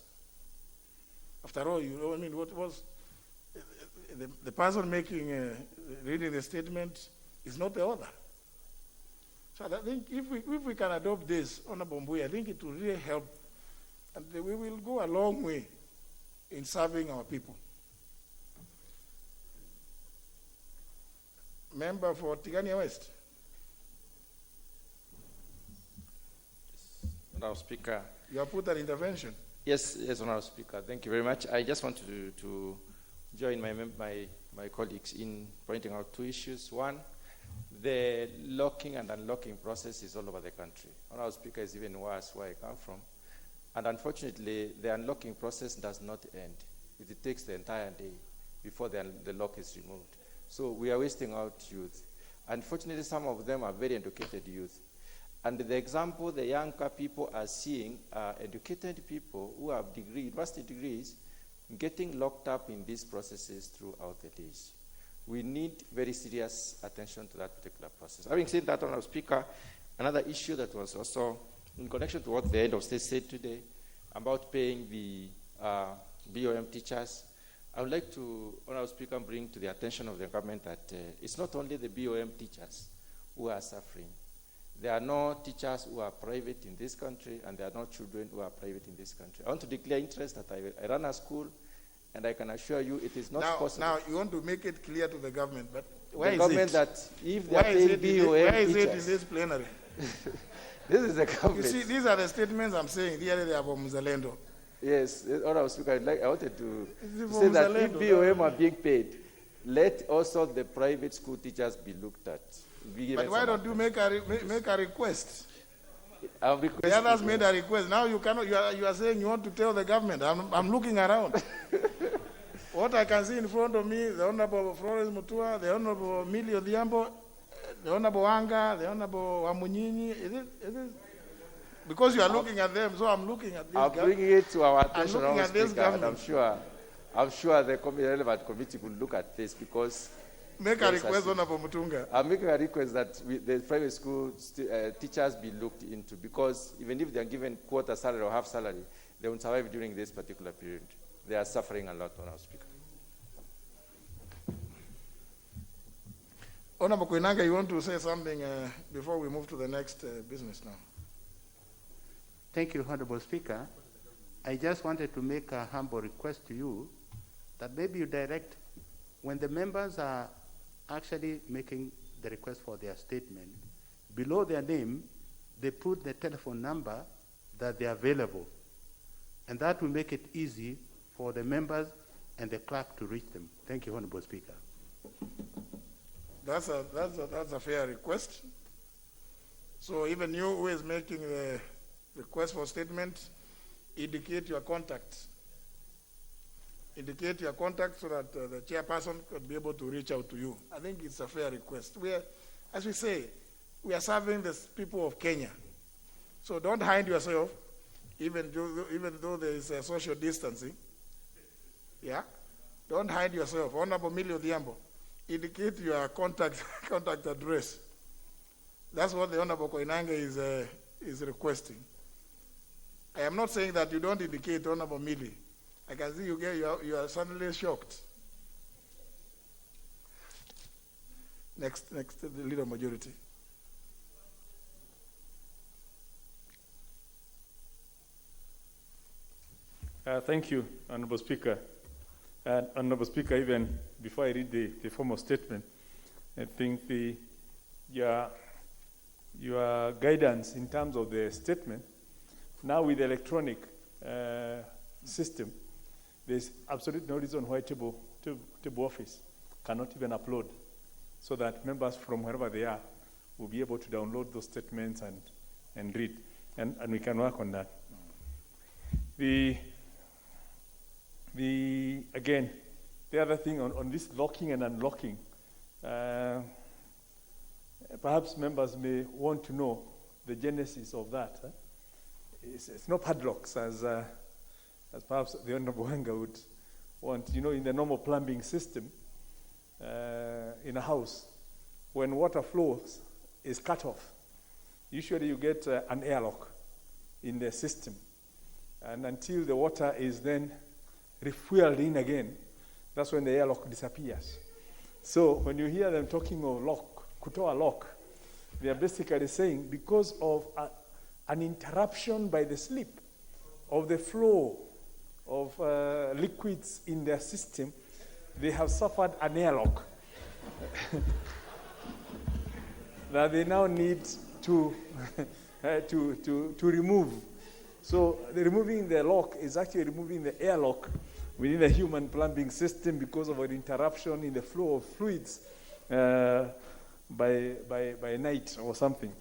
After all, what was the person reading the statement is not the author. So I think if we can adopt this, Honorable Mbuya, I think it will really help, and we will go a long way in serving our people. Member for Tigania West. Honourable Speaker. You have put an intervention. Yes, Honourable Speaker. Thank you very much. I just want to join my colleagues in pointing out two issues. One, the locking and unlocking process is all over the country. Honourable Speaker, is even worse where I come from. And unfortunately, the unlocking process does not end. It takes the entire day before the lock is removed. So we are wasting out youth. Unfortunately, some of them are very educated youth. And the example the younger people are seeing are educated people who have university degrees getting locked up in these processes throughout the days. We need very serious attention to that particular process. Having said that, Honourable Speaker, another issue that was also in connection to what the head of state said today about paying the BOM teachers, I would like to, Honourable Speaker, bring to the attention of the government that it's not only the BOM teachers who are suffering. There are no teachers who are private in this country, and there are no children who are private in this country. I want to declare interest that I run a school And I can assure you it is not now, possible. Now, you want to make it clear to the government, but The where is government it? that if they Why are is paying it in BOM where is it in teachers- this plenary? This is the You government. see, these are the statements I'm saying. Here they are from Mzalendo. Yes, Honorable Speaker, I wanted to It's say that from if Zalendo, BOM are being paid, let also the private school teachers be looked at. Be given But why some don't you make a request? I'm The requesting. others made a request. Now you cannot. You are saying you want to tell the government. I'm looking around. What I can see in front of me, the Honorable Florence Mutua, the Honorable Millie Odhiambo, the Honorable Wanga, the Honorable Wamunyinyi. Is it? Because you are looking at them, so I'm looking at this. I'm bringing it to our attention, I'm looking Honorable at this Speaker, and government. I'm sure the relevant committee will look at this because. Make a there's request, Honorable Mutunga. I'm making a request that the private school teachers be looked into because even if they are given quarter salary or half salary, they won't survive during this particular period. They are suffering a lot, Honorable Speaker. Honorable Koinange, you want to say something before we move to the next business now? Thank you, Honorable Speaker. I just wanted to make a humble request to you that maybe you direct, when the members are actually making the request for their statement, below their name, they put the telephone number that they are available. And that will make it easy for the members and the clerk to reach them. Thank you, Honorable Speaker. That's a fair request. So even you who is making the request for statement, indicate your contact. Indicate your contact so that the chairperson could be able to reach out to you. I think it's a fair request. As we say, we are serving the people of Kenya. So don't hide yourself, even though there is a social distancing. Yeah? Don't hide yourself. Honorable Millie Odhiambo, indicate your contact address. That's what the Honorable Koinange is requesting. I am not saying that you don't indicate, Honorable Millie. I can see you are suddenly shocked. Next, the leader majority. Thank you, Honorable Speaker. Honorable Speaker, even before I read the formal statement, I think your guidance in terms of the statement, now with the electronic system, there's absolutely no reason why table office cannot even upload, so that members from wherever they are will be able to download those statements and read, and we can work on that. Again, the other thing on this locking and unlocking, perhaps members may want to know the genesis of that. It's not padlocks as perhaps the Honorable Wanga would want. You know, in the normal plumbing system, in a house, when water flows is cut off, usually you get an airlock in the system. And until the water is then refueled in again, that's when the airlock disappears. So when you hear them talking of lock, kutoa lock, they are basically saying because of an interruption by the slip of the flow of liquids in their system, they have suffered an airlock that they now need to remove. So removing the lock is actually removing the airlock within the human plumbing system because of an interruption in the flow of fluids by night or something.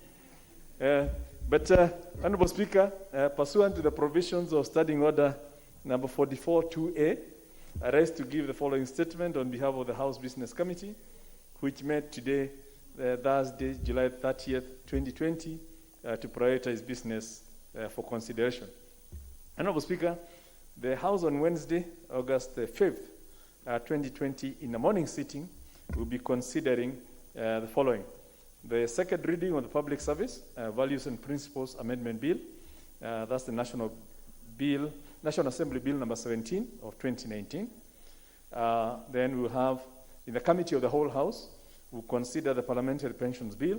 But Honorable Speaker, pursuant to the provisions of Standing Order number 44-2A, I rise to give the following statement on behalf of the House Business Committee, which met today, Thursday, July 30th, 2020, to prioritize business for consideration. Honorable Speaker, the House on Wednesday, August 5th, 2020, in the morning sitting, will be considering the following. The second reading of the Public Service Values and Principles Amendment Bill, that's the National Assembly Bill number 17 of 2019. Then we'll have, in the Committee of the Whole House, we'll consider the Parliamentary Pensions Bill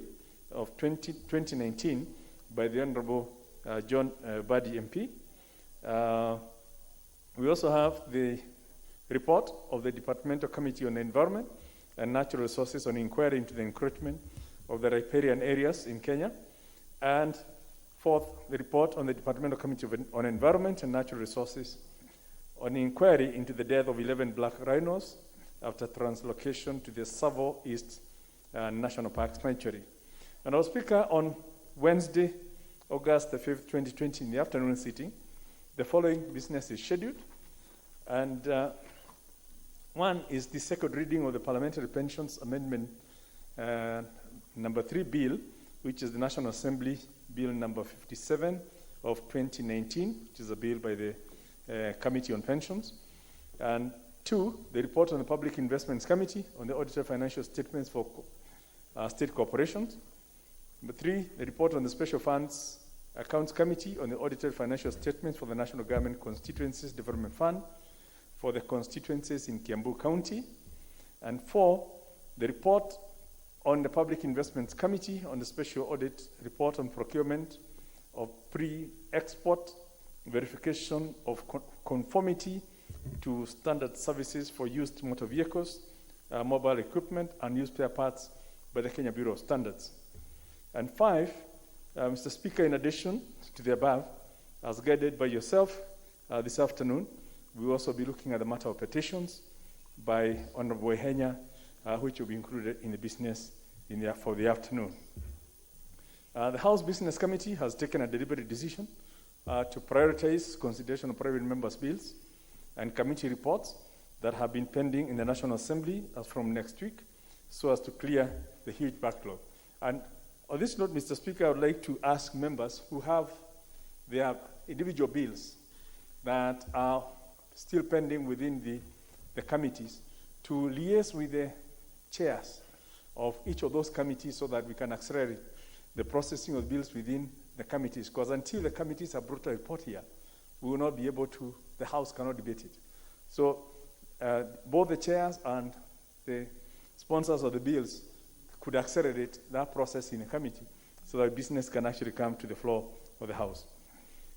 of 2019 by the Honorable John Badi MP. We also have the report of the Departmental Committee on the Environment and Natural Resources on inquiry into the encroachment of the riparian areas in Kenya. And fourth, the report on the Departmental Committee on Environment and Natural Resources on inquiry into the death of 11 black rhinos after translocation to the Savo East National Park Sanctuary. And our Speaker, on Wednesday, August the 5th, 2020, in the afternoon sitting, the following business is scheduled. And one is the second reading of the Parliamentary Pensions Amendment number 3 bill, which is the National Assembly Bill number 57 of 2019, which is a bill by the Committee on Pensions. And 2, the report on the Public Investments Committee on the audited financial statements for state corporations. Number 3, the report on the Special Funds Accounts Committee on the audited financial statements for the National Government Constituencies Development Fund for the constituencies in Kiambu County. And 4, the report on the Public Investments Committee on the Special Audit Report on Procurement of Pre-Export Verification of Conformity to Standard Services for Used Motor Vehicles, Mobile Equipment, and Used Spare Parts by the Kenya Bureau of Standards. And 5, Mr. Speaker, in addition to the above, as guided by yourself this afternoon, we will also be looking at the matter of petitions by Honorable Henya, which will be included in the business for the afternoon. The House Business Committee has taken a deliberate decision to prioritize consideration of private members' bills and committee reports that have been pending in the National Assembly as from next week, so as to clear the huge backlog. And on this note, Mr. Speaker, I would like to ask members who have their individual bills that are still pending within the committees to liaise with the chairs of each of those committees so that we can accelerate the processing of bills within the committees. Because until the committees have brought a report here, we will not be able to, the House cannot debate it. So both the chairs and the sponsors of the bills could accelerate that process in a committee so that business can actually come to the floor of the House.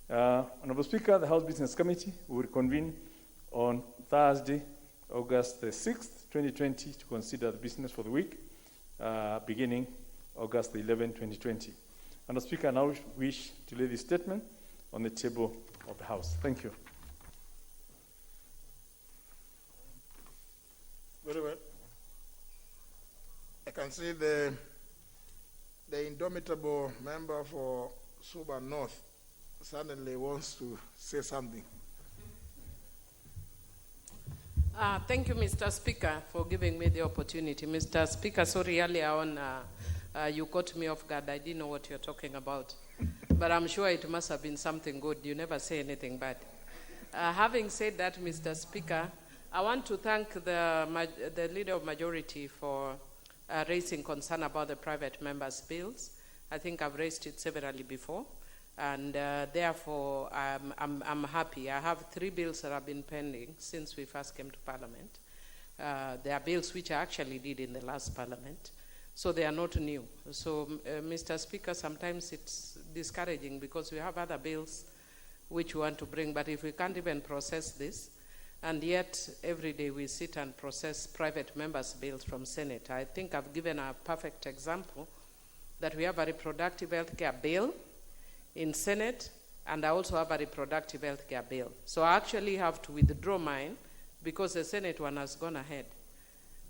Honorable Speaker, the House Business Committee will convene on Thursday, August the 6th, 2020, to consider the business for the week, beginning August the 11th, 2020. Honorable Speaker, I now wish to lay this statement on the table of the House. Thank you. Very well. I can see the indomitable member for Suba North suddenly wants to say something. Thank you, Mr. Speaker, for giving me the opportunity. Mr. Speaker, sorry, earlier on you caught me off guard. I didn't know what you're talking about. But I'm sure it must have been something good. You never say anything bad. Having said that, Mr. Speaker, I want to thank the Leader of Majority for raising concern about the private members' bills. I think I've raised it severally before. And therefore, I'm happy. I have 3 bills that have been pending since we first came to Parliament. They are bills which I actually did in the last Parliament, so they are not new. So, Mr. Speaker, sometimes it's discouraging because we have other bills which we want to bring, but if we can't even process this, and yet every day we sit and process private members' bills from Senate. I think I've given a perfect example that we have a reproductive health care bill in Senate, and I also have a reproductive health care bill. So I actually have to withdraw mine because the Senate one has gone ahead.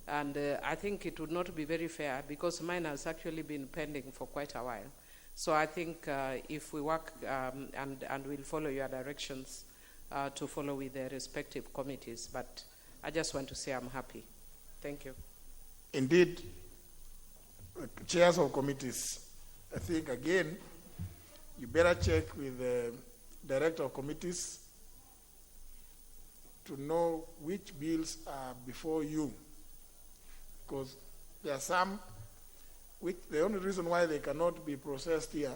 And I think it would not be very fair because mine has actually been pending for quite a while. So I think if we work and we'll follow your directions to follow with the respective committees, but I just want to say I'm happy. Thank you. Indeed, chairs of committees, I think again, you better check with the director of committees to know which bills are before you. Because there are some which the only reason why they cannot be processed here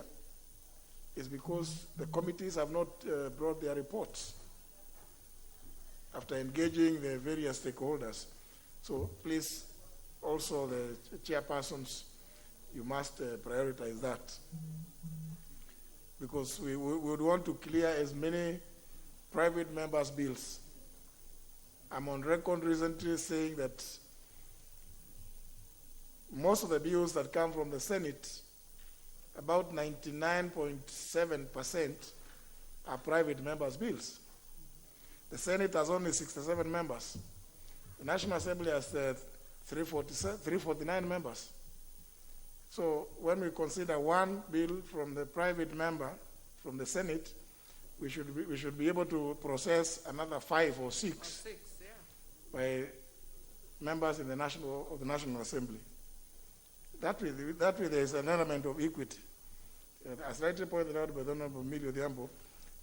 is because the committees have not brought their reports after engaging the various stakeholders. So please, also the chairpersons, you must prioritize that. Because we would want to clear as many private members' bills I'm on record recently saying that most of the bills that come from the Senate, about 99.7% are private members' bills. The Senate has only 67 members. The National Assembly has 349 members. So when we consider one bill from the private member from the Senate, we should be able to process another 5 or 6 by members in the National Assembly. That way there is an element of equity. As rightly pointed out by the Honorable Emilio Diambo,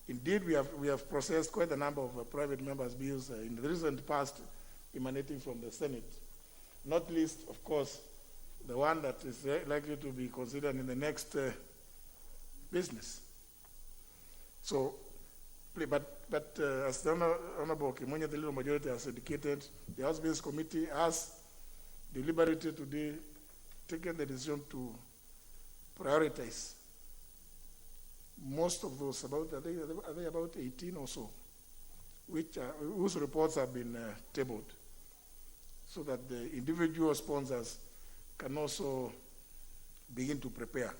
indeed we have processed quite a number of private members' bills in the recent past emanating from the Senate. Not least, of course, the one that is likely to be considered in the next business. So, but as the Honorable Kimonye, the Leader Majority, has indicated, the House Bills Committee has deliberated today taken the decision to prioritize most of those, are they about 18 or so, whose reports have been tabled, so that the individual sponsors can also begin to prepare.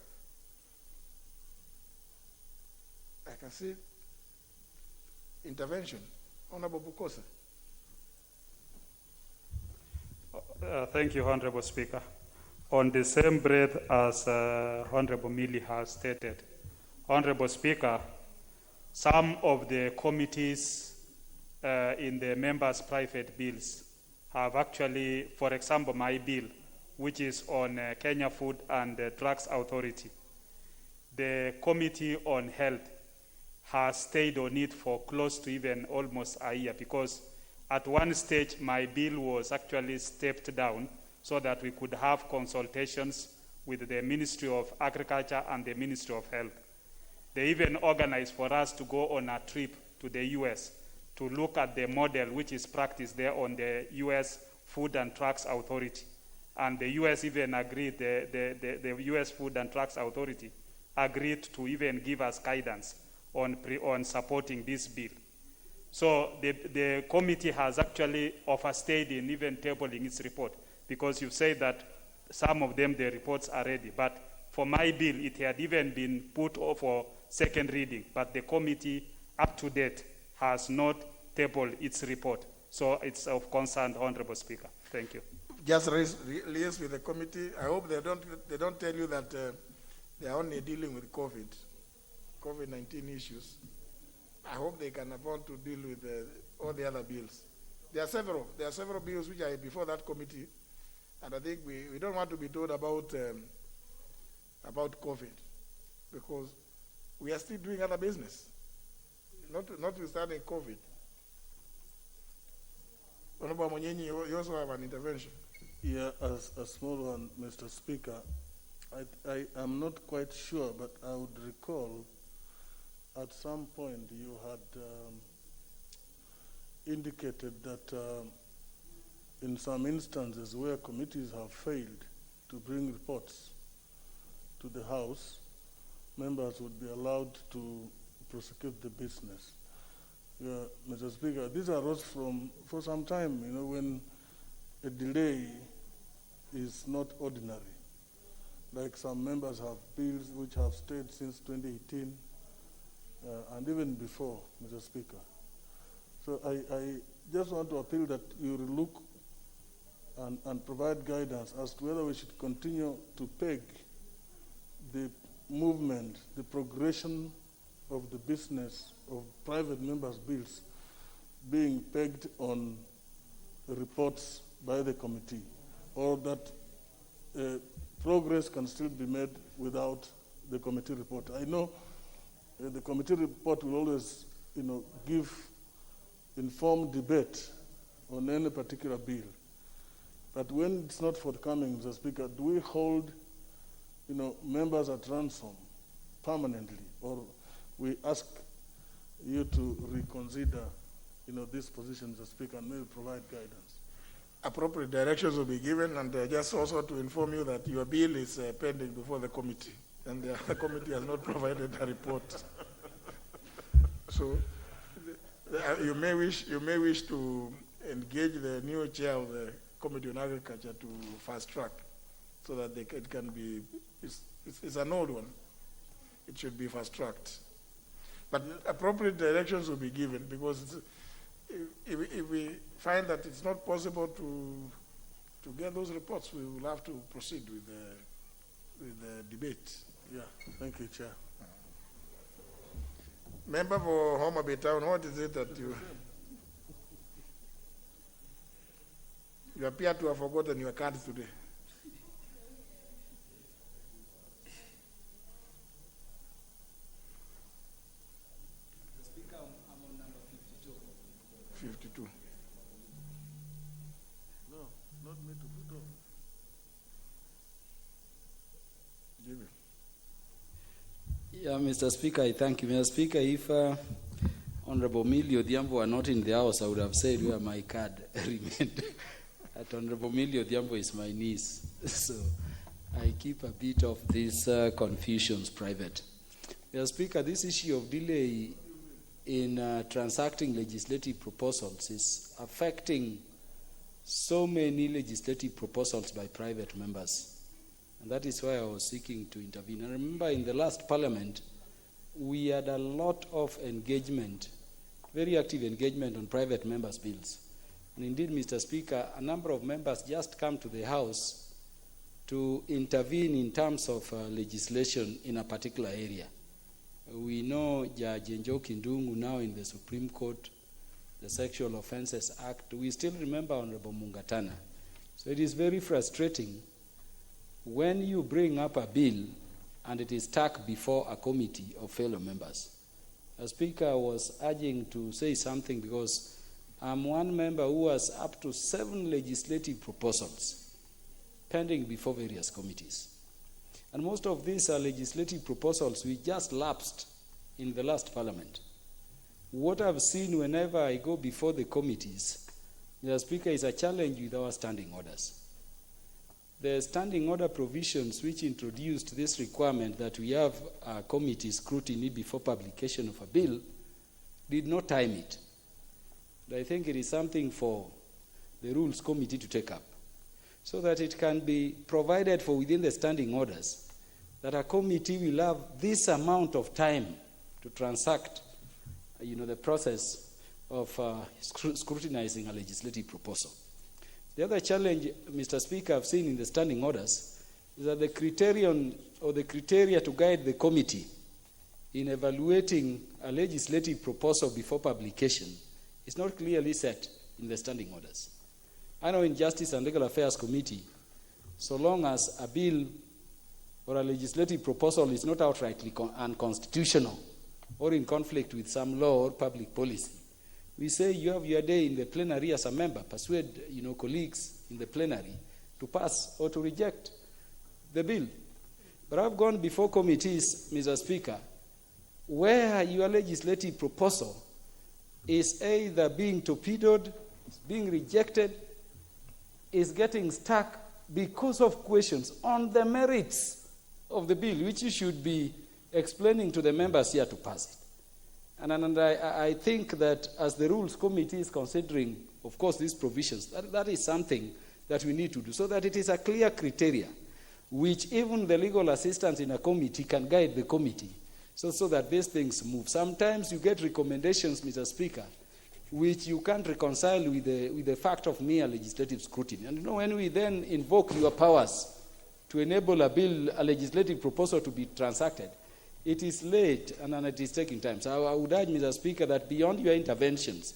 I can see intervention. Honorable Bukosa. Thank you, Honorable Speaker. On the same breath as Honorable Millie has stated, Honorable Speaker, some of the committees in the members' private bills have actually, for example, my bill, which is on Kenya Food and Drugs Authority. The Committee on Health has stayed on it for close to even almost a year, because at one stage my bill was actually stepped down so that we could have consultations with the Ministry of Agriculture and the Ministry of Health. They even organized for us to go on a trip to the US to look at the model which is practiced there on the US Food and Drugs Authority. And the US even agreed, the US Food and Drugs Authority agreed to even give us guidance on supporting this bill. So the committee has actually overstayed in even tabling its report, because you say that some of them, the reports are ready. But for my bill, it had even been put for second reading, but the committee up to date has not tabled its report. So it's of concern, Honorable Speaker. Thank you. Just liaise with the committee. I hope they don't tell you that they are only dealing with COVID-19 issues. I hope they can afford to deal with all the other bills. There are several bills which are before that committee, and I think we don't want to be told about COVID, because we are still doing other business, notwithstanding COVID. Honorable Monyenyi, you also have an intervention. Yeah, a small one, Mr. Speaker. I am not quite sure, but I would recall at some point you had indicated that in some instances where committees have failed to bring reports to the House, members would be allowed to prosecute the business. Mr. Speaker, these arose for some time, when a delay is not ordinary. Like some members have bills which have stayed since 2018, and even before, Mr. Speaker. So I just want to appeal that you look and provide guidance as to whether we should continue to peg the movement, the progression of the business of private members' bills being pegged on reports by the committee, or that progress can still be made without the committee report. I know the committee report will always, give informed debate on any particular bill. But when it's not forthcoming, Mr. Speaker, do we hold, members at ransom permanently, or we ask you to reconsider, this position, Mr. Speaker, and maybe provide guidance? Appropriate directions will be given, and just also to inform you that your bill is pending before the committee, and the committee has not provided a report. So you may wish to engage the new chair of the Committee on Agriculture to fast track so that it can be, it's an old one. It should be fast tracked. But appropriate directions will be given, because if we find that it's not possible to get those reports, we will have to proceed with the debate. Yeah, thank you, Chair. Member for Homa Bay Town, what is it that you appear to have forgotten your card today? Speaker, I'm on number 52. 52. No, not me to put on. Jimmy. Yeah, Mr. Speaker, I thank you. Mr. Speaker, if Honorable Millie Odhiambo were not in the house, I would have said where my card remained. That Honorable Millie Odhiambo is my niece. So I keep a bit of these confusions private. Mr. Speaker, this issue of delay in transacting legislative proposals is affecting so many legislative proposals by private members. And that is why I was seeking to intervene. I remember in the last parliament, we had a lot of engagement, very active engagement on private members' bills. And indeed, Mr. Speaker, a number of members just come to the House to intervene in terms of legislation in a particular area. We know Judge Njoki Ndungu now in the Supreme Court, the Sexual Offences Act. We still remember Honorable Mungatana. So it is very frustrating when you bring up a bill and it is stuck before a committee of fellow members. The Speaker was urging to say something because I'm one member who has up to 7 legislative proposals pending before various committees. And most of these are legislative proposals we just lapsed in the last parliament. What I've seen whenever I go before the committees, Mr. Speaker, is a challenge with our standing orders. The standing order provisions which introduced this requirement that we have a committee scrutiny before publication of a bill did not time it. But I think it is something for the Rules Committee to take up so that it can be provided for within the standing orders that a committee will have this amount of time to transact the process of scrutinizing a legislative proposal. The other challenge, Mr. Speaker, I've seen in the standing orders is that the criterion or the criteria to guide the committee in evaluating a legislative proposal before publication is not clearly set in the standing orders. I know in Justice and Legal Affairs Committee, so long as a bill or a legislative proposal is not outrightly unconstitutional or in conflict with some law or public policy, we say you have your day in the plenary as a member, persuade colleagues in the plenary to pass or to reject the bill. But I've gone before committees, Mr. Speaker, where your legislative proposal is either being torpedoed, is being rejected, is getting stuck because of questions on the merits of the bill, which you should be explaining to the members here to pass it. And I think that as the Rules Committee is considering, of course, these provisions, that is something that we need to do so that it is a clear criteria which even the legal assistants in a committee can guide the committee so that these things move. Sometimes you get recommendations, Mr. Speaker, which you can't reconcile with the fact of mere legislative scrutiny. And when we then invoke your powers to enable a legislative proposal to be transacted, it is late and it is taking time. So I would urge, Mr. Speaker, that beyond your interventions,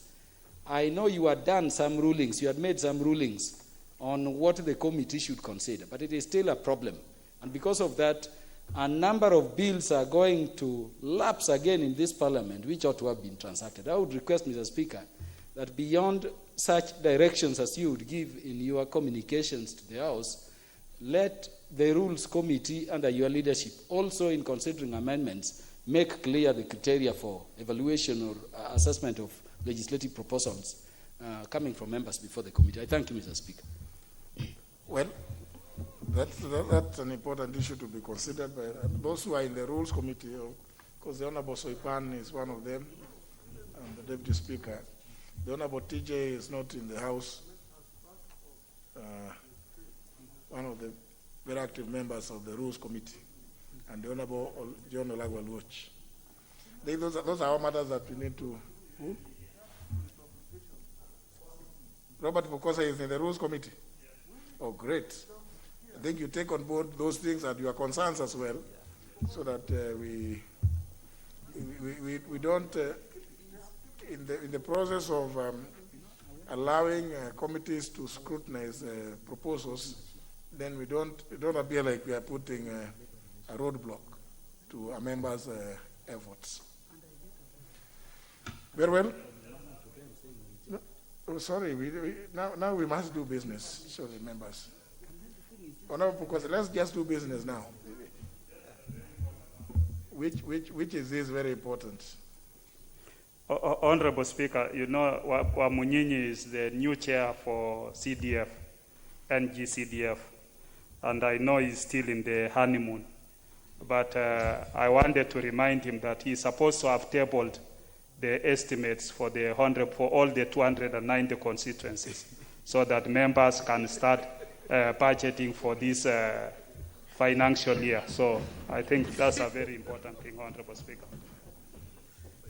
I know you had done some rulings, you had made some rulings on what the committee should consider, but it is still a problem. And because of that, a number of bills are going to lapse again in this parliament, which ought to have been transacted. I would request, Mr. Speaker, that beyond such directions as you would give in your communications to the House, let the Rules Committee under your leadership, also in considering amendments, make clear the criteria for evaluation or assessment of legislative proposals coming from members before the committee. I thank you, Mr. Speaker. Well, that's an important issue to be considered by those who are in the Rules Committee, because the Honorable Soipan is one of them, and the Deputy Speaker. The Honorable TJ is not in the House. One of the very active members of the Rules Committee, and the Honorable John Olagwa Watch. Those are our matters that we need to. Who? Robert Pokosa is in the Rules Committee. Oh, great. I think you take on board those things and your concerns as well, so that we don't, in the process of allowing committees to scrutinize proposals, then we don't appear like we are putting a roadblock to our members' efforts. Very well. No, oh, sorry. Now we must do business. So the members. Because let's just do business now. Which is this very important? Honorable Speaker, you know Wamunyinyi is the new chair for CDF, NGCDF, and I know he's still in the honeymoon. But I wanted to remind him that he's supposed to have tabled the estimates for all the 290 constituencies, so that members can start budgeting for this financial year. So I think that's a very important thing, Honorable Speaker.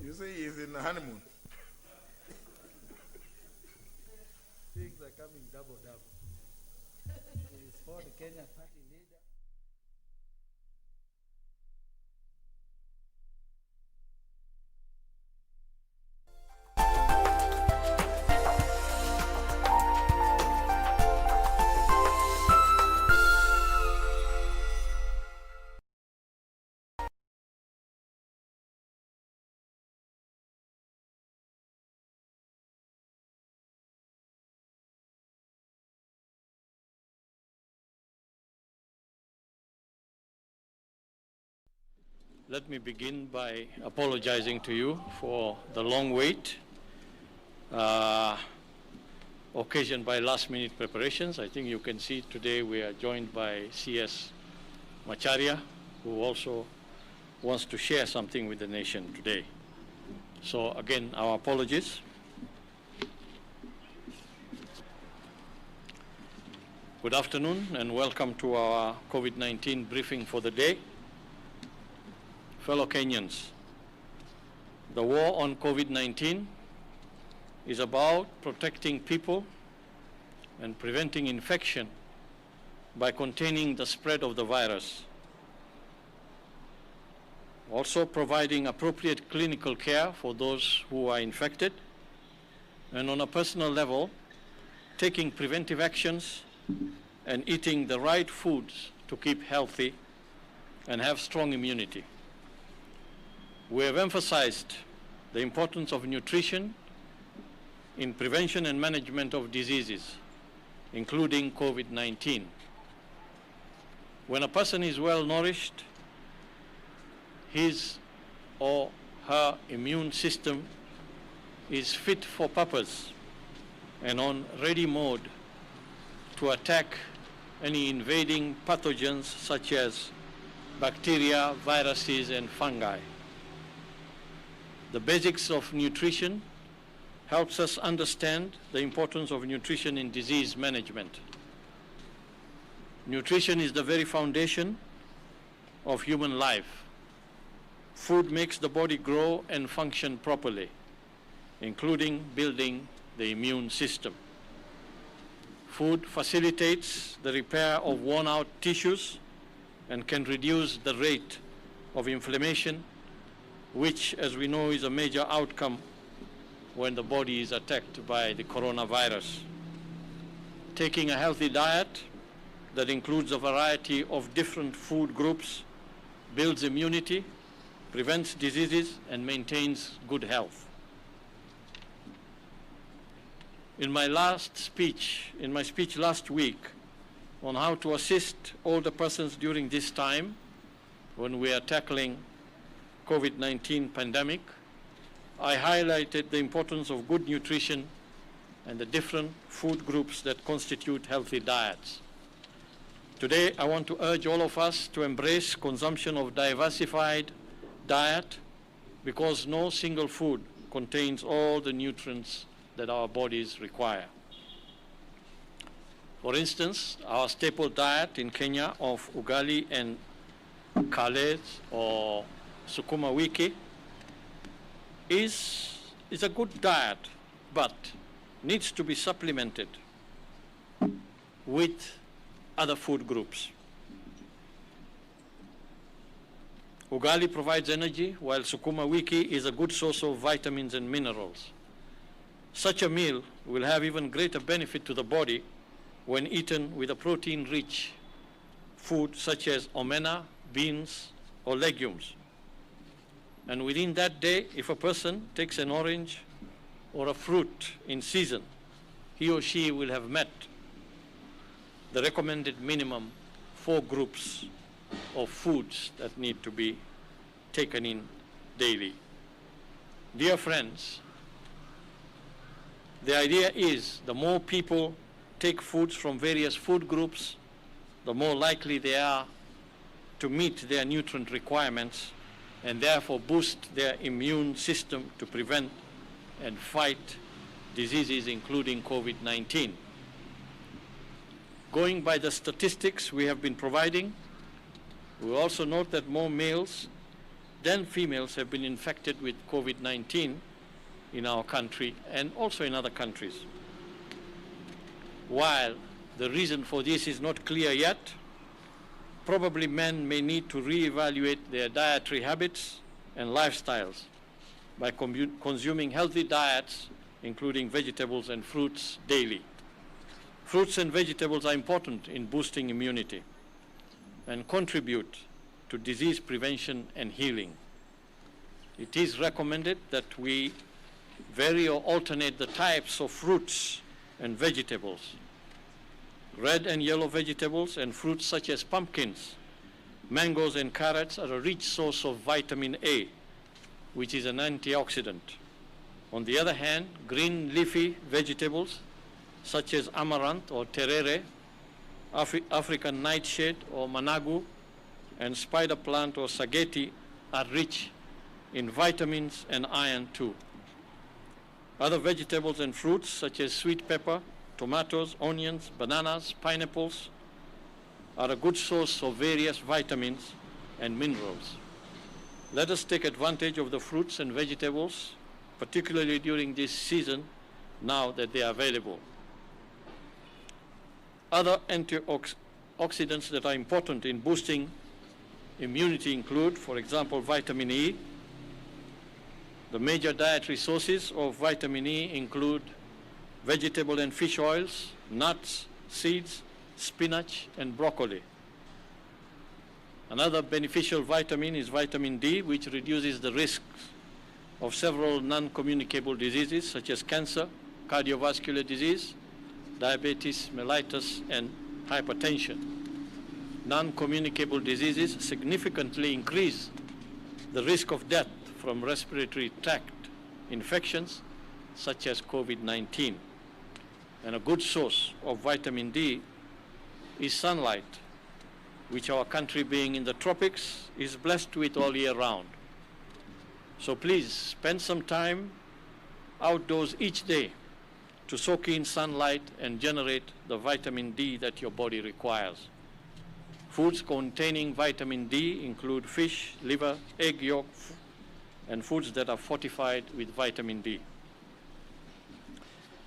You say he's in the honeymoon. Things are coming double. It is for the Kenya party leader. Let me begin by apologizing to you for the long wait occasioned by last-minute preparations. I think you can see today we are joined by CS Macharia, who also wants to share something with the nation today. So again, our apologies. Good afternoon and welcome to our COVID-19 briefing for the day. Fellow Kenyans, the war on COVID-19 is about protecting people and preventing infection by containing the spread of the virus. Also providing appropriate clinical care for those who are infected, and on a personal level, taking preventive actions and eating the right foods to keep healthy and have strong immunity. We have emphasized the importance of nutrition in prevention and management of diseases, including COVID-19. When a person is well nourished, his or her immune system is fit for purpose and on ready mode to attack any invading pathogens such as bacteria, viruses, and fungi. The basics of nutrition helps us understand the importance of nutrition in disease management. Nutrition is the very foundation of human life. Food makes the body grow and function properly, including building the immune system. Food facilitates the repair of worn-out tissues and can reduce the rate of inflammation, which, as we know, is a major outcome when the body is attacked by the coronavirus. Taking a healthy diet that includes a variety of different food groups builds immunity, prevents diseases, and maintains good health. In my speech last week on how to assist older persons during this time when we are tackling COVID-19 pandemic, I highlighted the importance of good nutrition and the different food groups that constitute healthy diets. Today, I want to urge all of us to embrace consumption of diversified diet because no single food contains all the nutrients that our bodies require. For instance, our staple diet in Kenya of ugali and kales or sukuma wiki is a good diet, but needs to be supplemented with other food groups. Ugali provides energy, while sukuma wiki is a good source of vitamins and minerals. Such a meal will have even greater benefit to the body when eaten with a protein-rich food such as omena, beans, or legumes. And within that day, if a person takes an orange or a fruit in season, he or she will have met the recommended minimum 4 groups of foods that need to be taken in daily. Dear friends, the idea is the more people take foods from various food groups, the more likely they are to meet their nutrient requirements and therefore boost their immune system to prevent and fight diseases including COVID-19. Going by the statistics we have been providing, we also note that more males than females have been infected with COVID-19 in our country and also in other countries. While the reason for this is not clear yet, probably men may need to reevaluate their dietary habits and lifestyles by consuming healthy diets, including vegetables and fruits daily. Fruits and vegetables are important in boosting immunity and contribute to disease prevention and healing. It is recommended that we vary or alternate the types of fruits and vegetables. Red and yellow vegetables and fruits such as pumpkins, mangoes and carrots are a rich source of vitamin A, which is an antioxidant. On the other hand, green leafy vegetables such as amaranth or terere, African nightshade or managu, and spider plant or sageti are rich in vitamins and iron too. Other vegetables and fruits such as sweet pepper, tomatoes, onions, bananas, pineapples are a good source of various vitamins and minerals. Let us take advantage of the fruits and vegetables, particularly during this season, now that they are available. Other antioxidants that are important in boosting immunity include, for example, vitamin E. The major dietary sources of vitamin E include vegetable and fish oils, nuts, seeds, spinach, and broccoli. Another beneficial vitamin is vitamin D, which reduces the risks of several non-communicable diseases such as cancer, cardiovascular disease, diabetes mellitus, and hypertension. Non-communicable diseases significantly increase the risk of death from respiratory tract infections such as COVID-19. And a good source of vitamin D is sunlight, which our country, being in the tropics, is blessed with all year round. So please spend some time outdoors each day to soak in sunlight and generate the vitamin D that your body requires. Foods containing vitamin D include fish, liver, egg yolk, and foods that are fortified with vitamin D.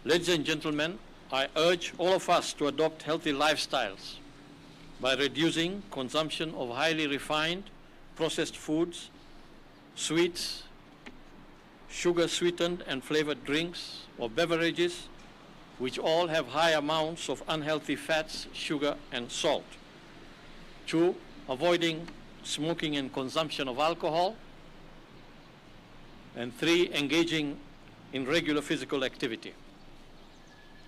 Ladies and gentlemen, I urge all of us to adopt healthy lifestyles by reducing consumption of highly refined, processed foods, sweets, sugar-sweetened and flavored drinks or beverages, which all have high amounts of unhealthy fats, sugar, and salt. 2, avoiding smoking and consumption of alcohol. And 3, engaging in regular physical activity.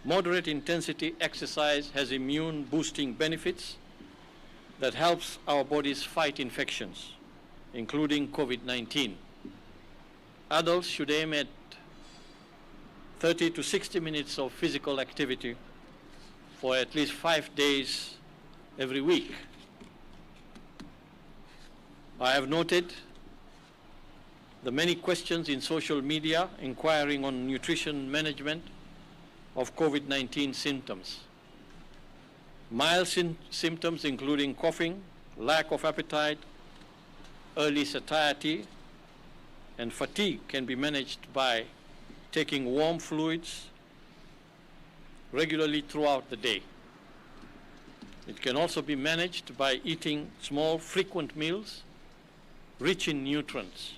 Moderate intensity exercise has immune boosting benefits that helps our bodies fight infections, including COVID-19. Adults should aim at 30 to 60 minutes of physical activity for at least 5 days every week. I have noted the many questions in social media inquiring on nutrition management of COVID-19 symptoms. Mild symptoms including coughing, lack of appetite, early satiety, and fatigue can be managed by taking warm fluids regularly throughout the day. It can also be managed by eating small, frequent meals rich in nutrients.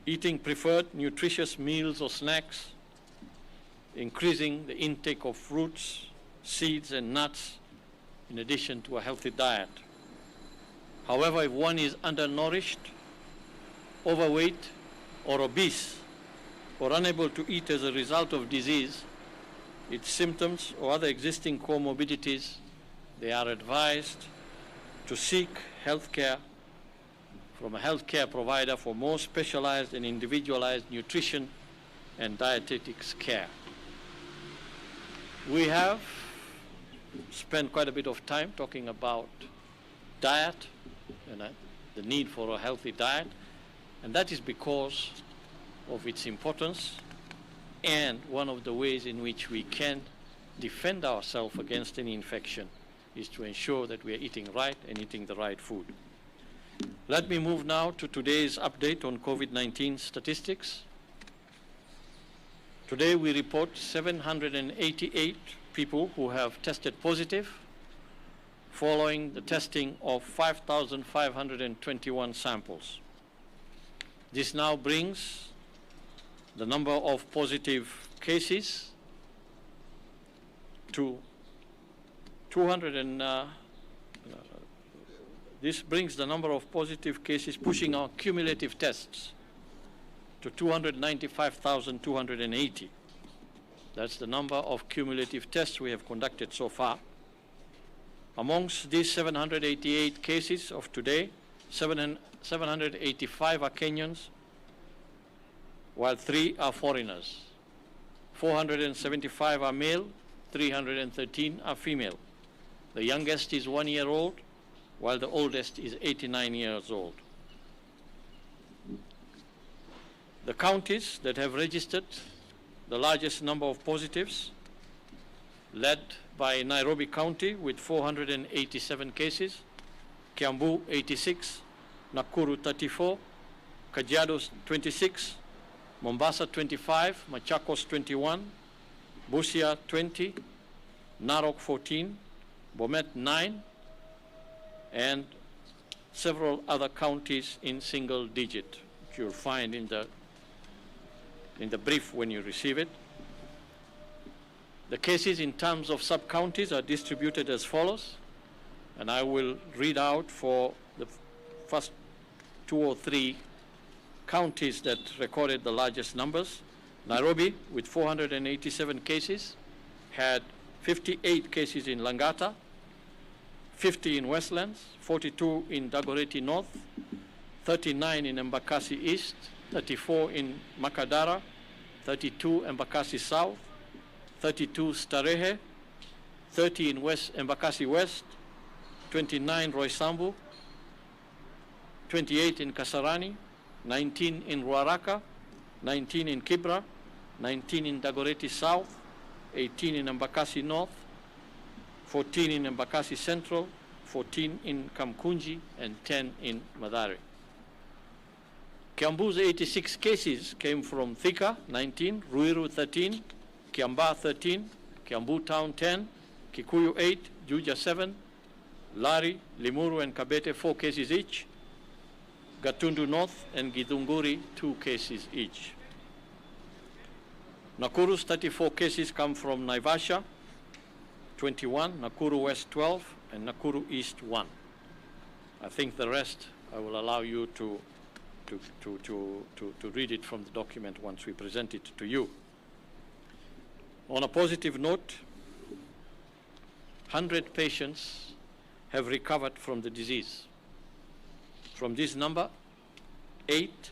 Eating preferred nutritious meals or snacks, increasing the intake of fruits, seeds, and nuts, in addition to a healthy diet. However, if one is undernourished, overweight, or obese, or unable to eat as a result of disease, its symptoms or other existing comorbidities, they are advised to seek health care from a healthcare provider for more specialized and individualized nutrition and dietetics care. We have spent quite a bit of time talking about diet and the need for a healthy diet, and that is because of its importance and one of the ways in which we can defend ourselves against any infection is to ensure that we are eating right and eating the right food. Let me move now to today's update on COVID-19 statistics. Today we report 788 people who have tested positive following the testing of 5,521 samples. This now brings the number of positive cases to this brings the number of positive cases pushing our cumulative tests to 295,280. That's the number of cumulative tests we have conducted so far. Amongst these 788 cases of today, 785 are Kenyans, while 3 are foreigners. 475 are male, 313 are female. The youngest is 1 year old, while the oldest is 89 years old. The counties that have registered the largest number of positives, led by Nairobi County with 487 cases, Kiambu 86, Nakuru 34, Kajiado 26, Mombasa 25, Machakos 21, Busia 20, Narok 14, Bomet 9, and several other counties in single digit, which you'll find in the brief when you receive it. The cases in terms of sub-counties are distributed as follows, and I will read out for the first 2 or 3 counties that recorded the largest numbers. Nairobi, with 487 cases, had 58 cases in Langata, 50 in Westlands, 42 in Dagoretti North, 39 in Embakasi East, 34 in Makadara, 32 Embakasi South, 32 Starehe, 30 in Embakasi West, 29 Roysambu, 28 in Kasarani, 19 in Ruaraka, 19 in Kibra, 19 in Dagoretti South, 18 in Embakasi North, 14 in Embakasi Central, 14 in Kamkunji, and 10 in Mathare. Kiambu's 86 cases came from Thika, 19, Ruiru 13, Kiambaa 13, Kiambu Town 10, Kikuyu 8, Juja 7, Lari, Limuru, and Kabete 4 cases each, Gatundu North and Githunguri 2 cases each. Nakuru's 34 cases come from Naivasha, 21, Nakuru West 12, and Nakuru East 1. I think the rest I will allow you to read it from the document once we present it to you. On a positive note, 100 patients have recovered from the disease. From this number, 8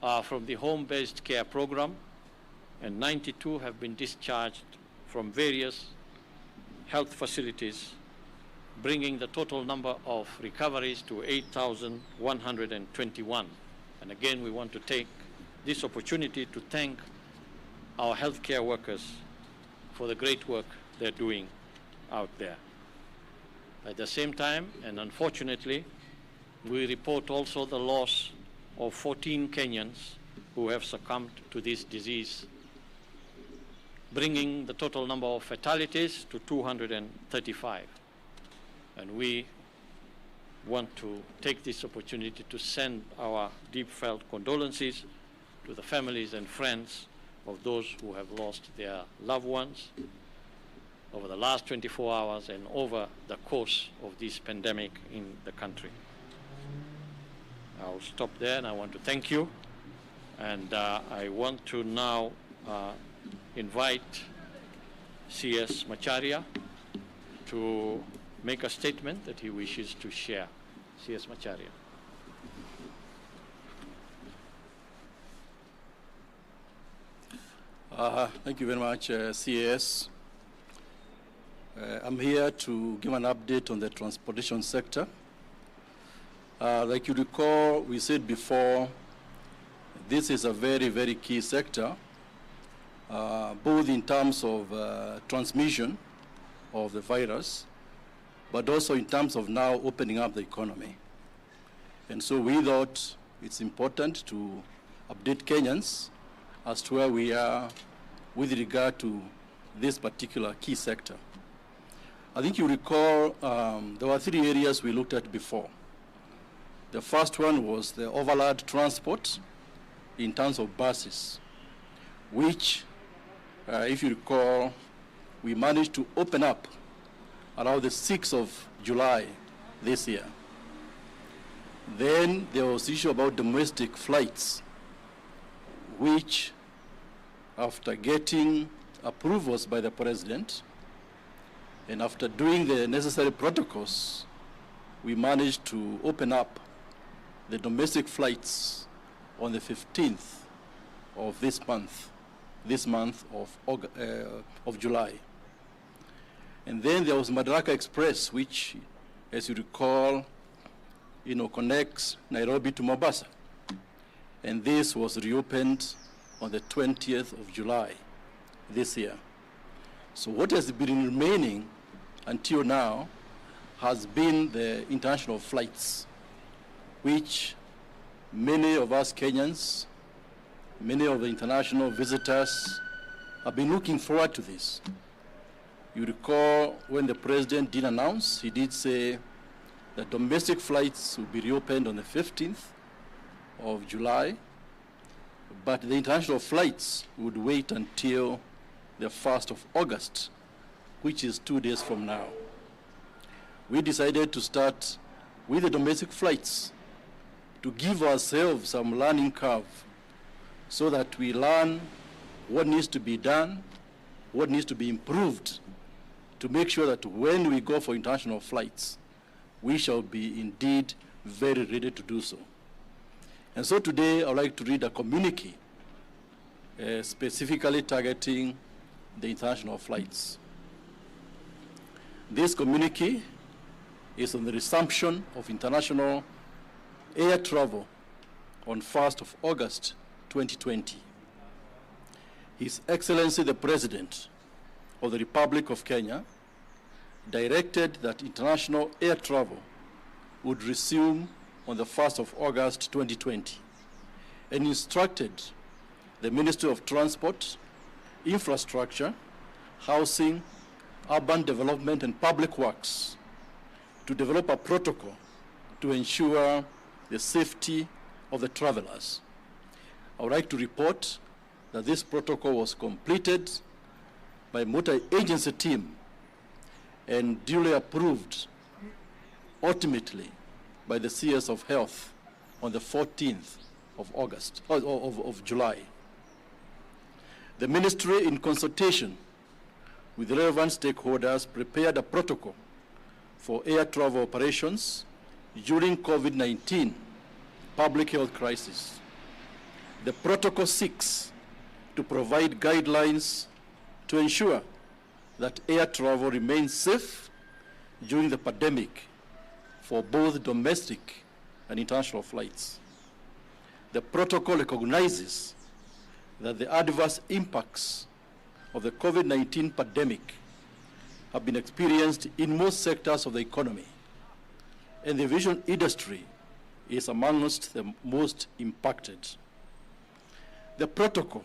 are from the home-based care program, and 92 have been discharged from various health facilities bringing the total number of recoveries to 8,121. And again, we want to take this opportunity to thank our healthcare workers for the great work they're doing out there. At the same time, and unfortunately, we report also the loss of 14 Kenyans who have succumbed to this disease, bringing the total number of fatalities to 235. And we want to take this opportunity to send our deep-felt condolences to the families and friends of those who have lost their loved ones over the last 24 hours and over the course of this pandemic in the country. I'll stop there, and I want to thank you. And I want to now invite CS Macharia to make a statement that he wishes to share. CS Macharia. Thank you very much, CS. I'm here to give an update on the transportation sector. Like you recall, we said before, this is a very, very key sector, both in terms of transmission of the virus, but also in terms of now opening up the economy. And so we thought it's important to update Kenyans as to where we are with regard to this particular key sector. I think you recall there were 3 areas we looked at before. The first one was the overland transport in terms of buses, which, if you recall, we managed to open up around the 6th of July this year. Then there was the issue about domestic flights, which, after getting approvals by the president and after doing the necessary protocols, we managed to open up the domestic flights on the 15th of this month of July. And then there was Madaraka Express, which, as you recall, connects Nairobi to Mombasa. And this was reopened on the 20th of July this year. So what has been remaining until now has been the international flights, which many of us Kenyans, many of the international visitors have been looking forward to this. You recall when the president did announce, he did say that domestic flights will be reopened on the 15th of July, but the international flights would wait until the 1st of August, which is 2 days from now. We decided to start with the domestic flights to give ourselves some learning curve so that we learn what needs to be done, what needs to be improved to make sure that when we go for international flights, we shall be indeed very ready to do so. And so today I would like to read a communique specifically targeting the international flights. This communique is on the resumption of international air travel on 1st of August 2020. His Excellency the President of the Republic of Kenya directed that international air travel would resume on the 1st of August 2020 and instructed the Ministry of Transport, Infrastructure, Housing, Urban Development and Public Works to develop a protocol to ensure the safety of the travelers. I would like to report that this protocol was completed by a multi-agency team and duly approved ultimately by the CS of Health on the 14th of July. The ministry, in consultation with relevant stakeholders, prepared a protocol for air travel operations during COVID-19 public health crisis. The protocol seeks to provide guidelines to ensure that air travel remains safe during the pandemic for both domestic and international flights. The protocol recognizes that the adverse impacts of the COVID-19 pandemic have been experienced in most sectors of the economy, and the aviation industry is amongst the most impacted. The protocol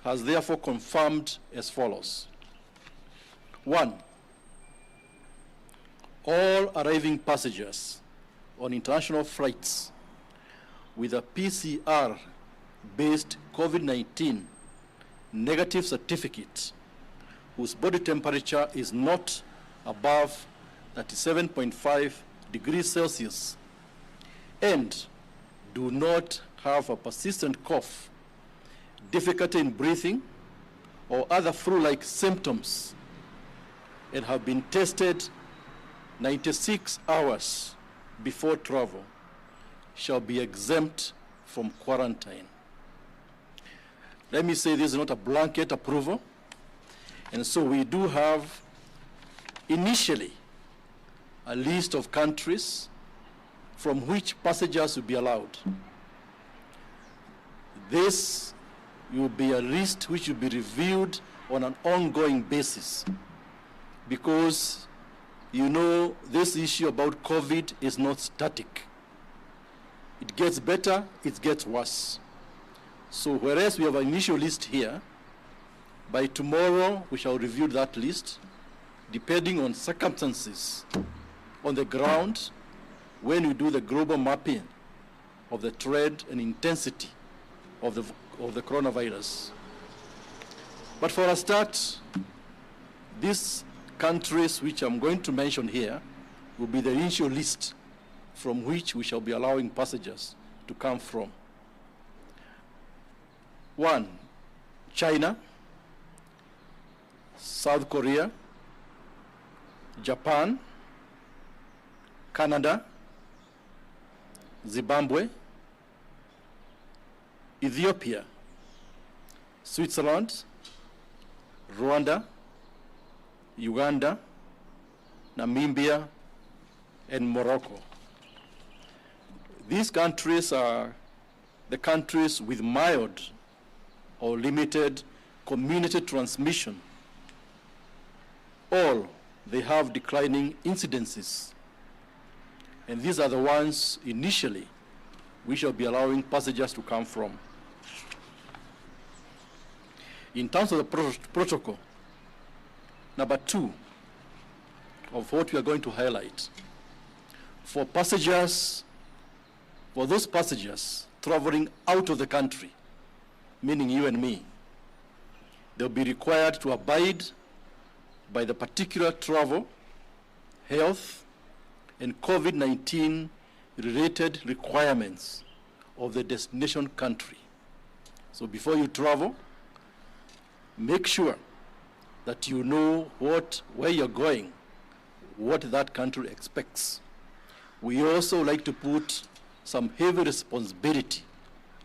has therefore confirmed as follows. 1, all arriving passengers on international flights with a PCR-based COVID-19 negative certificate whose body temperature is not above 37.5 degrees Celsius and do not have a persistent cough, difficulty in breathing, or other flu-like symptoms, and have been tested 96 hours before travel, shall be exempt from quarantine. Let me say this is not a blanket approval, and so we do have initially a list of countries from which passengers will be allowed. This will be a list which will be reviewed on an ongoing basis, because you know this issue about COVID is not static. It gets better, it gets worse. So whereas we have an initial list here, by tomorrow we shall review that list, depending on circumstances on the ground when we do the global mapping of the trend and intensity of the coronavirus. But for a start, these countries which I'm going to mention here will be the initial list from which we shall be allowing passengers to come from. 1, China, South Korea, Japan, Canada, Zimbabwe, Ethiopia, Switzerland, Rwanda, Uganda, Namibia, and Morocco. These countries are the countries with mild or limited community transmission. All they have declining incidences. And these are the ones initially we shall be allowing passengers to come from. In terms of the protocol, number 2 of what we are going to highlight, for passengers, for those passengers traveling out of the country, meaning you and me, they'll be required to abide by the particular travel, health, and COVID-19 related requirements of the destination country. So before you travel, make sure that you know where you're going, what that country expects. We also like to put some heavy responsibility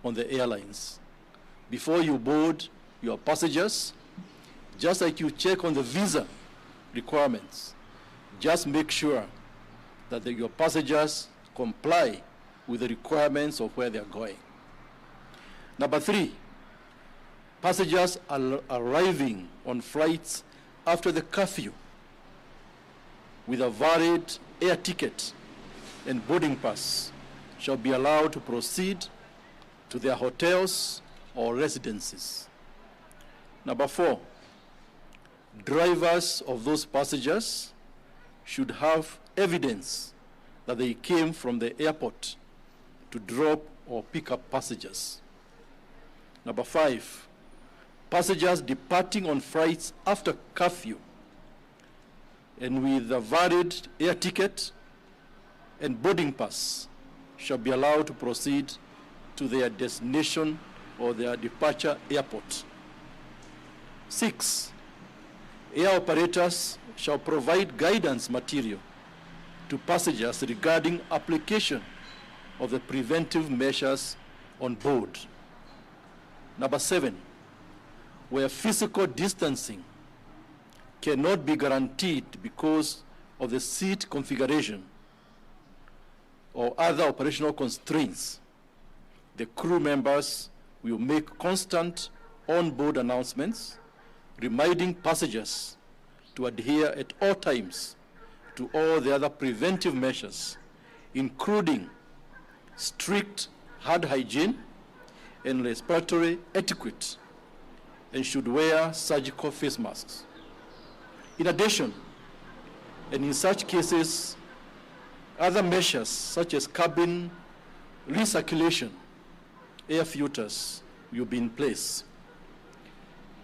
on the airlines. Before you board your passengers, just like you check on the visa requirements, just make sure that your passengers comply with the requirements of where they're going. Number 3, passengers are arriving on flights after the curfew with a valid air ticket and boarding pass shall be allowed to proceed to their hotels or residences. Number 4, drivers of those passengers should have evidence that they came from the airport to drop or pick up passengers. Number 5, passengers departing on flights after curfew and with a valid air ticket and boarding pass shall be allowed to proceed to their destination or their departure airport. 6, air operators shall provide guidance material to passengers regarding application of the preventive measures on board. Number 7, where physical distancing cannot be guaranteed because of the seat configuration or other operational constraints, the crew members will make constant on-board announcements, reminding passengers to adhere at all times to all the other preventive measures, including strict hand hygiene and respiratory etiquette, and should wear surgical face masks. In addition, and in such cases, other measures such as cabin recirculation, air filters will be in place.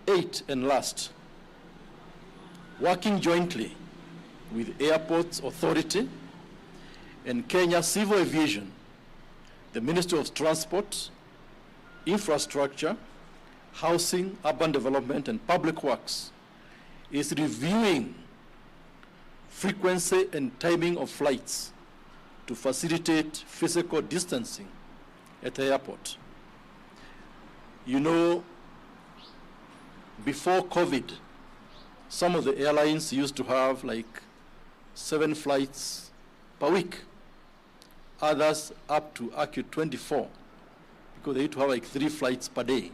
8, and last, working jointly with Airports Authority and Kenya Civil Aviation, the Ministry of Transport, Infrastructure, Housing, Urban Development, and Public Works is reviewing frequency and timing of flights to facilitate physical distancing at the airport. You know, before COVID, some of the airlines used to have like 7 flights per week, others up to actually 24, because they used to have like 3 flights per day.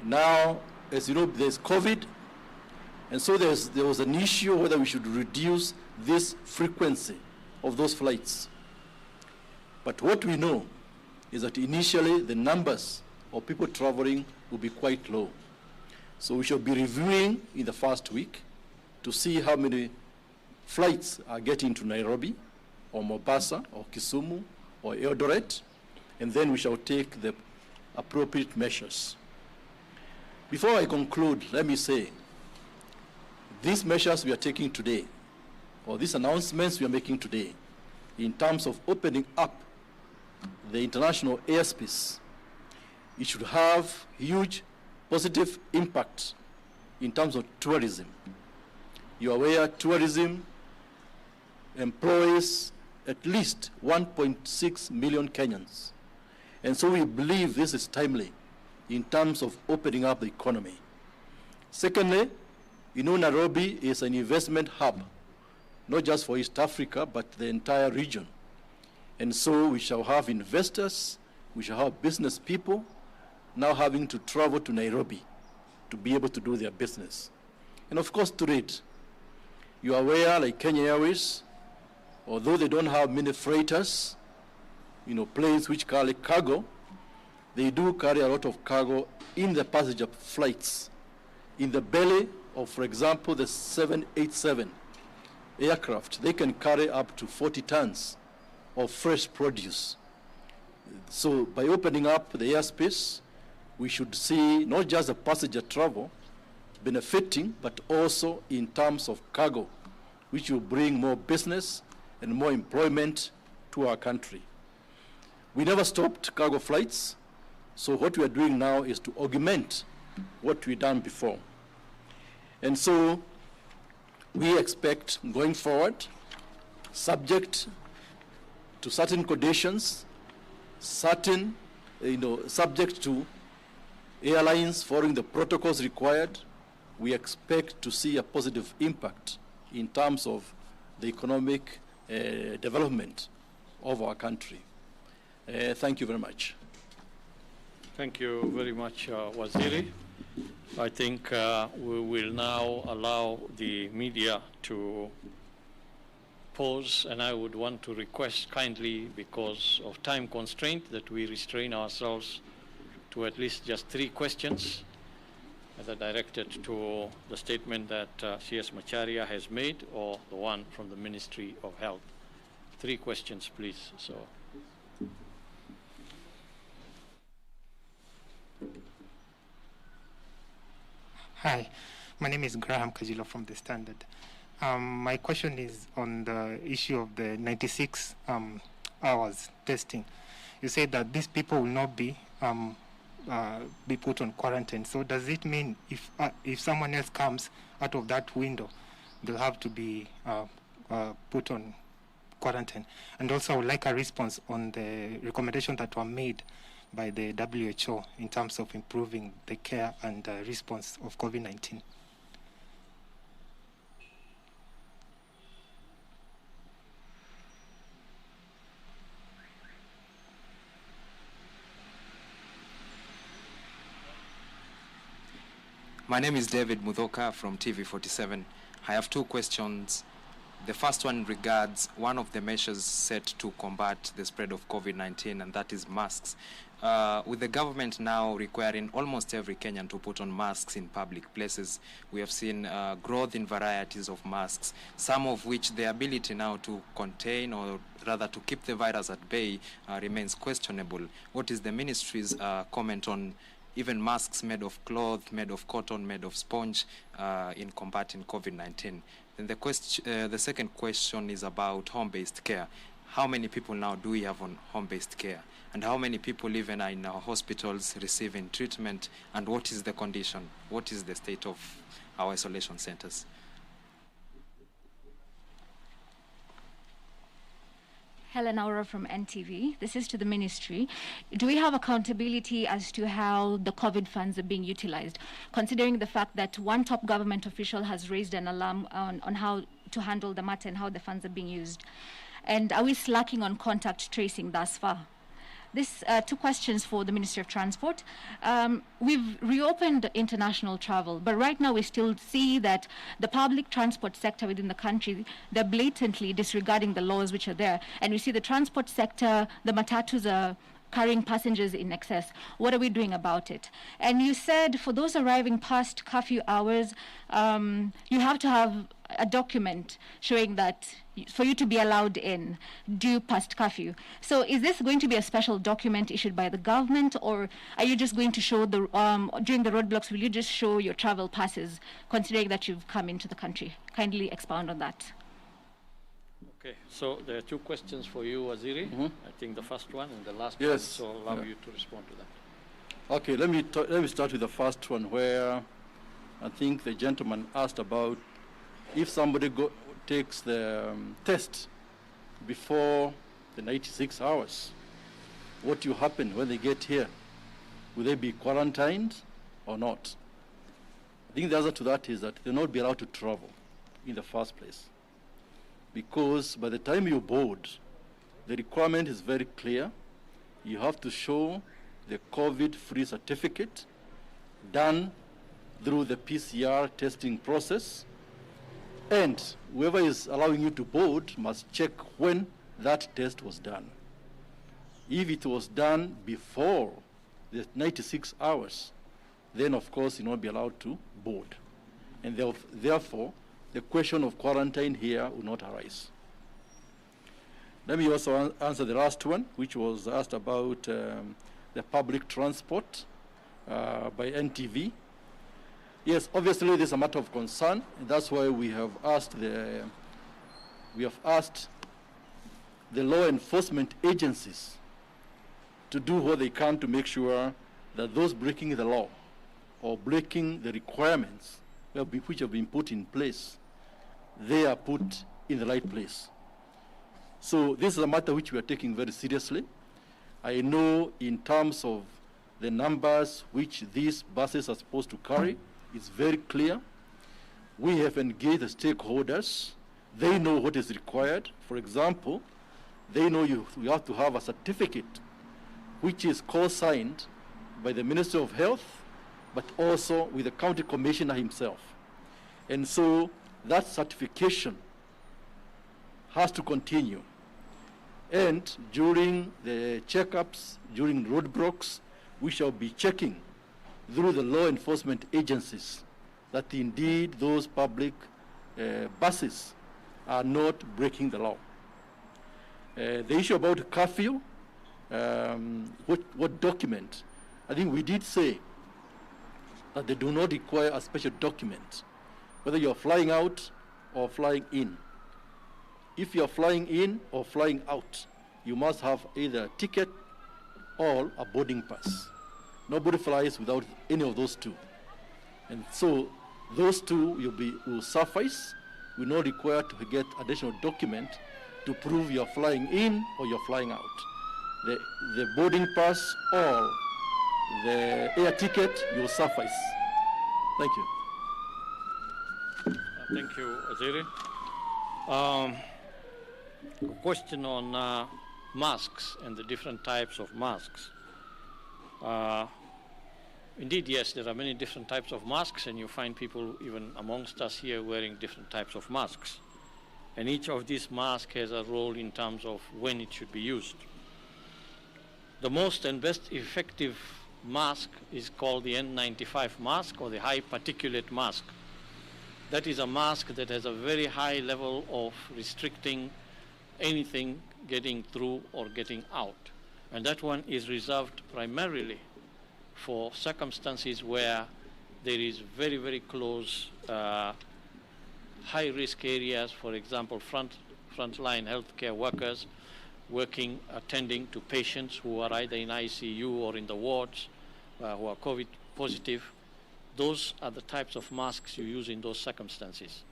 Now, as you know, there's COVID, and so there was an issue whether we should reduce this frequency of those flights. But what we know is that initially the numbers of people traveling will be quite low. So we shall be reviewing in the first week to see how many flights are getting to Nairobi or Mombasa or Kisumu or Eldoret, and then we shall take the appropriate measures. Before I conclude, let me say, these measures we are taking today, or these announcements we are making today, in terms of opening up the international airspace, it should have huge positive impact in terms of tourism. You are aware tourism employs at least 1.6 million Kenyans. And so we believe this is timely in terms of opening up the economy. Secondly, you know, Nairobi is an investment hub, not just for East Africa, but the entire region. And so we shall have investors, we shall have business people now having to travel to Nairobi to be able to do their business. And of course, trade. You are aware, like Kenya Airways, although they don't have many freighters, you know, planes which carry cargo, they do carry a lot of cargo in the passenger flights. In the belly of, for example, the 787 aircraft, they can carry up to 40 tons of fresh produce. So by opening up the airspace, we should see not just the passenger travel benefiting, but also in terms of cargo, which will bring more business and more employment to our country. We never stopped cargo flights, so what we are doing now is to augment what we've done before. And so we expect going forward, subject to certain conditions, certain, subject to airlines following the protocols required, we expect to see a positive impact in terms of the economic development of our country. Thank you very much. Thank you very much, Waziri. I think we will now allow the media to pause, and I would want to request kindly, because of time constraint, that we restrain ourselves to at least just 3 questions that are directed to the statement that CS Macharia has made or the one from the Ministry of Health. 3 questions, please. So. Hi, my name is Graham Kajilo from The Standard. My question is on the issue of the 96 hours testing. You said that these people will not be put on quarantine. So does it mean if someone else comes out of that window, they'll have to be put on quarantine? And also I would like a response on the recommendation that were made by the WHO in terms of improving the care and response of COVID-19. My name is David Mudhoka from TV47. I have two questions. The first one regards one of the measures set to combat the spread of COVID-19, and that is masks. With the government now requiring almost every Kenyan to put on masks in public places, we have seen growth in varieties of masks, some of which the ability now to contain or rather to keep the virus at bay remains questionable. What is the ministry's comment on even masks made of cloth, made of cotton, made of sponge in combating COVID-19? Then the second question is about home-based care. How many people now do we have on home-based care? And how many people even are in our hospitals receiving treatment? And what is the condition? What is the state of our isolation centers? Helen Aura from NTV. This is to the ministry. Do we have accountability as to how the COVID funds are being utilized, considering the fact that one top government official has raised an alarm on how to handle the matter and how the funds are being used? And are we slacking on contact tracing thus far? This two questions for the Ministry of Transport. We've reopened international travel, but right now we still see that the public transport sector within the country, they're blatantly disregarding the laws which are there. And we see the transport sector, the matatus are carrying passengers in excess. What are we doing about it? And you said for those arriving past curfew hours, you have to have a document showing that for you to be allowed in due past curfew. So is this going to be a special document issued by the government, or are you just going to show the during the roadblocks, will you just show your travel passes considering that you've come into the country? Kindly expound on that. Okay, so there are two questions for you, Waziri. I think the first one and the last one, Yes. so I'll allow you to respond to that. Okay, let me start with the first one, where I think the gentleman asked about if somebody takes the test before the 96 hours, what will happen when they get here? Will they be quarantined or not? I think the answer to that is that they'll not be allowed to travel in the first place, because by the time you board, the requirement is very clear. You have to show the COVID-free certificate done through the PCR testing process, and whoever is allowing you to board must check when that test was done. If it was done before the 96 hours, then of course you will not be allowed to board. And therefore, the question of quarantine here will not arise. Let me also answer the last one, which was asked about the public transport by NTV. Yes, obviously this is a matter of concern, and that's why we have asked the law enforcement agencies to do what they can to make sure that those breaking the law or breaking the requirements which have been put in place, they are put in the right place. So this is a matter which we are taking very seriously. I know in terms of the numbers which these buses are supposed to carry, it's very clear. We have engaged the stakeholders. They know what is required. For example, they know you have to have a certificate which is co-signed by the Minister of Health, but also with the county commissioner himself. And so that certification has to continue. And during the checkups, during roadblocks, we shall be checking through the law enforcement agencies that indeed those public buses are not breaking the law. The issue about curfew, what document? I think we did say that they do not require a special document, whether you're flying out or flying in. If you're flying in or flying out, you must have either a ticket or a boarding pass. Nobody flies without any of those two. And so those two will suffice. We're not required to get additional document to prove you're flying in or you're flying out. The boarding pass or the air ticket will suffice. Thank you. Thank you, Waziri. Question on masks and the different types of masks. Indeed, yes, there are many different types of masks, and you find people even amongst us here wearing different types of masks. And each of these masks has a role in terms of when it should be used. The most and best effective mask is called the N95 mask, or the high particulate mask. That is a mask that has a very high level of restricting anything getting through or getting out. And that one is reserved primarily for circumstances where there is very, very close high-risk areas, for example, frontline healthcare workers working, attending to patients who are either in ICU or in the wards who are COVID positive. Those are the types of masks you use in those circumstances,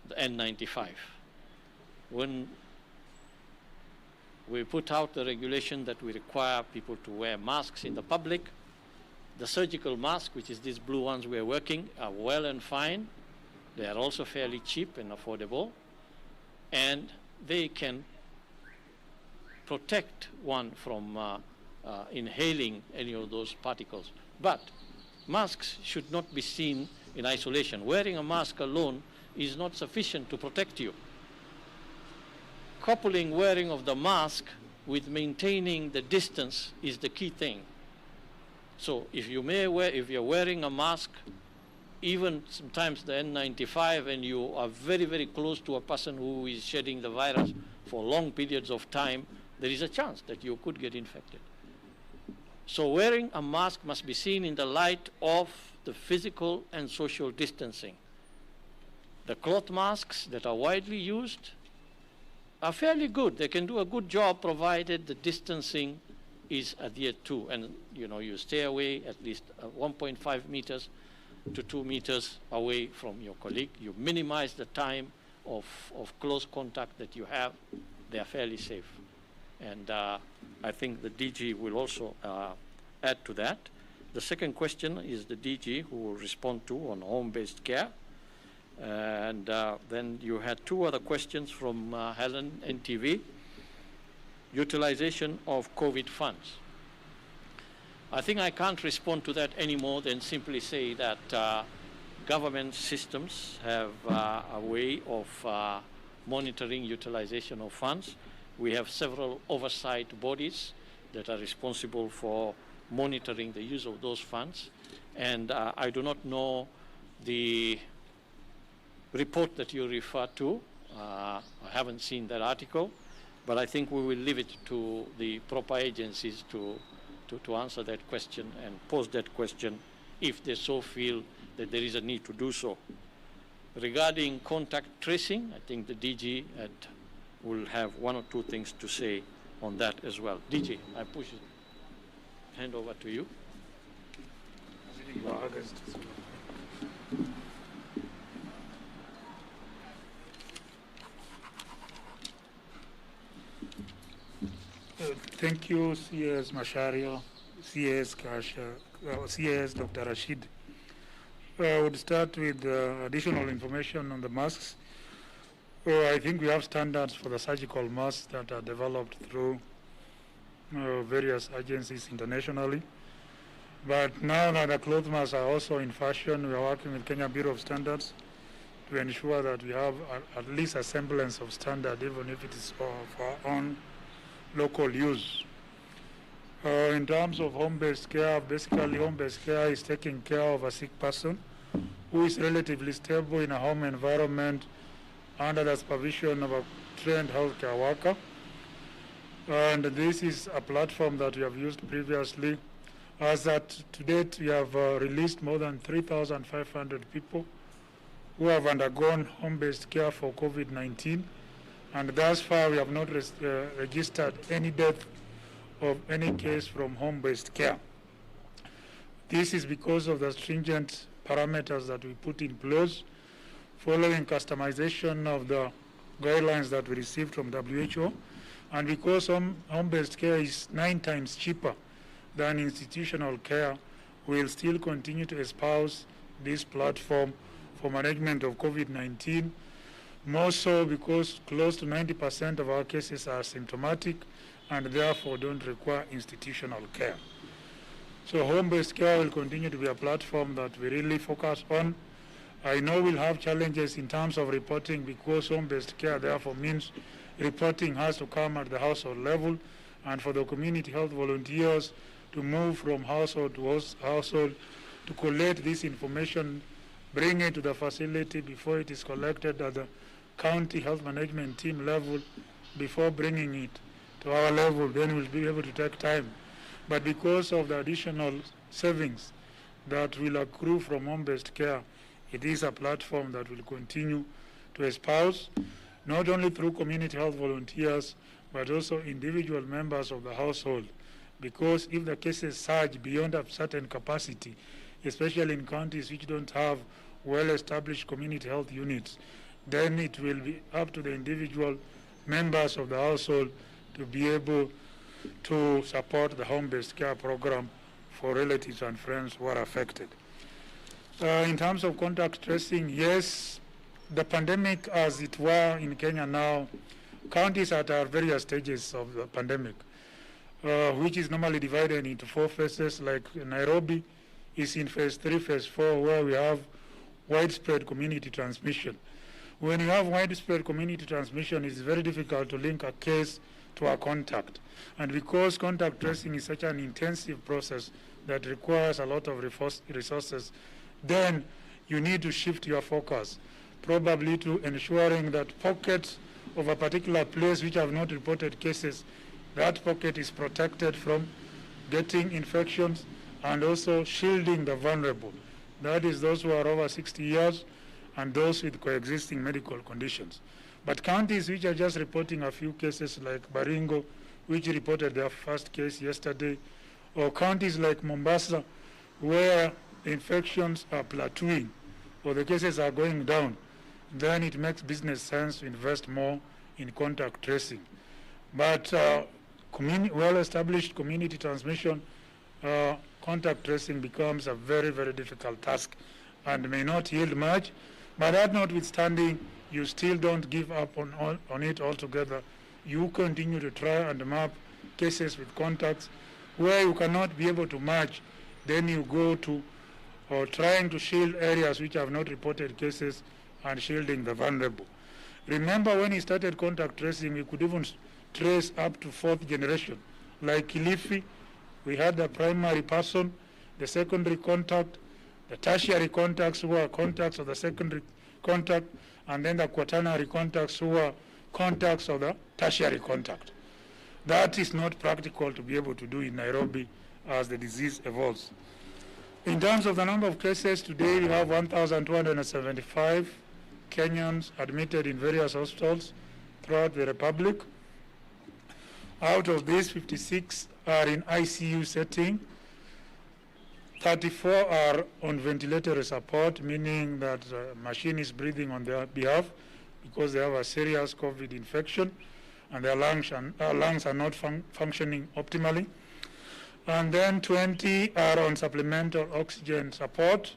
the N95. When we put out the regulation that we require people to wear masks in the public, the surgical mask, which is these blue ones we are working, are well and fine. They are also fairly cheap and affordable, and they can protect one from inhaling any of those particles. But masks should not be seen in isolation. Wearing a mask alone is not sufficient to protect you. Coupling wearing of the mask with maintaining the distance is the key thing. So if you're wearing a mask, even sometimes the N95, and you are very, very close to a person who is shedding the virus for long periods of time, there is a chance that you could get infected. So wearing a mask must be seen in the light of the physical and social distancing. The cloth masks that are widely used are fairly good. They can do a good job provided the distancing is adhered to, and you stay away at least 1.5 meters to 2 meters away from your colleague. You minimize the time of close contact that you have. They are fairly safe. And I think the DG will also add to that. The second question is the DG who will respond to on home-based care. And then you had two other questions from Helen, NTV. Utilization of COVID funds. I think I can't respond to that any more than simply say that government systems have a way of monitoring utilization of funds. We have several oversight bodies that are responsible for monitoring the use of those funds. And I do not know the report that you refer to. I haven't seen that article, but I think we will leave it to the proper agencies to answer that question and pose that question if they so feel that there is a need to do so. Regarding contact tracing, I think the DG will have one or two things to say on that as well. DG, I push it. Hand over to you. Thank you, CS Mashario, CS Kasha, CS Dr. Rashid. I would start with additional information on the masks. I think we have standards for the surgical masks that are developed through various agencies internationally. But now that the cloth masks are also in fashion, we are working with Kenya Bureau of Standards to ensure that we have at least a semblance of standard, even if it is for our own local use. In terms of home-based care, basically home-based care is taking care of a sick person who is relatively stable in a home environment under the supervision of a trained healthcare worker. And this is a platform that we have used previously. As at to date, we have released more than 3,500 people who have undergone home-based care for COVID-19. And thus far, we have not registered any death of any case from home-based care. This is because of the stringent parameters that we put in place following customization of the guidelines that we received from WHO, and because home-based care is 9 times cheaper than institutional care, we will still continue to espouse this platform for management of COVID-19, more so because close to 90% of our cases are symptomatic and therefore don't require institutional care. So home-based care will continue to be a platform that we really focus on. I know we'll have challenges in terms of reporting because home-based care therefore means reporting has to come at the household level, and for the community health volunteers to move from household to household to collect this information, bring it to the facility before it is collected at the county health management team level, before bringing it to our level, then we'll be able to take time. But because of the additional savings that will accrue from home-based care, it is a platform that will continue to espouse, not only through community health volunteers, but also individual members of the household. Because if the cases surge beyond a certain capacity, especially in counties which don't have well-established community health units, then it will be up to the individual members of the household to be able to support the home-based care program for relatives and friends who are affected. In terms of contact tracing, yes, the pandemic, as it were in Kenya now, counties are at various stages of the pandemic, which is normally divided into 4 phases, like Nairobi is in phase 3, phase 4, where we have widespread community transmission. When you have widespread community transmission, it's very difficult to link a case to a contact. And because contact tracing is such an intensive process that requires a lot of resources, then you need to shift your focus, probably to ensuring that pockets of a particular place which have not reported cases, that pocket is protected from getting infections, and also shielding the vulnerable. That is those who are over 60 years and those with coexisting medical conditions. But counties which are just reporting a few cases, like Baringo, which reported their first case yesterday, or counties like Mombasa, where infections are plateauing or the cases are going down, then it makes business sense to invest more in contact tracing. But well-established community transmission, contact tracing becomes a very, very difficult task and may not yield much. But that notwithstanding, you still don't give up on it altogether. You continue to try and map cases with contacts. Where you cannot be able to match, then you go to trying to shield areas which have not reported cases and shielding the vulnerable. Remember, when he started contact tracing, we could even trace up to 4th generation. Like Kilifi, we had the primary person, the secondary contact, the tertiary contacts who are contacts of the secondary contact, and then the quaternary contacts who are contacts of the tertiary contact. That is not practical to be able to do in Nairobi as the disease evolves. In terms of the number of cases, today we have 1,275 Kenyans admitted in various hospitals throughout the Republic. Out of these, 56 are in ICU setting. 34 are on ventilatory support, meaning that machine is breathing on their behalf because they have a serious COVID infection and their lungs are not functioning optimally. And then 20 are on supplemental oxygen support,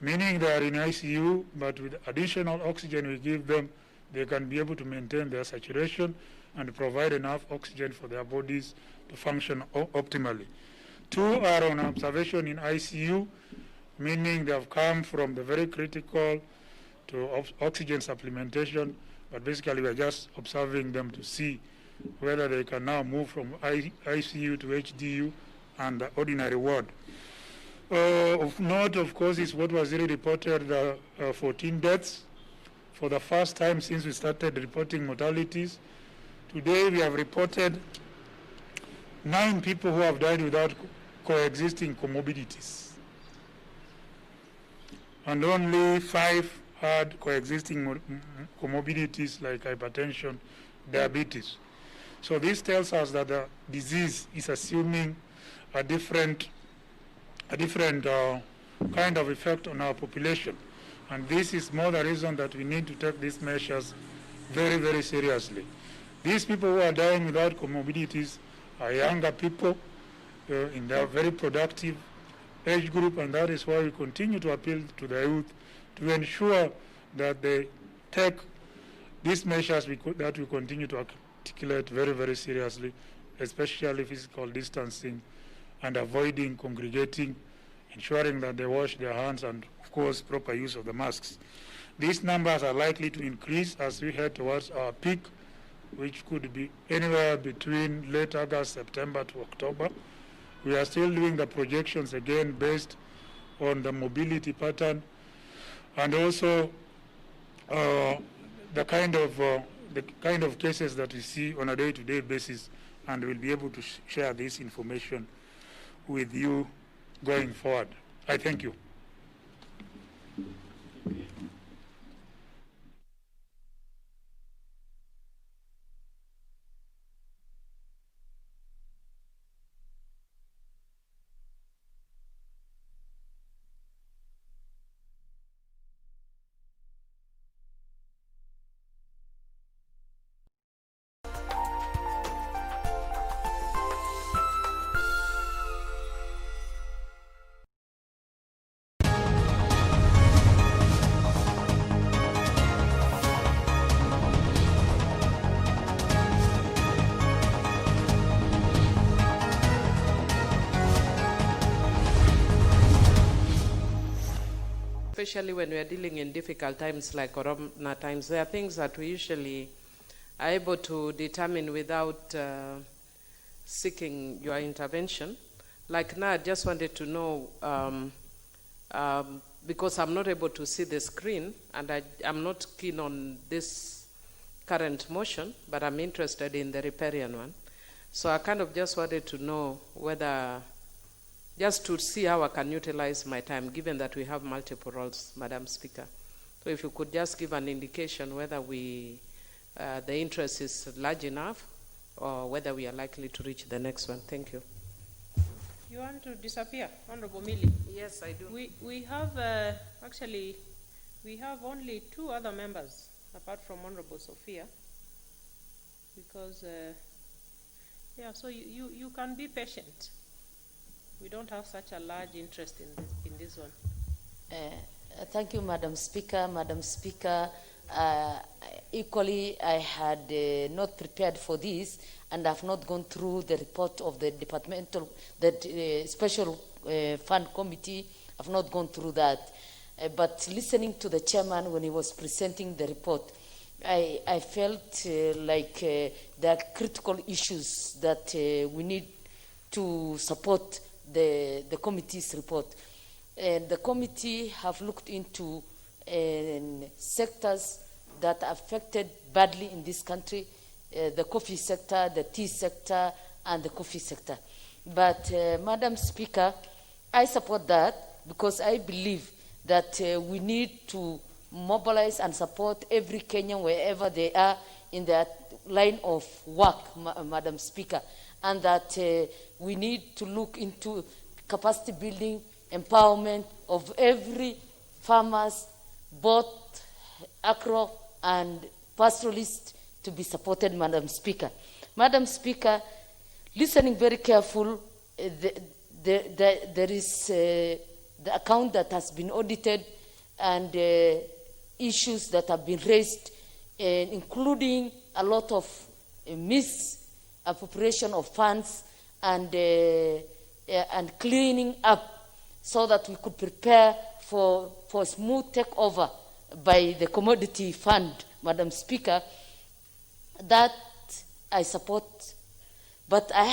meaning they are in ICU, but with additional oxygen we give them, they can be able to maintain their saturation and provide enough oxygen for their bodies to function optimally. 2 are on observation in ICU, meaning they have come from the very critical to oxygen supplementation, but basically we are just observing them to see whether they can now move from ICU to HDU and the ordinary ward. Of note, of course, is what was really reported, 14 deaths for the first time since we started reporting mortalities. Today we have reported 9 people who have died without coexisting comorbidities, and only 5 had coexisting comorbidities like hypertension, diabetes. So this tells us that the disease is assuming a different kind of effect on our population, and this is more the reason that we need to take these measures very, very seriously. These people who are dying without comorbidities are younger people in their very productive age group, and that is why we continue to appeal to the youth to ensure that they take these measures that we continue to articulate very, very seriously, especially physical distancing and avoiding congregating, ensuring that they wash their hands, and of course proper use of the masks. These numbers are likely to increase as we head towards our peak, which could be anywhere between late August, September to October. We are still doing the projections again based on the mobility pattern and also the kind of cases that we see on a day-to-day basis, and we'll be able to share this information with you going forward. I thank you. Especially when we are dealing in difficult times like Corona times, there are things that we usually are able to determine without seeking your intervention. Like now, I just wanted to know, because I'm not able to see the screen, and I'm not keen on this current motion, but I'm interested in the riparian one. So I kind of just wanted to know whether, just to see how I can utilize my time, given that we have multiple roles, Madam Speaker. So if you could just give an indication whether the interest is large enough or whether we are likely to reach the next one. Thank you. You want to disappear, Honorable Millie? Yes, I do. We have, actually, we have only 2 other members apart from Honorable Sophia, because, yeah, so you can be patient. We don't have such a large interest in this one. Thank you, Madam Speaker. Madam Speaker, equally, I had not prepared for this, and I've not gone through the report of the special fund committee. I've not gone through that. But listening to the chairman when he was presenting the report, I felt like there are critical issues that we need to support the committee's report. The committee have looked into sectors that are affected badly in this country, the coffee sector, the tea sector, and the coffee sector. But, Madam Speaker, I support that because I believe that we need to mobilize and support every Kenyan wherever they are in their line of work, Madam Speaker, and that we need to look into capacity building, empowerment of every farmers, both agro and pastoralist, to be supported, Madam Speaker. Madam Speaker, listening very careful, there is the account that has been audited and issues that have been raised, including a lot of misappropriation of funds and cleaning up so that we could prepare for smooth takeover by the commodity fund, Madam Speaker. That I support, but I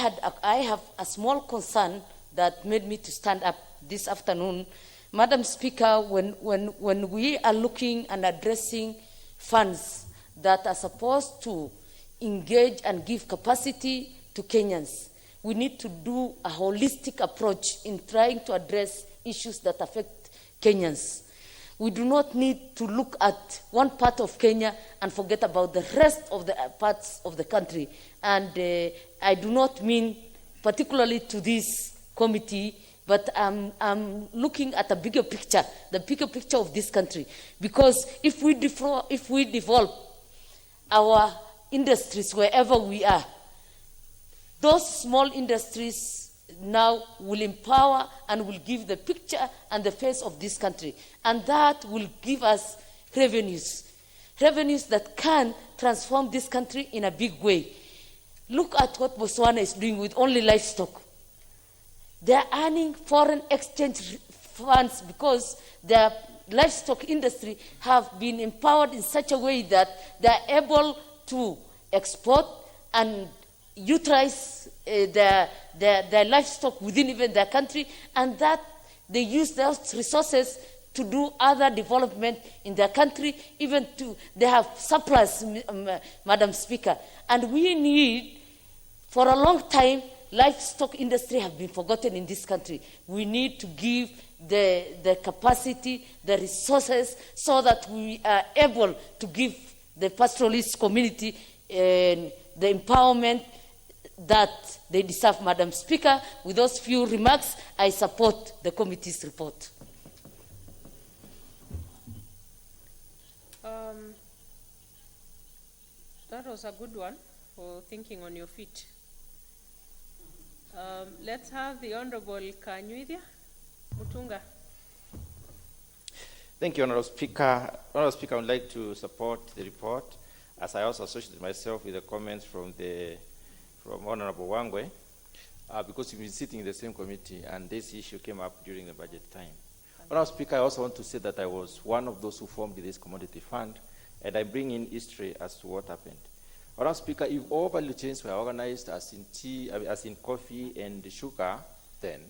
have a small concern that made me to stand up this afternoon. Madam Speaker, when we are looking and addressing funds that are supposed to engage and give capacity to Kenyans, we need to do a holistic approach in trying to address issues that affect Kenyans. We do not need to look at one part of Kenya and forget about the rest of the parts of the country. And I do not mean particularly to this committee, but I'm looking at a bigger picture, the bigger picture of this country. Because if we develop our industries wherever we are, those small industries now will empower and will give the picture and the face of this country. And that will give us revenues that can transform this country in a big way. Look at what Botswana is doing with only livestock. They are earning foreign exchange funds because their livestock industry have been empowered in such a way that they are able to export and utilize their livestock within even their country, and that they use those resources to do other development in their country, even to, they have surplus, Madam Speaker. And we need, for a long time, livestock industry have been forgotten in this country. We need to give the capacity, the resources, so that we are able to give the pastoralist community the empowerment that they deserve. Madam Speaker, with those few remarks, I support the committee's report. That was a good one for thinking on your feet. Let's have the Honorable Kanyuithia Mutunga. Thank you, Honorable Speaker. Honorable Speaker, I would like to support the report, as I also associate myself with the comments from Honorable Wangwe, because we've been sitting in the same committee, and this issue came up during the budget time. Honorable Speaker, I also want to say that I was one of those who formed this commodity fund, and I bring in history as to what happened. Honorable Speaker, if all value chains were organized as in tea, as in coffee and sugar, then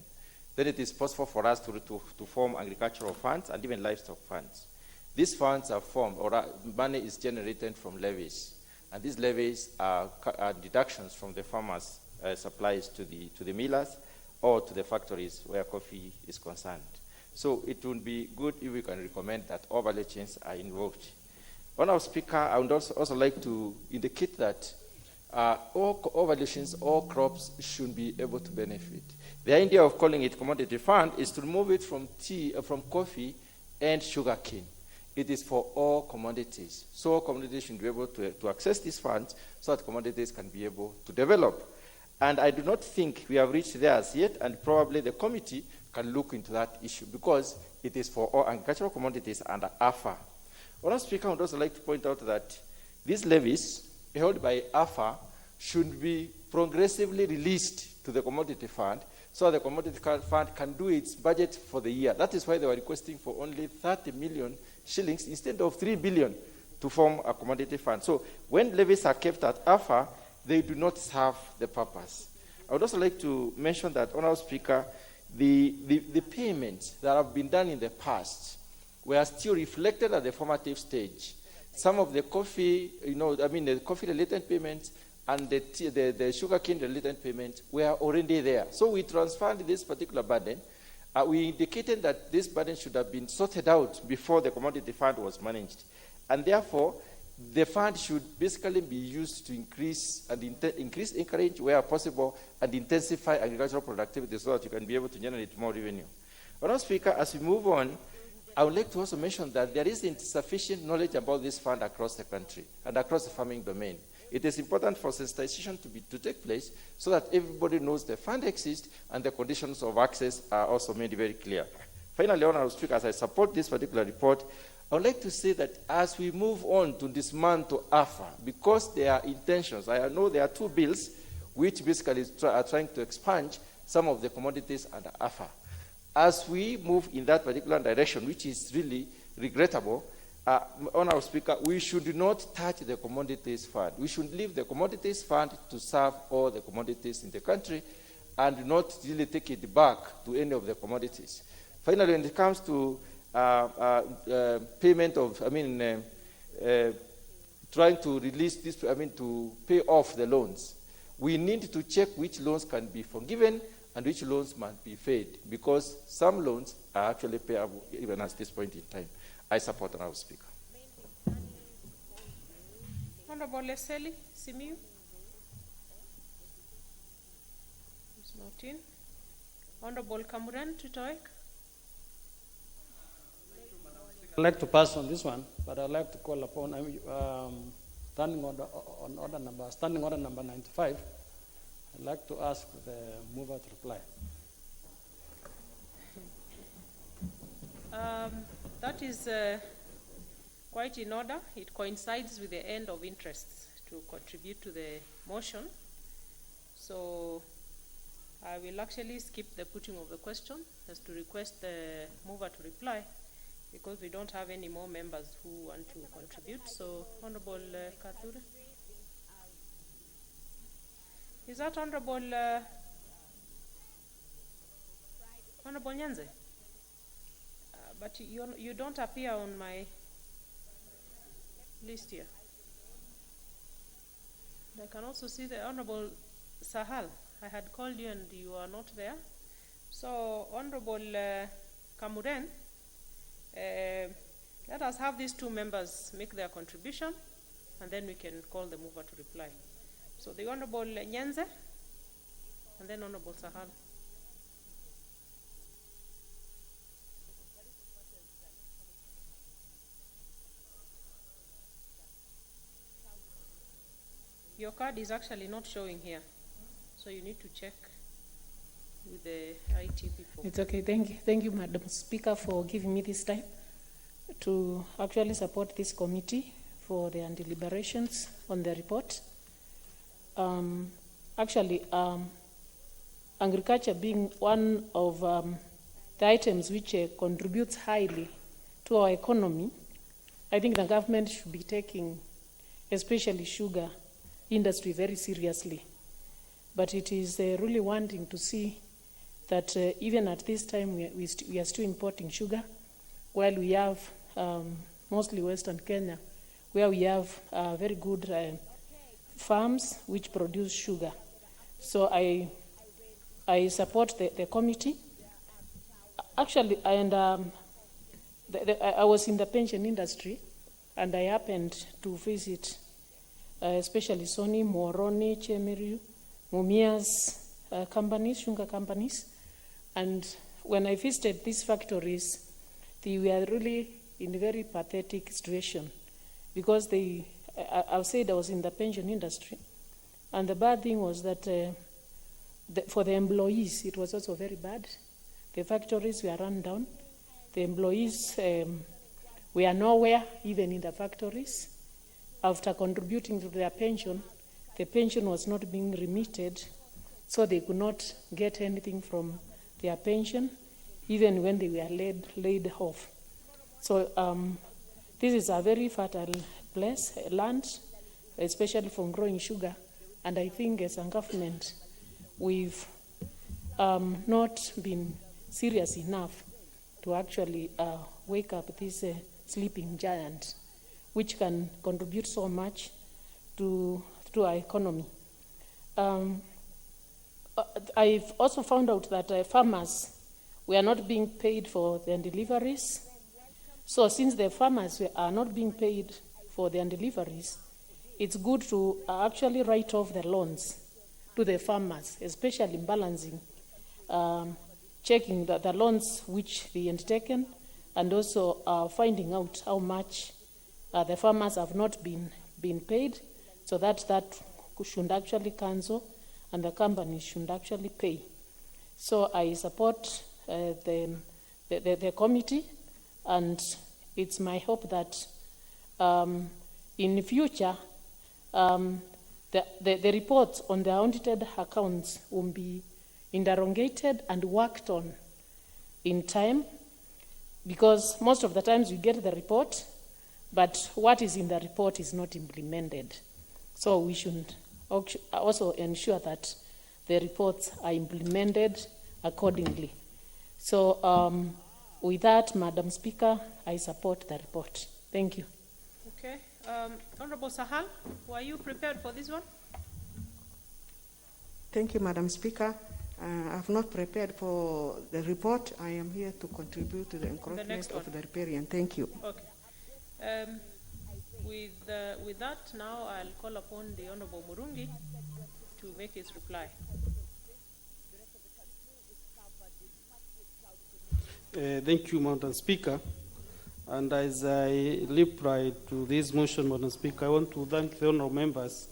it is possible for us to form agricultural funds and even livestock funds. These funds are formed, or money is generated from levies, and these levies are deductions from the farmers' supplies to the millers or to the factories where coffee is concerned. So it would be good if we can recommend that all value chains are involved. Honorable Speaker, I would also like to indicate that all value chains, all crops should be able to benefit. The idea of calling it commodity fund is to remove it from from coffee and sugarcane. It is for all commodities. So all commodities should be able to access these funds so that commodities can be able to develop. And I do not think we have reached there as yet, and probably the committee can look into that issue because it is for all agricultural commodities under AFA. Honorable Speaker, I would also like to point out that these levies held by AFA should be progressively released to the commodity fund so the commodity fund can do its budget for the year. That is why they were requesting for only 30 million shillings instead of 3 billion to form a commodity fund. So when levies are kept at AFA, they do not serve the purpose. I would also like to mention that, Honorable Speaker, the payments that have been done in the past were still reflected at the formative stage. Some of the coffee, the coffee-related payments and the sugarcane-related payments were already there. So we transferred this particular burden. We indicated that this burden should have been sorted out before the commodity fund was managed. And therefore, the fund should basically be used to increase encourage where possible, and intensify agricultural productivity so that you can be able to generate more revenue. Honorable Speaker, as we move on, I would like to also mention that there isn't sufficient knowledge about this fund across the country and across the farming domain. It is important for sensitization to take place so that everybody knows the fund exists and the conditions of access are also made very clear. Finally, Honorable Speaker, as I support this particular report, I would like to say that as we move on to dismantle AFA, because there are intentions, I know there are two bills which basically are trying to expunge some of the commodities under AFA. As we move in that particular direction, which is really regrettable, Honorable Speaker, we should not touch the commodities fund. We should leave the commodities fund to serve all the commodities in the country and not really take it back to any of the commodities. Finally, when it comes to payment of, trying to release this, to pay off the loans, we need to check which loans can be forgiven and which loans must be paid, because some loans are actually payable even at this point in time. I support Honorable Speaker. Honorable Leslie Simiyu. He's not in. Honorable Kamuran Tutoek. I'd like to pass on this one, but I'd like to call upon standing order number 95. I'd like to ask the mover to reply. That is quite in order. It coincides with the end of interests to contribute to the motion. So I will actually skip the putting of the question as to request the mover to reply, because we don't have any more members who want to contribute. So, Honorable Kathure. Is that Honorable Honorable Nyanze? But you don't appear on my list here. I can also see the Honorable Sahal. I had called you and you are not there. So, Honorable Kamuren, let us have these two members make their contribution, and then we can call the mover to reply. So, the Honorable Nyanze, and then Honorable Sahal. Your card is actually not showing here, so you need to check with the IT people. It's okay. Thank you, Madam Speaker, for giving me this time to actually support this committee for their deliberations on the report. Agriculture being one of the items which contributes highly to our economy, I think the government should be taking, especially sugar industry, very seriously. But it is really wanting to see that even at this time we are still importing sugar, while we have mostly Western Kenya, where we have very good farms which produce sugar. So I support the committee. Actually, and I was in the pension industry, and I happened to visit especially Sony, Moroni, Chemeru, Mumia's companies, sugar companies. And when I visited these factories, they were really in a very pathetic situation, because I'll say I was in the pension industry. And the bad thing was that for the employees, it was also very bad. The factories were run down. The employees were nowhere, even in the factories. After contributing to their pension, the pension was not being remitted, so they could not get anything from their pension, even when they were laid off. So this is a very fertile place, land, especially for growing sugar. And I think as a government, we've not been serious enough to actually wake up this sleeping giant, which can contribute so much to our economy. I've also found out that farmers were not being paid for their deliveries. So since the farmers are not being paid for their deliveries, it's good to actually write off the loans to the farmers, especially balancing, checking the loans which they had taken, and also finding out how much the farmers have not been paid, so that should actually cancel and the companies should actually pay. So I support the committee, and it's my hope that in the future the reports on the audited accounts will be interrogated and worked on in time, because most of the times we get the report, but what is in the report is not implemented. So we should also ensure that the reports are implemented accordingly. So with that, Madam Speaker, I support the report. Thank you. Okay. Honorable Sahal, were you prepared for this one? Thank you, Madam Speaker. I've not prepared for the report. I am here to contribute to the encouragement of the riparian. Thank you. Okay. With that, now I'll call upon the Honorable Murungi to make his reply. Thank you, Madam Speaker. And as I reply to this motion, Madam Speaker, I want to thank the honourable members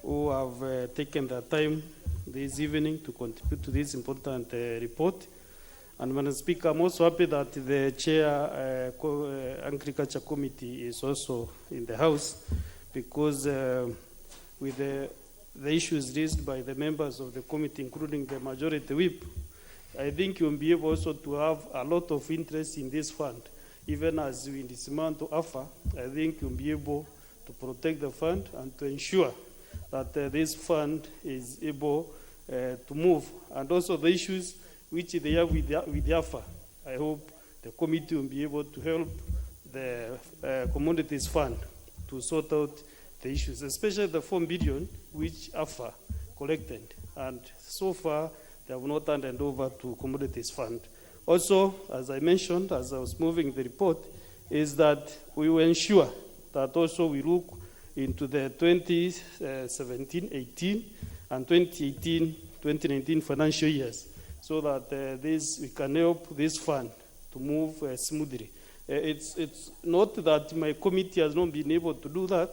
who have taken their time this evening to contribute to this important report. And Madam Speaker, I'm also happy that the Chair Agriculture Committee is also in the House, because with the the issues raised by the members of the committee, including the majority whip, I think you'll be able also to have a lot of interest in this fund. Even as we dismantle to AFA, I think you'll be able to protect the fund and to ensure that this fund is able to move. And also the issues which they have with the AFA, I hope the committee will be able to help the commodities fund to sort out the issues, especially the 4 billion which AFA collected. And so far, they have not handed over to commodities fund. Also, as I mentioned, as I was moving the report, is that we will ensure that also we look into the 2017-18 and 2018-2019 financial years, so that we can help this fund to move smoothly. It's not that my committee has not been able to do that.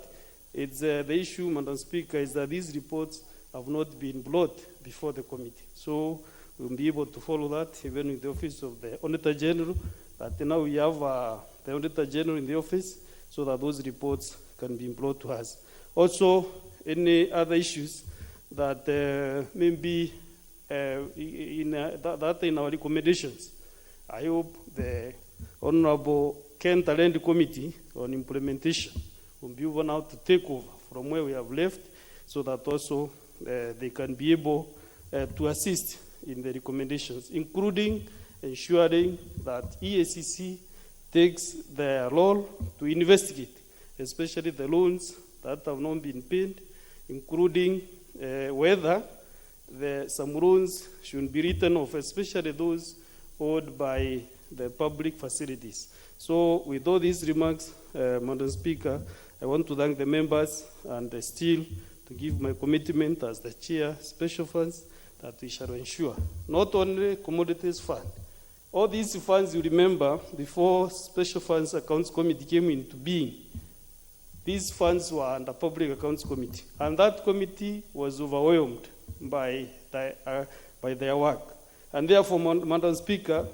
It's the issue, Madam Speaker, is that these reports have not been brought before the committee. So we'll be able to follow that, even with the Office of the Auditor General, that now we have the Auditor General in the office, so that those reports can be brought to us. Also, any other issues that maybe in our recommendations, I hope the Honorable Ken Talent Committee on Implementation will be able now to take over from where we have left, so that also they can be able to assist in the recommendations, including ensuring that EACC takes their role to investigate, especially the loans that have not been paid, including whether some loans should be written off, especially those owed by the public facilities. So with all these remarks, Madam Speaker, I want to thank the members and still to give my commitment as the chair, special funds, that we shall ensure not only commodities fund. All these funds, you remember, before Special Funds Accounts Committee came into being, these funds were under Public Accounts Committee, and that committee was overwhelmed by their work. And therefore, Madam Speaker,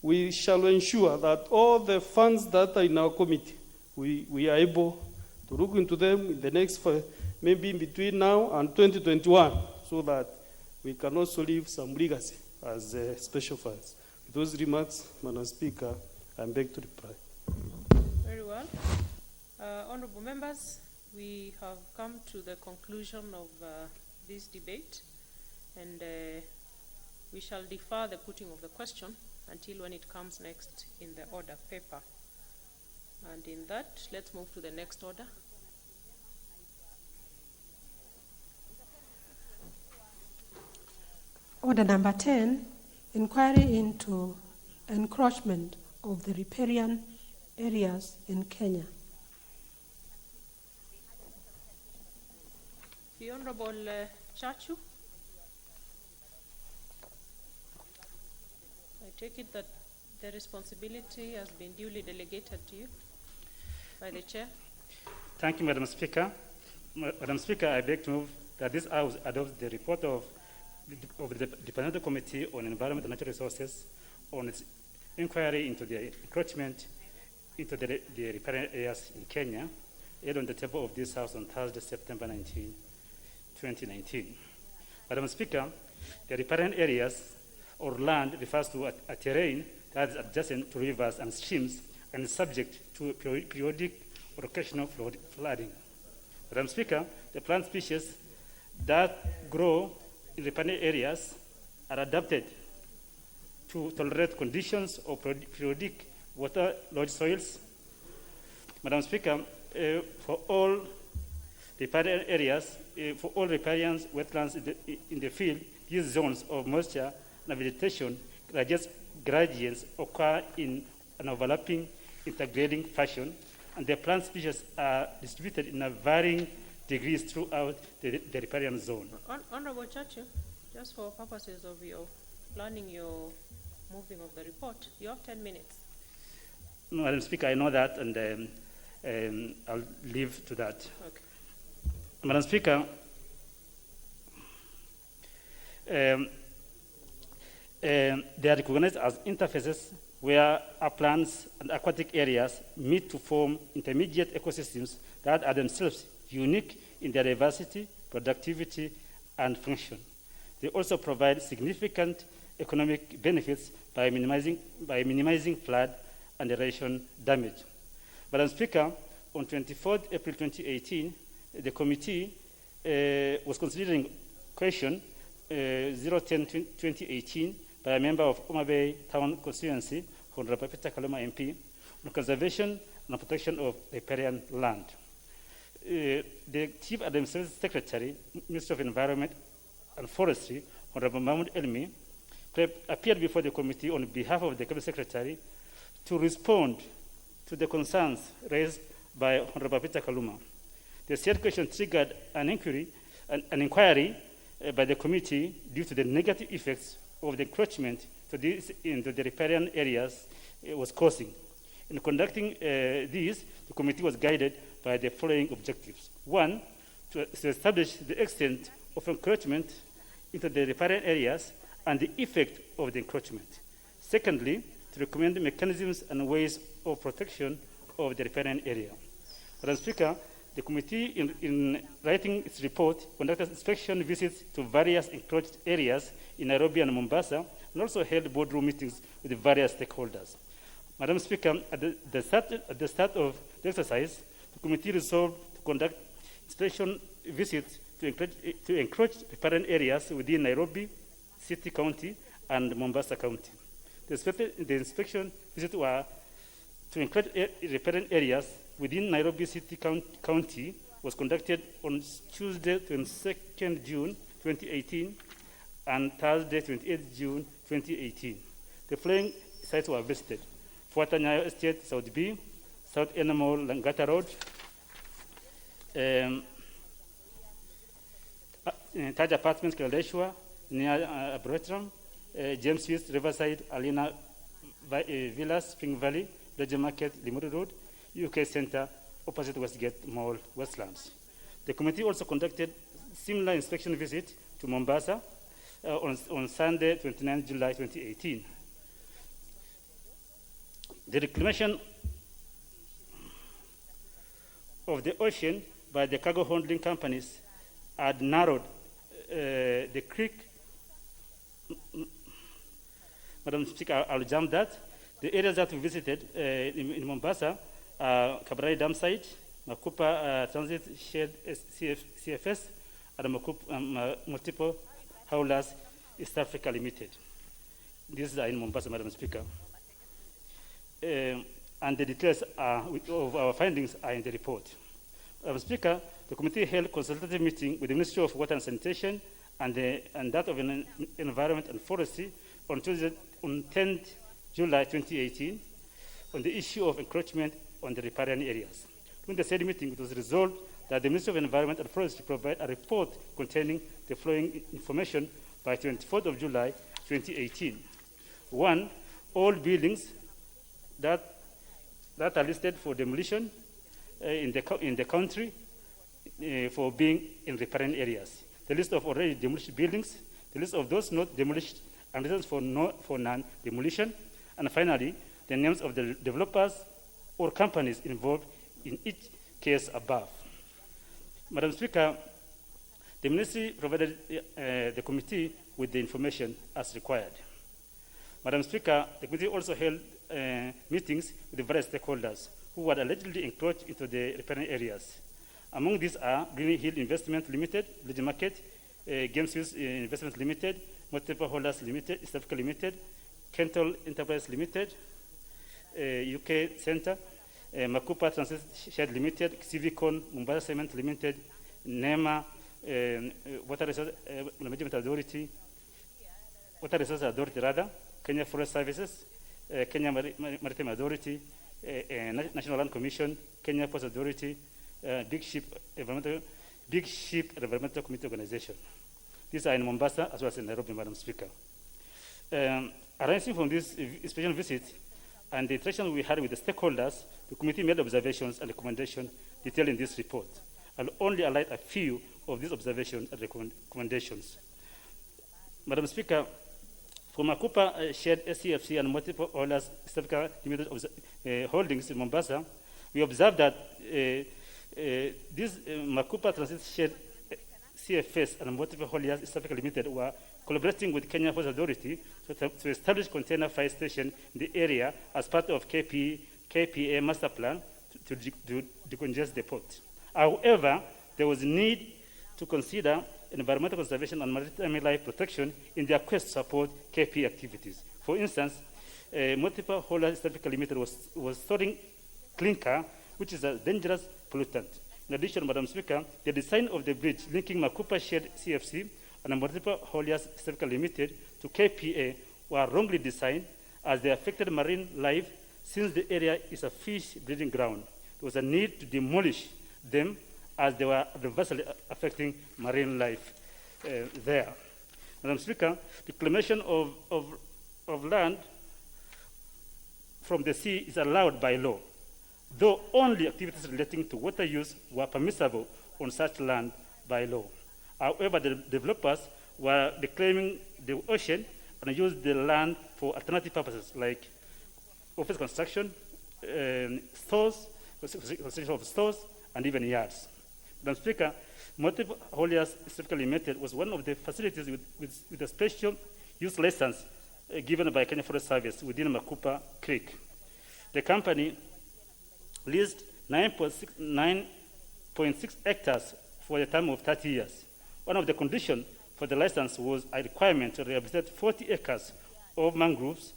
we shall ensure that all the funds that are in our committee, we are able to look into them in the next, maybe between now and 2021, so that we can also leave some legacy as special funds. With those remarks, Madam Speaker, I beg to reply. Very well. Honorable members, we have come to the conclusion of this debate, and we shall defer the putting of the question until when it comes next in the order paper. And in that, let's move to the next order. Order number 10, inquiry into encroachment of the riparian areas in Kenya. The Honorable Chachu. I take it that the responsibility has been duly delegated to you by the chair. Thank you, Madam Speaker. Madam Speaker, I beg to move that this House adopts the report of the Departmental Committee on Environment and Natural Resources on its inquiry into the encroachment into the riparian areas in Kenya, laid on the table of this House on Thursday, September 19, 2019. Madam Speaker, the riparian areas or land refers to a terrain that is adjacent to rivers and streams and is subject to periodic or occasional flooding. Madam Speaker, the plant species that grow in riparian areas are adapted to tolerate conditions of periodic water-lodged soils. Madam Speaker, for all riparian areas, for all riparian wetlands in the field, these zones of moisture and vegetation gradients occur in an overlapping, intergrading fashion, and the plant species are distributed in a varying degrees throughout the riparian zone. Honorable Chachu, just for purposes of your planning your moving of the report, you have 10 minutes. No, Madam Speaker, I know that, and I'll leave to that. Okay. Madam Speaker, they are recognized as interfaces where uplands and aquatic areas meet to form intermediate ecosystems that are themselves unique in their diversity productivity, and function. They also provide significant economic benefits by minimizing flood and erosion damage. Madam Speaker, on 24th April 2018, the committee was considering question 010-2018 by a member of Homa Bay Town Constituency, Honorable Peter Kaloma MP, on conservation and protection of riparian land. The Chief Administrative Secretary, Minister of Environment and Forestry, Honorable Mahmoud Elmi, appeared before the committee on behalf of the Cabinet Secretary to respond to the concerns raised by Honorable Peter Kaluma. The said question triggered an inquiry by the committee due to the negative effects of the encroachment into the riparian areas it was causing. In conducting these, the committee was guided by the following objectives. One, to establish the extent of encroachment into the riparian areas and the effect of the encroachment. Secondly, to recommend mechanisms and ways of protection of the riparian area. Madam Speaker, the committee, in writing its report, conducted inspection visits to various encroached areas in Nairobi and Mombasa, and also held boardroom meetings with the various stakeholders. Madam Speaker, at the start of the exercise, the committee resolved to conduct inspection visits to encroached riparian areas within Nairobi City County and Mombasa County. The inspection visits were to encroached riparian areas within Nairobi City County was conducted on Tuesday, 22nd June 2018 and Thursday, 28th June 2018. The following sites were visited: Fuata Nyayo Estate, South B, South Animal, Langata Road, Taj Apartments, Kaldeshwa, near Arboretum, James East, Riverside, Alina Villas, Spring Valley, Leisure Market, Limuru Road, UK Center, opposite Westgate Mall, Westlands. The committee also conducted similar inspection visit to Mombasa on Sunday, 29 July 2018. The reclamation of the ocean by the cargo handling companies had narrowed the creek. Madam Speaker, I'll jump that. The areas that we visited in Mombasa, Kabrai Dam site, Makupa Transit Shed CFS, and multiple howlers East Africa Limited. These are in Mombasa, Madam Speaker. And the details of our findings are in the report. Madam Speaker, the committee held a consultative meeting with the Ministry of Water and Sanitation and that of Environment and Forestry on Tuesday, on 10th July 2018, on the issue of encroachment on the riparian areas. During the said meeting, it was resolved that the Ministry of Environment and Forestry provide a report containing the following information by 24th of July 2018. One, all buildings that are listed for demolition in the country for being in riparian areas. The list of already demolished buildings, the list of those not demolished and reasons for non-demolition, and finally, the names of the developers or companies involved in each case above. Madam Speaker, the Ministry provided the committee with the information as required. Madam Speaker, the committee also held meetings with the various stakeholders who were allegedly encroached into the riparian areas. Among these are Green Hill Investment Limited, Leisure Market, Games Use Investment Limited, Multiple Holders Limited, East Africa Limited, Kental Enterprise Limited, UK Center, Makupa Transit Shed Limited, Civicon, Mombasa Cement Limited, NEMA, Water Resource Management Authority, Water Resource Authority rather, Kenya Forest Services, Kenya Maritime Authority, National Land Commission, Kenya Post Authority, Big Ship Environmental Committee Organization. These are in Mombasa as well as in Nairobi, Madam Speaker. Arising from this inspection visit and the interaction we had with the stakeholders, the committee made observations and recommendations detailed in this report. I'll only highlight a few of these observations and recommendations. Madam Speaker, for Makupa shared SCFC and multiple oilers East Africa Limited holdings in Mombasa, we observed that this Makupa Transit shared CFS and multiple hauliers East Africa Limited were collaborating with Kenya Ports Authority to establish container freight station in the area as part of KPA master plan to decongest the port. However, there was need to consider environmental conservation and maritime life protection in their quest to support KPA activities. For instance, multiple hauliers East Africa Limited was storing clinker, which is a dangerous pollutant. In addition, Madam Speaker, the design of the bridge linking Makupa Shared CFC and multiple hauliers East Africa Limited to KPA were wrongly designed as they affected marine life since the area is a fish breeding ground. There was a need to demolish them as they were adversely affecting marine life there. Madam Speaker, reclamation of land from the sea is allowed by law, though only activities relating to water use were permissible on such land by law. However, the developers were reclaiming the ocean and used the land for alternative purposes like office construction, stores, construction of stores, and even yards. Madam Speaker, multiple hauliers East Africa Limited was one of the facilities with a special use license given by Kenya Forest Service within Makupa Creek. The company leased 9.6 hectares for a term of 30 years. One of the conditions for the license was a requirement to rehabilitate 40 acres of mangroves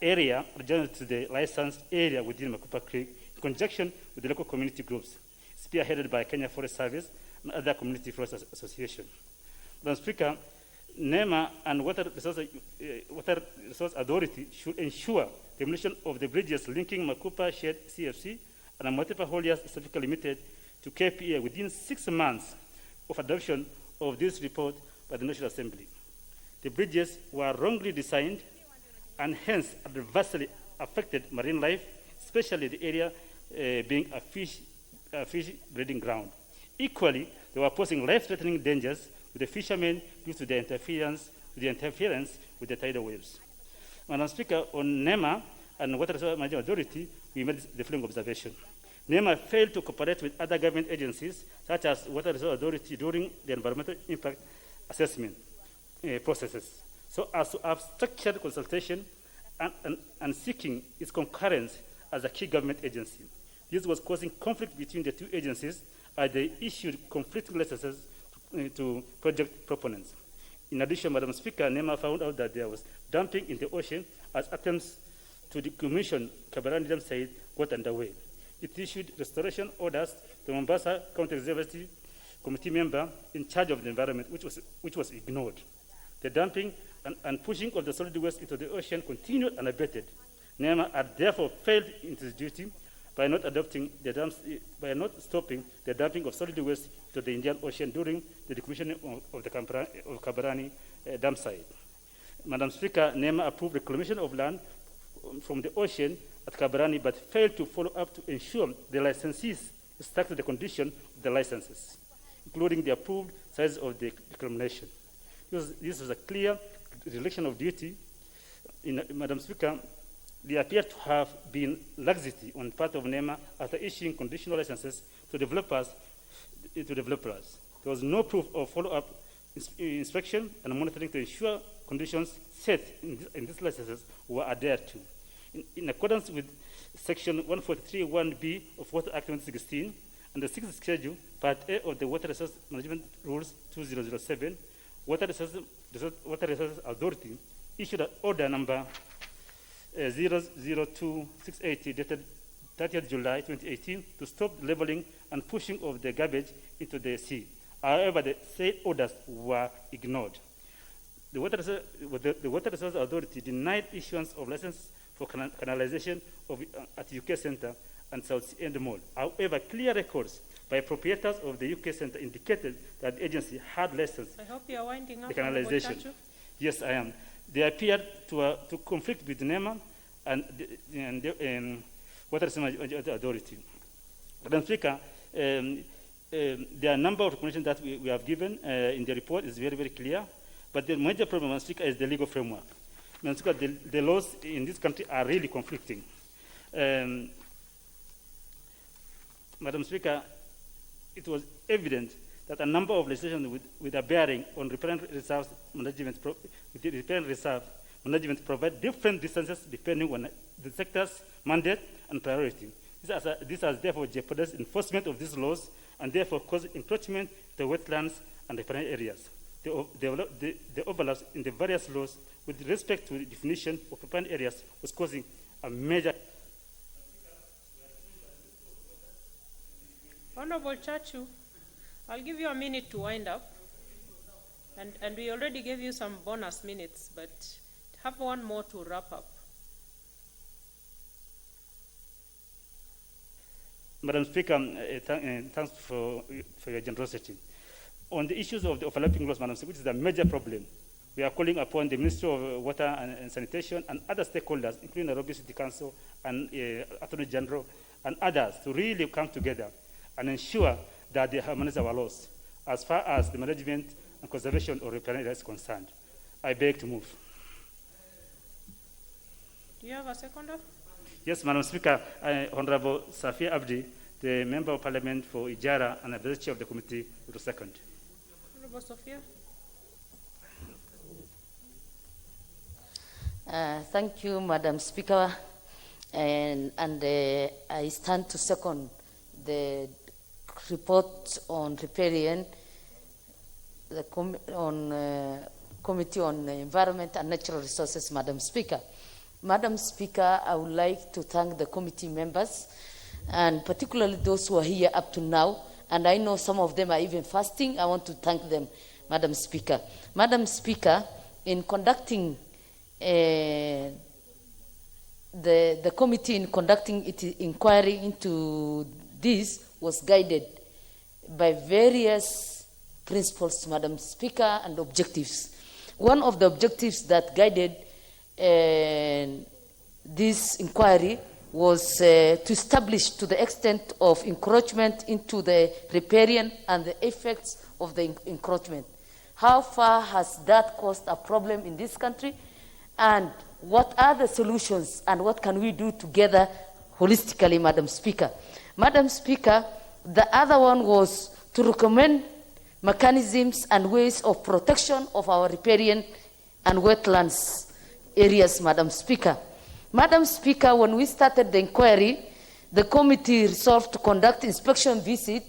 area adjacent to the licensed area within Makupa Creek in conjunction with the local community groups, spearheaded by Kenya Forest Service and other community forest associations. Madam Speaker, NEMA and Water Resource Authority should ensure demolition of the bridges linking Makupa Shared CFC and multiple hauliers East Africa Limited to KPA within 6 months of adoption of this report by the National Assembly. The bridges were wrongly designed and hence adversely affected marine life, especially the area being a fish breeding ground. Equally, they were posing life-threatening dangers to the fishermen due to the interference with the tidal waves. Madam Speaker, on NEMA and Water Resources Management Authority, we made the following observation. NEMA failed to cooperate with other government agencies, such as Water Resources Authority, during the environmental impact assessment processes, so as to have structured consultation and seeking its concurrence as a key government agency. This was causing conflict between the two agencies as they issued conflicting licenses to project proponents. In addition, Madam Speaker, NEMA found out that there was dumping in the ocean as attempts to decommission Kabarani Dam site got underway. It issued restoration orders to Mombasa County Executive Committee member in charge of the environment, which was ignored. The dumping and pushing of the solid waste into the ocean continued unabated. NEMA had therefore failed in its duty by not stopping the dumping of solid waste to the Indian Ocean during the decommissioning of the Kabarani dam site. Madam Speaker, NEMA approved reclamation of land from the ocean at Kabarani, but failed to follow up to ensure the licensees stuck to the condition of the licenses, including the approved size of the reclamation. This was a clear dereliction of duty. Madam Speaker, there appeared to have been laxity on part of NEMA after issuing conditional licenses to developers. There was no proof of follow-up inspection and monitoring to ensure conditions set in these licenses were adhered to. In accordance with Section 143(1)(b) of Water Act 2016 and the 6th Schedule, Part A of the Water Resource Management Rules 2007, Water Resources Authority issued an order number 002680 dated 30th July 2018 to stop leveling and pushing of the garbage into the sea. However, the said orders were ignored. The Water Resources Authority denied issuance of license for canalization at UK Centre and South Sea End Mall. However, clear records by proprietors of the UK Centre indicated that the agency had licensed I hope you are winding up the canalization. Yes, I am. They appeared to conflict with NEMA and Water Resources Authority. Madam Speaker, there are a number of recommendations that we have given in the report. Is very, very clear. But the major problem, Madam Speaker, is the legal framework. Madam Speaker, the laws in this country are really conflicting. Madam Speaker, it was evident that a number of legislation with a bearing on riparian reserves management, provide different distances depending on the sector's mandate and priority. This has therefore jeopardized enforcement of these laws and therefore caused encroachment to wetlands and riparian areas. The overlaps in the various laws with respect to the definition of riparian areas was causing a major. Honorable Chachu, I'll give you a minute to wind up. And we already gave you some bonus minutes, but have one more to wrap up. Madam Speaker, thanks for your generosity. On the issues of the overlapping laws, Madam Speaker, which is a major problem, we are calling upon the Ministry of Water and Sanitation and other stakeholders, including Nairobi City Council and Attorney General and others, to really come together and ensure that they harmonize our laws as far as the management and conservation of riparian areas is concerned. I beg to move. Do you have a seconder? Yes, Madam Speaker, Honorable Safia Abdi, the Member of Parliament for Ijara and the Chair of the committee, will second. Honorable Sophia. Thank you, Madam Speaker, and I stand to second the report on riparian, the Committee on Environment and Natural Resources, Madam Speaker. Madam Speaker, I would like to thank the committee members, and particularly those who are here up to now, and I know some of them are even fasting. I want to thank them, Madam Speaker. Madam Speaker, in conducting the committee in conducting its inquiry into this was guided by various principles, Madam Speaker, and objectives. One of the objectives that guided this inquiry was to establish to the extent of encroachment into the riparian and the effects of the encroachment. How far has that caused a problem in this country? And what are the solutions and what can we do together holistically, Madam Speaker? Madam Speaker, the other one was to recommend mechanisms and ways of protection of our riparian and wetlands areas, Madam Speaker. Madam Speaker, when we started the inquiry, the committee resolved to conduct inspection visit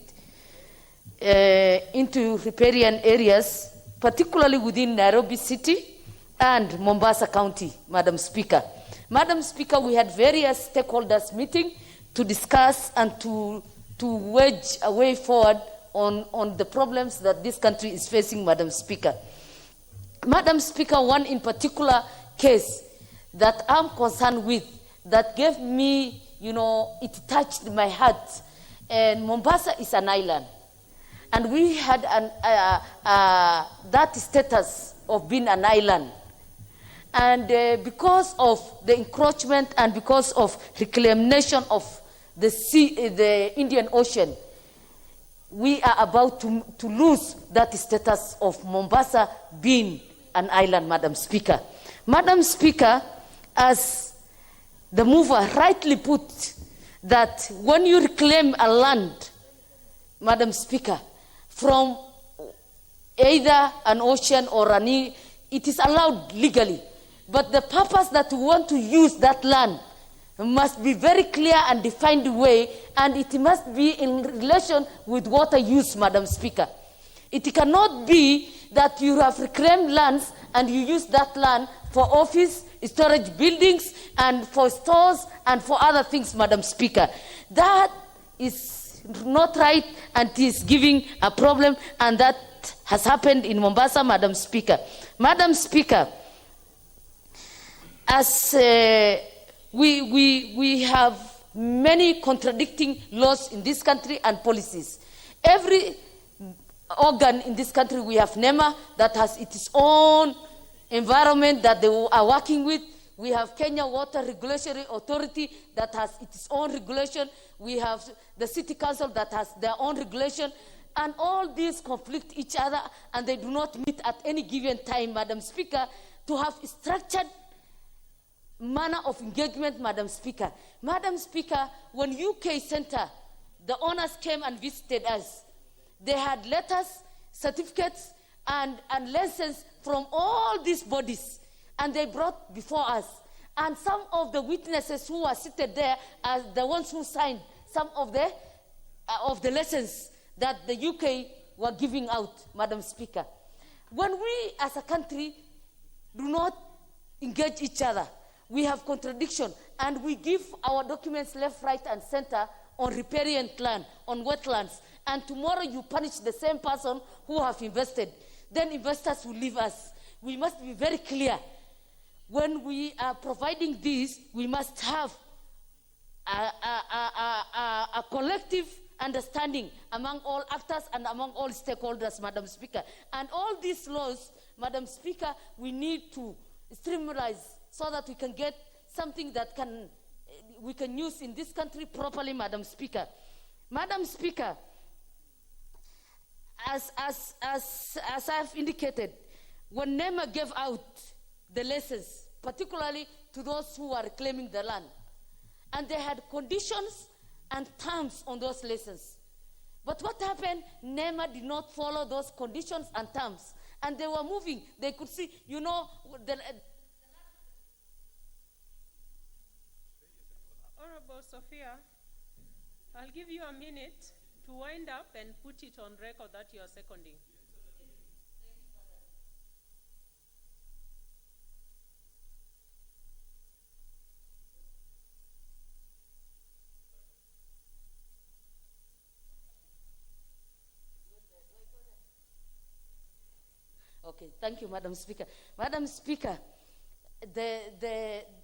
into riparian areas, particularly within Nairobi City and Mombasa County, Madam Speaker. Madam Speaker, we had various stakeholders meeting to discuss and to wedge a way forward on the problems that this country is facing, Madam Speaker. Madam Speaker, one in particular case that I'm concerned with, that gave me, it touched my heart. And Mombasa is an island. And we had that status of being an island. And because of the encroachment and because of reclamation of the sea, the Indian Ocean, we are about to lose that status of Mombasa being an island, Madam Speaker. Madam Speaker, as the mover rightly put, that when you reclaim a land, Madam Speaker, from either an ocean or it is allowed legally. But the purpose that we want to use that land must be very clear and defined way, and it must be in relation with water use, Madam Speaker. It cannot be that you have reclaimed lands and you use that land for office, storage buildings, and for stores and for other things, Madam Speaker. That is not right, and it is giving a problem, and that has happened in Mombasa, Madam Speaker. Madam Speaker, as we have many contradicting laws in this country and policies. Every organ in this country, we have NEMA that has its own environment that they are working with. We have Kenya Water Regulatory Authority that has its own regulation. We have the City Council that has their own regulation. And all these conflict each other, and they do not meet at any given time, Madam Speaker, to have a structured manner of engagement, Madam Speaker. Madam Speaker, when UK Center, the owners came and visited us, They had letters, certificates, and lessons from all these bodies, and they brought before us. And some of the witnesses who were seated there are the ones who signed some of the lessons that the UK were giving out, Madam Speaker. When we as a country do not engage each other, we have contradiction, and we give our documents left, right, and center on riparian land, on wetlands, and tomorrow you punish the same person who have invested. Then investors will leave us. We must be very clear. When we are providing this, we must have a collective understanding among all actors and among all stakeholders, Madam Speaker. And all these laws, Madam Speaker, we need to streamline so that we can get something that we can use in this country properly, Madam Speaker. Madam Speaker, as I've indicated, when NEMA gave out the lessons, particularly to those who are claiming the land, and they had conditions and terms on those lessons. But what happened? NEMA did not follow those conditions and terms, and they were moving. They could see, Honorable Sophia, I'll give you a minute to wind up and put it on record that you are seconding. Okay, thank you, Madam Speaker. Madam Speaker,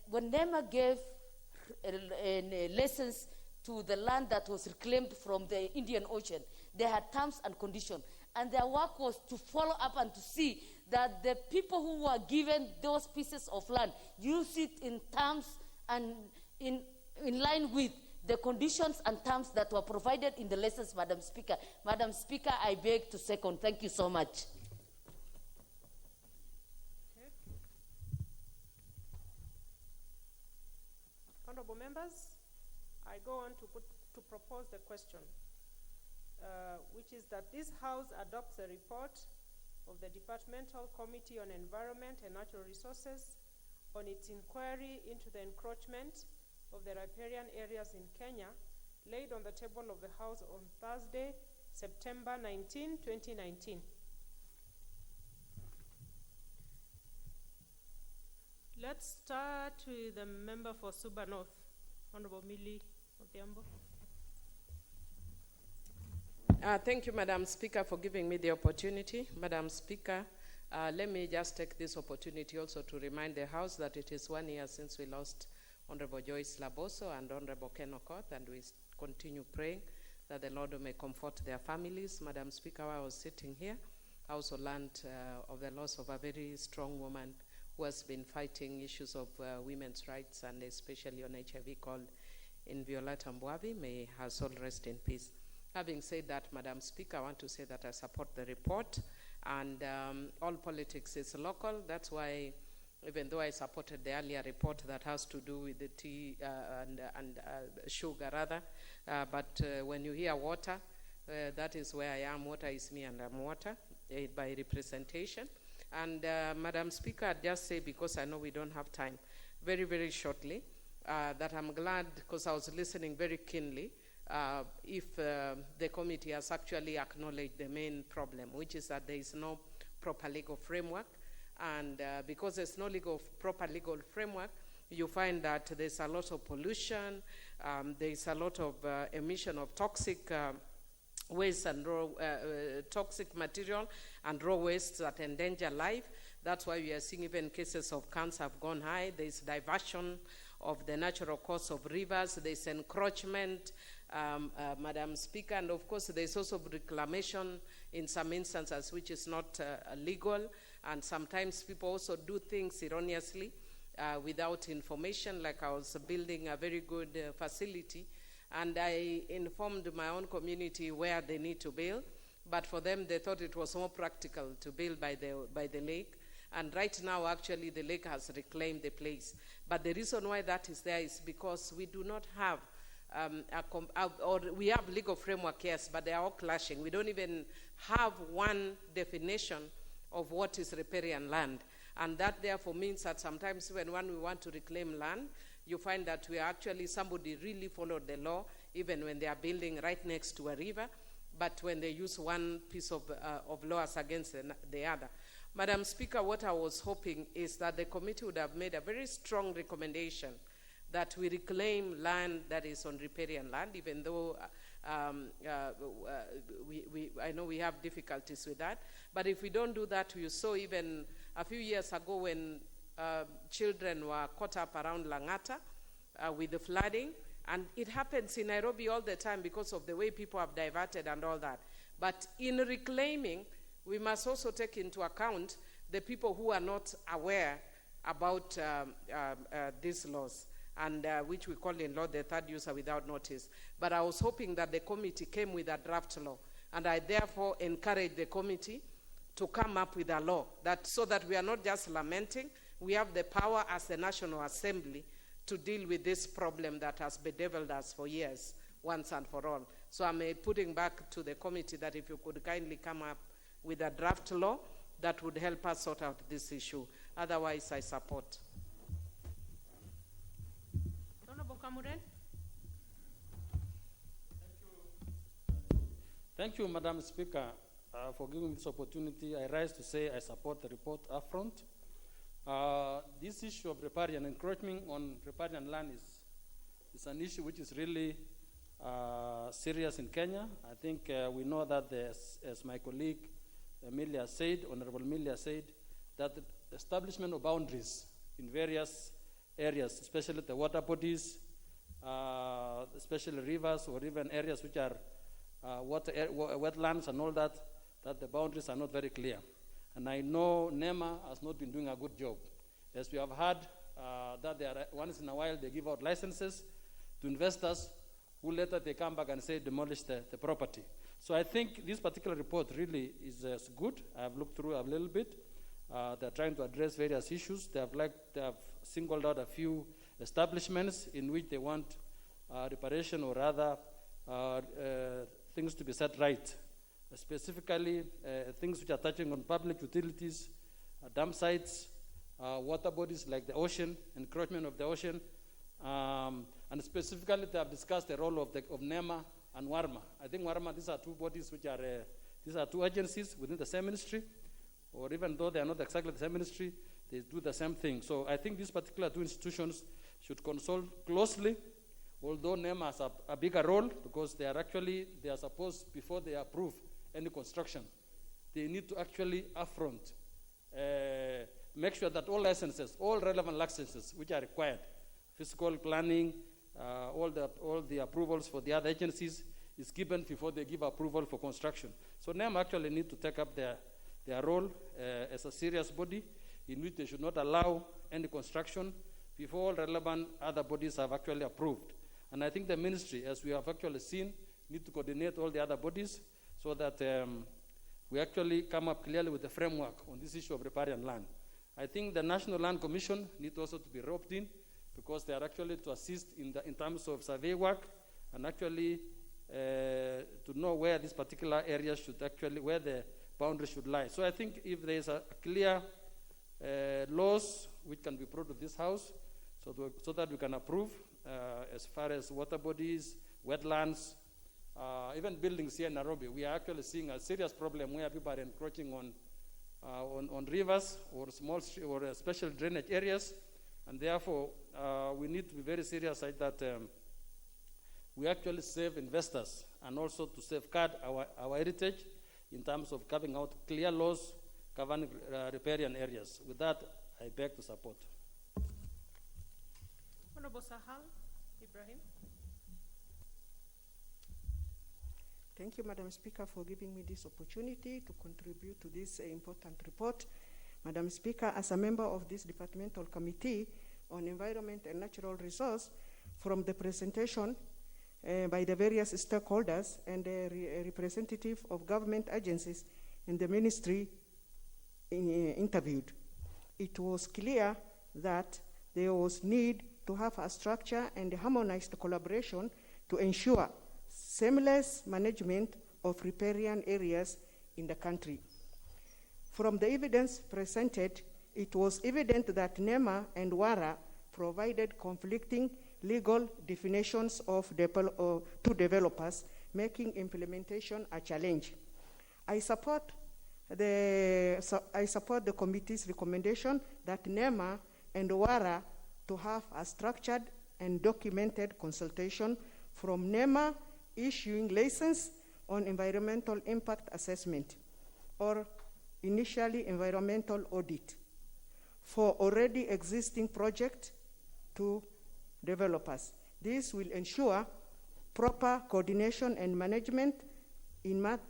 when NEMA gave lessons to the land that was reclaimed from the Indian Ocean, they had terms and conditions. And their work was to follow up and to see that the people who were given those pieces of land use it in terms and in line with the conditions and terms that were provided in the lessons, Madam Speaker. Madam Speaker, I beg to second. Thank you so much. Honorable members, I go on to propose the question, which is that this House adopts a report of the Departmental Committee on Environment and Natural Resources on its inquiry into the encroachment of the riparian areas in Kenya, laid on the table of the House on Thursday, September 19, 2019. Let's start with the member for Suba North, Honorable Millie Odhiambo. Thank you, Madam Speaker, for giving me the opportunity. Madam Speaker, let me just take this opportunity also to remind the House that it is 1 year since we lost Honorable Joyce Laboso and Honorable Ken Okoth, and we continue praying that the Lord may comfort their families. Madam Speaker, while I was sitting here, I also learned of the loss of a very strong woman who has been fighting issues of women's rights, and especially on HIV, called Inviolata Mbwavi. May her soul rest in peace. Having said that, Madam Speaker, I want to say that I support the report, and all politics is local. That's why, even though I supported the earlier report that has to do with the tea and sugar rather, but when you hear water, that is where I am. Water is me, and I'm water by representation. And Madam Speaker, I'd just say, because I know we don't have time, very, very shortly, that I'm glad, because I was listening very keenly, if the committee has actually acknowledged the main problem, which is that there is no proper legal framework. And because there's no proper legal framework, you find that there's a lot of pollution, there's a lot of emission of toxic waste and raw toxic material and raw waste that endanger life. That's why we are seeing even cases of cancer have gone high. There's diversion of the natural course of rivers. There's encroachment, Madam Speaker, and of course there's also reclamation in some instances which is not legal, and sometimes people also do things erroneously without information. Like I was building a very good facility, and I informed my own community where they need to build, but for them they thought it was more practical to build by the lake. And right now, actually, the lake has reclaimed the place. But the reason why that is there is because we do not have or we have legal framework, yes, but they are all clashing. We don't even have one definition of what is riparian land. And that therefore means that sometimes when we want to reclaim land, you find that somebody really followed the law, even when they are building right next to a river, but when they use one piece of laws against the other. Madam Speaker, what I was hoping is that the committee would have made a very strong recommendation that we reclaim land that is on riparian land, even though I know we have difficulties with that. But if we don't do that, you saw even a few years ago when children were caught up around Langata with the flooding, and it happens in Nairobi all the time because of the way people have diverted and all that. But in reclaiming, we must also take into account the people who are not aware about these laws, and which we call in law the third user without notice. But I was hoping that the committee came with a draft law, and I therefore encourage the committee to come up with a law so that we are not just lamenting. We have the power as the National Assembly to deal with this problem that has bedeviled us for years, once and for all. So I'm putting back to the committee that if you could kindly come up with a draft law that would help us sort out this issue. Otherwise, I support. Honorable Kamuren. Thank you, Madam Speaker, for giving me this opportunity. I rise to say I support the report upfront. This issue of riparian encroaching on riparian land is an issue which is really serious in Kenya. I think we know that, as my colleague Emilia said, Honorable Emilia said, that the establishment of boundaries in various areas, especially the water bodies, especially rivers or even areas which are wetlands and all that the boundaries are not very clear. And I know NEMA has not been doing a good job. As we have heard, that once in a while they give out licenses to investors who later they come back and say demolish the property. So I think this particular report really is good. I have looked through a little bit. They're trying to address various issues. They have singled out a few establishments in which they want reparation or rather things to be set right. Specifically, things which are touching on public utilities, dump sites, water bodies like the ocean, encroachment of the ocean, and specifically they have discussed the role of NEMA and WARMA. I think WARMA, these are two bodies which are, these are two agencies within the same ministry, or even though they are not exactly the same ministry, they do the same thing. So I think these particular two institutions should consult closely, although NEMA has a bigger role because they are supposed, before they approve any construction, they need to actually upfront make sure that all licenses, all relevant licenses which are required, physical planning, all the approvals for the other agencies is given before they give approval for construction. So NEM actually need to take up their role as a serious body in which they should not allow any construction before all relevant other bodies have actually approved. And I think the ministry, as we have actually seen, need to coordinate all the other bodies so that we actually come up clearly with the framework on this issue of riparian land. I think the National Land Commission need also to be roped in because they are actually to assist in terms of survey work and actually to know where this particular area should actually, where the boundaries should lie. So I think if there is a clear laws which can be brought to this house so that we can approve as far as water bodies, wetlands, even buildings here in Nairobi, we are actually seeing a serious problem where people are encroaching on rivers or small or special drainage areas, and therefore we need to be very serious at that we actually save investors and also to safeguard our heritage in terms of carving out clear laws governing riparian areas. With that, I beg to support. Honorable Sahal Ibrahim. Thank you, Madam Speaker, for giving me this opportunity to contribute to this important report. Madam Speaker, as a member of this departmental committee on environment and natural resource, from the presentation by the various stakeholders and the representative of government agencies in the ministry interviewed, it was clear that there was need to have a structure and harmonized collaboration to ensure seamless management of riparian areas in the country. From the evidence presented, it was evident that NEMA and WARA provided conflicting legal definitions to developers, making implementation a challenge. I support the committee's recommendation that NEMA and WARA to have a structured and documented consultation, from NEMA issuing license on environmental impact assessment or initially environmental audit for already existing projects to developers. This will ensure proper coordination and management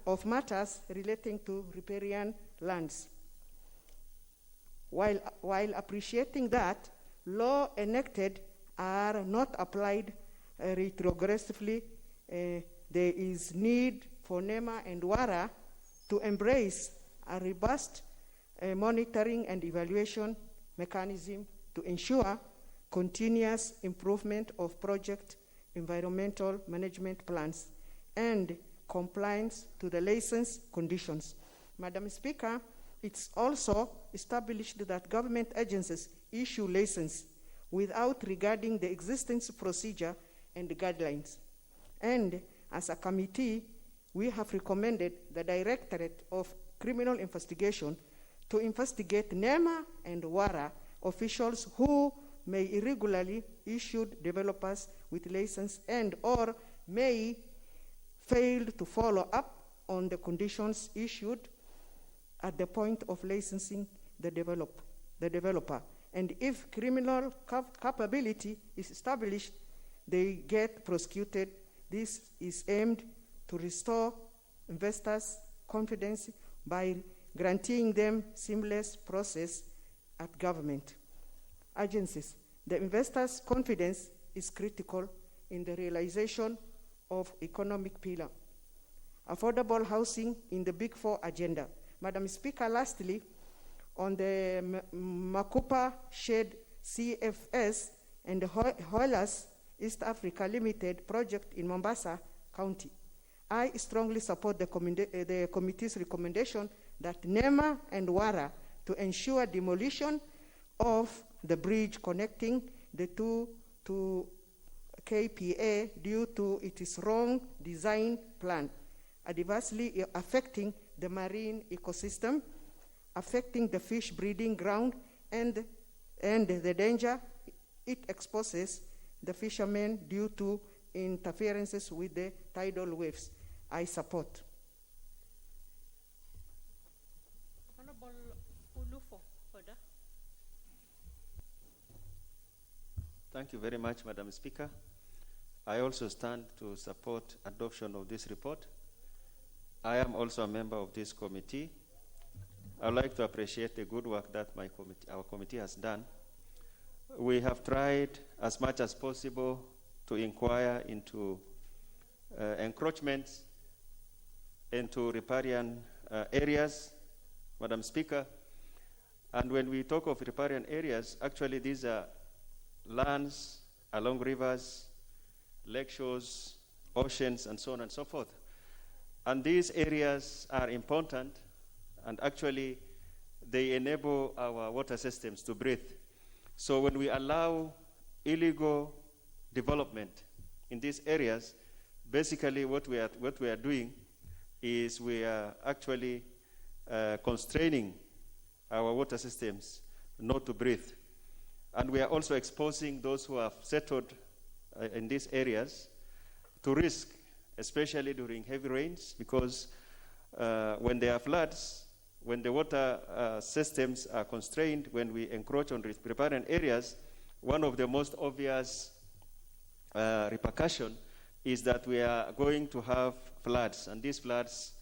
of matters relating to riparian lands. While appreciating that law enacted are not applied retrogressively, there is need for NEMA and WARA to embrace a robust monitoring and evaluation mechanism to ensure continuous improvement of project environmental management plans and compliance to the license conditions. Madam Speaker, it's also established that government agencies issue license without regarding the existence procedure and guidelines. And as a committee, we have recommended the Directorate of Criminal Investigation to investigate NEMA and WARA officials who may irregularly issue developers with license and or may fail to follow up on the conditions issued at the point of licensing the developer. And if criminal culpability is established, they get prosecuted. This is aimed to restore investors' confidence by granting them seamless process at government agencies. The investors' confidence is critical in the realization of economic pillar. Affordable housing in the Big Four agenda. Madam Speaker, lastly, on the Makupa Shed CFS and the Hoylas East Africa Limited project in Mombasa County, I strongly support the committee's recommendation that NEMA and WARA to ensure demolition of the bridge connecting the two to KPA due to its wrong design plan, adversely affecting the marine ecosystem, affecting the fish breeding ground, and the danger it exposes the fishermen due to interferences with the tidal waves. I support. Honorable Ulufo, order. Thank you very much, Madam Speaker. I also stand to support adoption of this report. I am also a member of this committee. I would like to appreciate the good work that our committee has done. We have tried as much as possible to inquire into encroachments into riparian areas, Madam Speaker. And when we talk of riparian areas, actually these are lands along rivers, lake shores, oceans, and so on and so forth. And these areas are important, and actually they enable our water systems to breathe. So when we allow illegal development in these areas, basically what we are doing is we are actually constraining our water systems not to breathe. And we are also exposing those who have settled in these areas to risk, especially during heavy rains, because when there are floods, when the water systems are constrained, when we encroach on riparian areas, one of the most obvious repercussion is that we are going to have floods, and these floods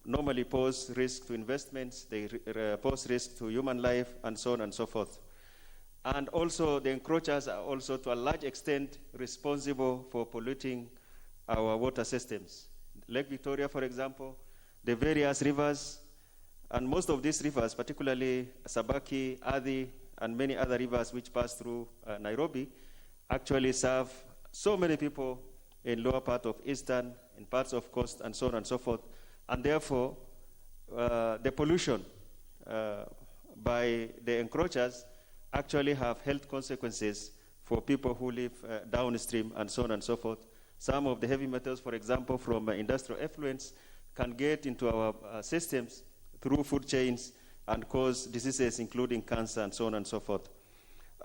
normally pose risk to investments, they pose risk to human life, and so on and so forth. And also the encroachers are also to a large extent responsible for polluting our water systems. Lake Victoria, for example, the various rivers, and most of these rivers, particularly Sabaki, Athi, and many other rivers which pass through Nairobi, actually serve so many people in lower part of eastern, in parts of coast, and so on and so forth. And therefore, the pollution by the encroachers actually have health consequences for people who live downstream, and so on and so forth. Some of the heavy metals, for example, from industrial effluents, can get into our systems through food chains and cause diseases, including cancer, and so on and so forth.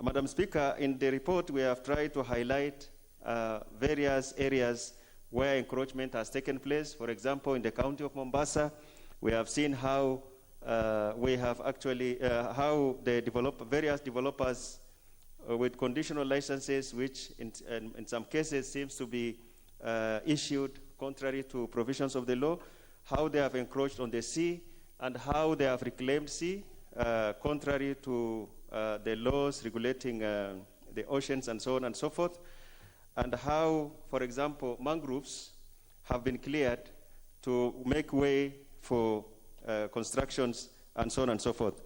Madam Speaker, in the report, we have tried to highlight various areas where encroachment has taken place. For example, in the county of Mombasa, we have seen how we have actually, how they various developers with conditional licenses, which in some cases seems to be issued contrary to provisions of the law, how they have encroached on the sea, and how they have reclaimed sea contrary to the laws regulating the oceans, and so on and so forth, and how, for example, mangroves have been cleared to make way for constructions, and so on and so forth.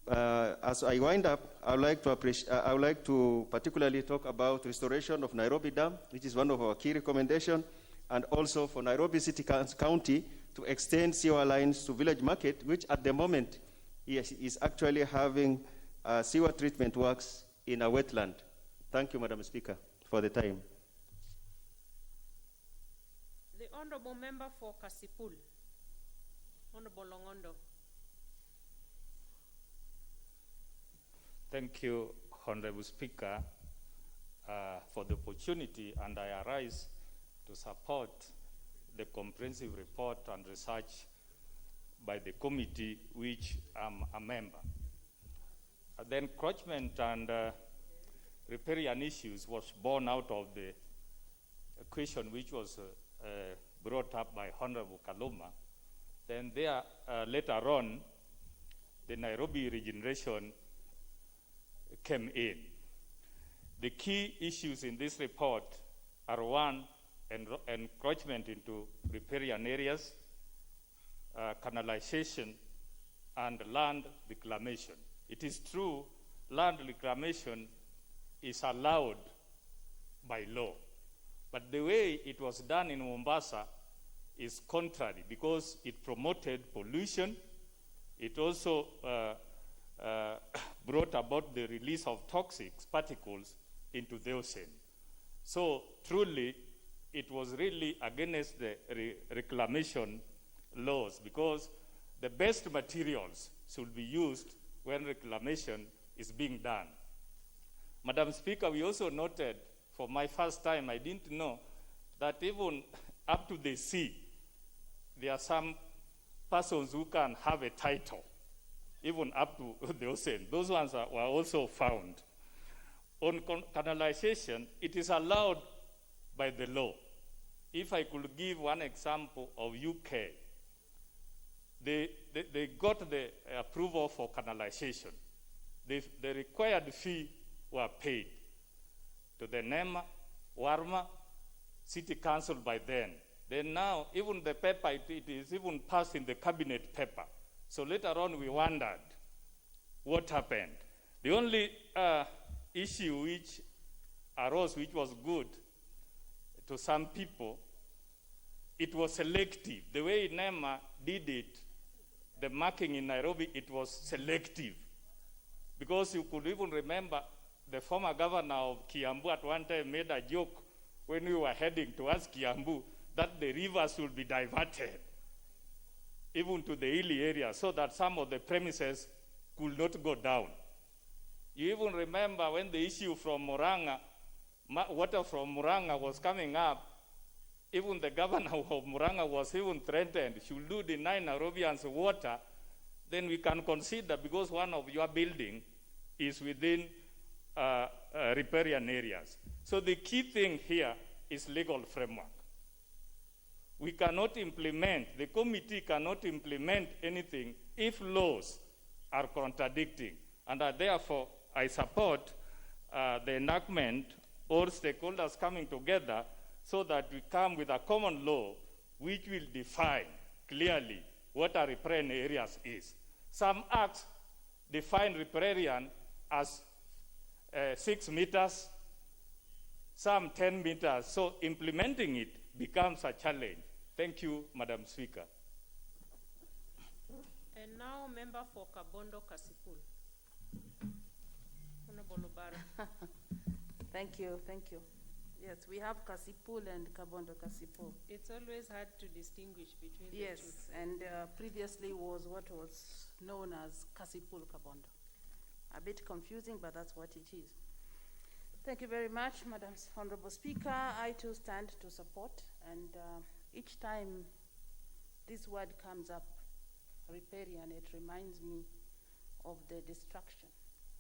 As I wind up, I would like to particularly talk about restoration of Nairobi Dam, which is one of our key recommendations, and also for Nairobi City County to extend sewer lines to Village Market, which at the moment is actually having sewer treatment works in a wetland. Thank you, Madam Speaker, for the time. The Honourable Member for Kasipul, Honourable Longondo. Thank you, Honourable Speaker, for the opportunity, and I arise to support the comprehensive report and research by the committee which I'm a member. The encroachment and riparian issues was born out of the question which was brought up by Honorable Kaluma. Then there, later on, the Nairobi regeneration came in. The key issues in this report are: one, encroachment into riparian areas, canalization, and land reclamation. It is true, land reclamation is allowed by law, but the way it was done in Mombasa is contrary because it promoted pollution. It also brought about the release of toxic particles into the ocean. So truly, it was really against the reclamation laws because the best materials should be used when reclamation is being done. Madam Speaker, we also noted, for my first time, I didn't know that even up to the sea, there are some persons who can have a title, even up to the ocean. Those ones were also found. On canalization, it is allowed by the law. If I could give one example of UK, they got the approval for canalization. The required fee were paid to the NEMA, WARMA, City Council by then. Then now, even the paper, it is even passed in the cabinet paper. So later on, we wondered what happened. The only issue which arose, which was good to some people, it was selective. The way NEMA did it, the marking in Nairobi, it was selective. Because you could even remember the former governor of Kiambu at one time made a joke when we were heading towards Kiambu that the rivers would be diverted even to the hilly area so that some of the premises could not go down. You even remember when the issue from Murang'a, water from Murang'a was coming up, even the governor of Murang'a was even threatened, should you deny Nairobians water, then we can consider, because one of your building is within riparian areas. So the key thing here is legal framework. We cannot implement, the committee cannot implement anything if laws are contradicting. And therefore, I support the enactment, all stakeholders coming together so that we come with a common law which will define clearly what a riparian areas is. Some acts define riparian as 6 meters, some 10 meters, so implementing it becomes a challenge. Thank you, Madam Speaker. And now, member for Kabondo Kasipul. Honorable Obara. Thank you. Yes, we have Kasipul and Kabondo Kasipul. It's always hard to distinguish between the two. Yes, and previously was what was known as Kasipul Kabondo. A bit confusing, but that's what it is. Thank you very much, Madam Honorable Speaker. I too stand to support, and each time this word comes up, riparian, it reminds me of the destruction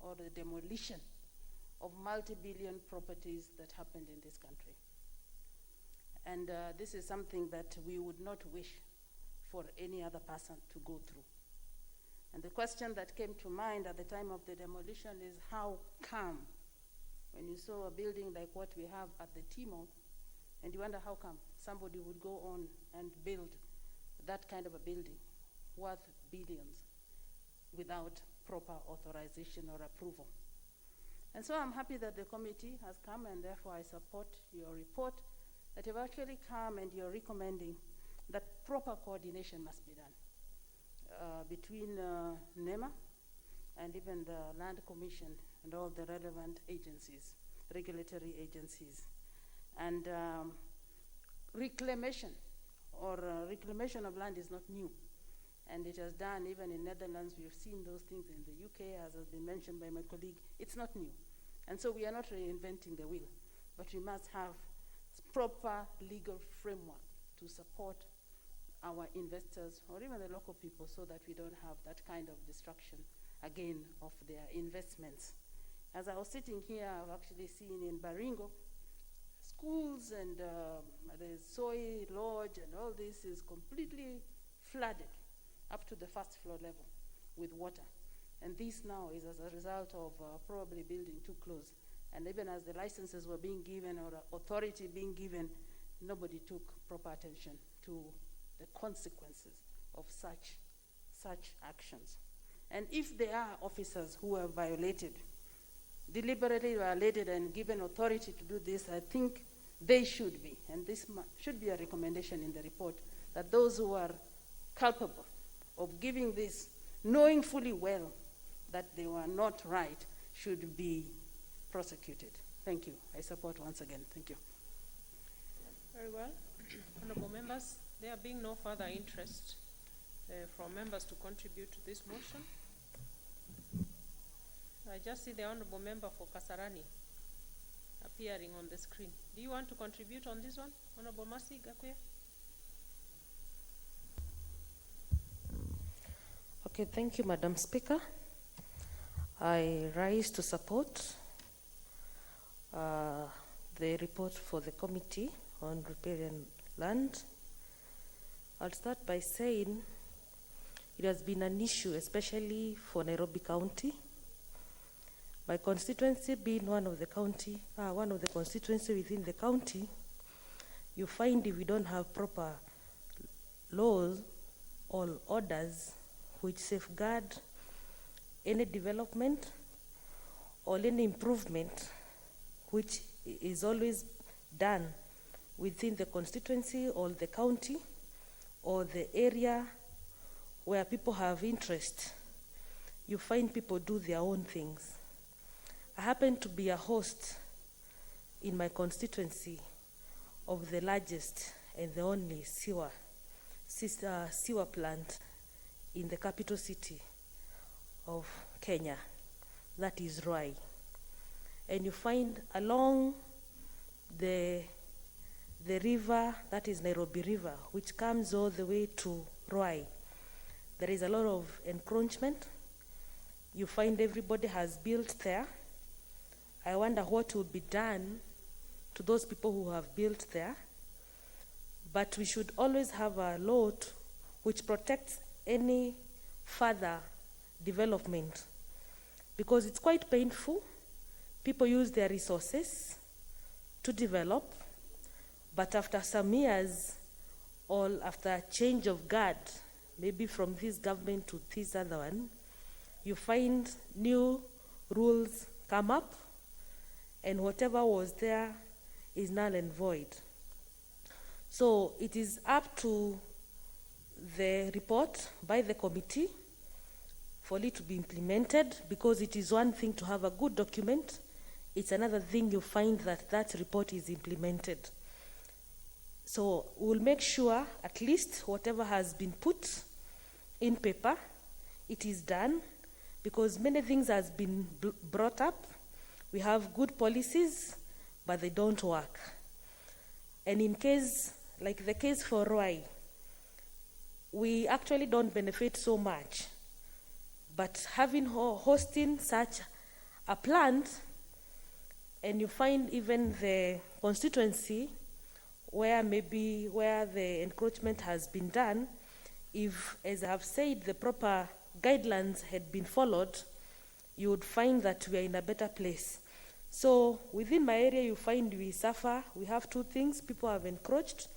or the demolition of multi-billion properties that happened in this country. And this is something that we would not wish for any other person to go through. And the question that came to mind at the time of the demolition is how come, when you saw a building like what we have at the Timo, and you wonder how come somebody would go on and build that kind of a building worth billions without proper authorization or approval. And so I'm happy that the committee has come, and therefore I support your report, that you've actually come and you're recommending that proper coordination must be done between NEMA and even the Land Commission and all the relevant agencies, regulatory agencies. And reclamation reclamation of land is not new. And it has done even in Netherlands. We've seen those things in the UK, as has been mentioned by my colleague. It's not new. And so we are not reinventing the wheel, but we must have proper legal framework to support our investors or even the local people so that we don't have that kind of destruction again of their investments. As I was sitting here, I've actually seen in Baringo, schools and the soy lodge and all this is completely flooded up to the first floor level with water. And this now is as a result of probably building too close. And even as the licenses were being given or authority being given, nobody took proper attention to the consequences of such actions. And if there are officers who have deliberately violated and given authority to do this, I think they should be, and this should be a recommendation in the report, that those who are culpable of giving this, knowing fully well that they were not right, should be prosecuted. Thank you. I support once again. Thank you. Very well. Honorable members, there being no further interest from members to contribute to this motion, I just see the honorable member for Kasarani appearing on the screen. Do you want to contribute on this one, Honorable Mercy Gakuya? Okay, thank you, Madam Speaker. I rise to support the report for the Committee on Riparian Land. I'll start by saying it has been an issue, especially for Nairobi County. My constituency being one of the constituency within the county, you find if we don't have proper laws or orders which safeguard any development or any improvement which is always done within the constituency or the county or the area where people have interest, you find people do their own things. I happen to be a host in my constituency of the largest and the only sewer plant in the capital city of Kenya, that is Ruai. And you find along the river, that is Nairobi River, which comes all the way to Ruai, there is a lot of encroachment. You find everybody has built there. I wonder what will be done to those people who have built there. But we should always have a law which protects any further development, because it's quite painful. People use their resources to develop, but after some years or after a change of guard, maybe from this government to this other one, you find new rules come up, and whatever was there is null and void. So it is up to the report by the committee for it to be implemented, because it is one thing to have a good document, it's another thing you find that that report is implemented. So we'll make sure at least whatever has been put in paper, it is done, because many things has been brought up. We have good policies, but they don't work. And in case, like the case for Roy, we actually don't benefit so much. But having hosting such a plant, and you find even the constituency where the encroachment has been done, if, as I have said, the proper guidelines had been followed, you would find that we are in a better place. So within my area, you find we suffer. We have two things: people have encroached,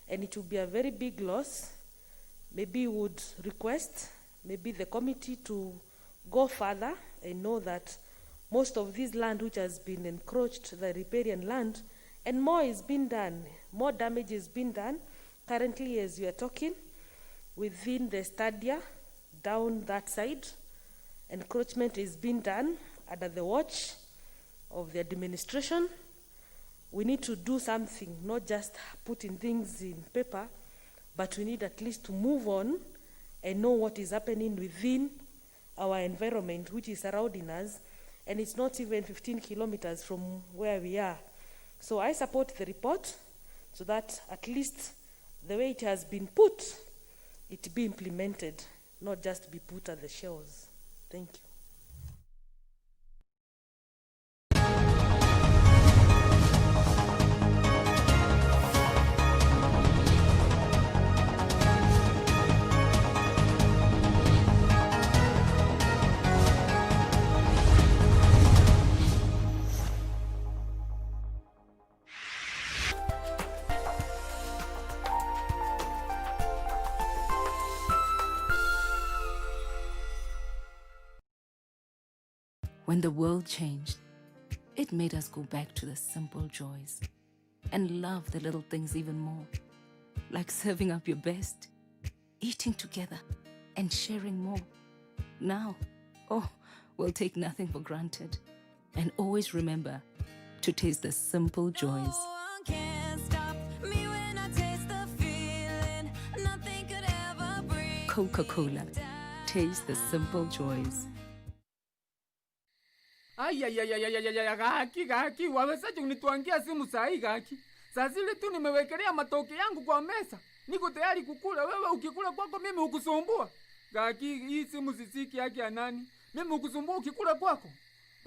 and it will be a very big loss. Maybe we would request maybe the committee to go further and know that most of this land which has been encroached, the riparian land, and more is being done, more damage is being done. Currently, as we are talking, within the stadia, down that side, encroachment is being done under the watch of the administration. We need to do something, not just putting things in paper, but we need at least to move on and know what is happening within our environment, which is surrounding us, and it's not even 15 kilometers from where we are. So I support the report, so that at least the way it has been put, it be implemented, not just be put at the shelves. Thank you. When the world changed, it made us go back to the simple joys and love the little things even more, like serving up your best, eating together, and sharing more. Now, we'll take nothing for granted and always remember to taste the simple joys. Coca-Cola, taste the simple joys. Gaki, wawezaje unituangia simu sahi Gaki? Saa zile tu nimewekelea matoke yangu kwa mesa. Niko tayari kukula, wewe ukikula kwako mimi ukusumbua. Gaki, hii simu sisiki yake ya nani? Mimi ukusumbua ukikula kwako.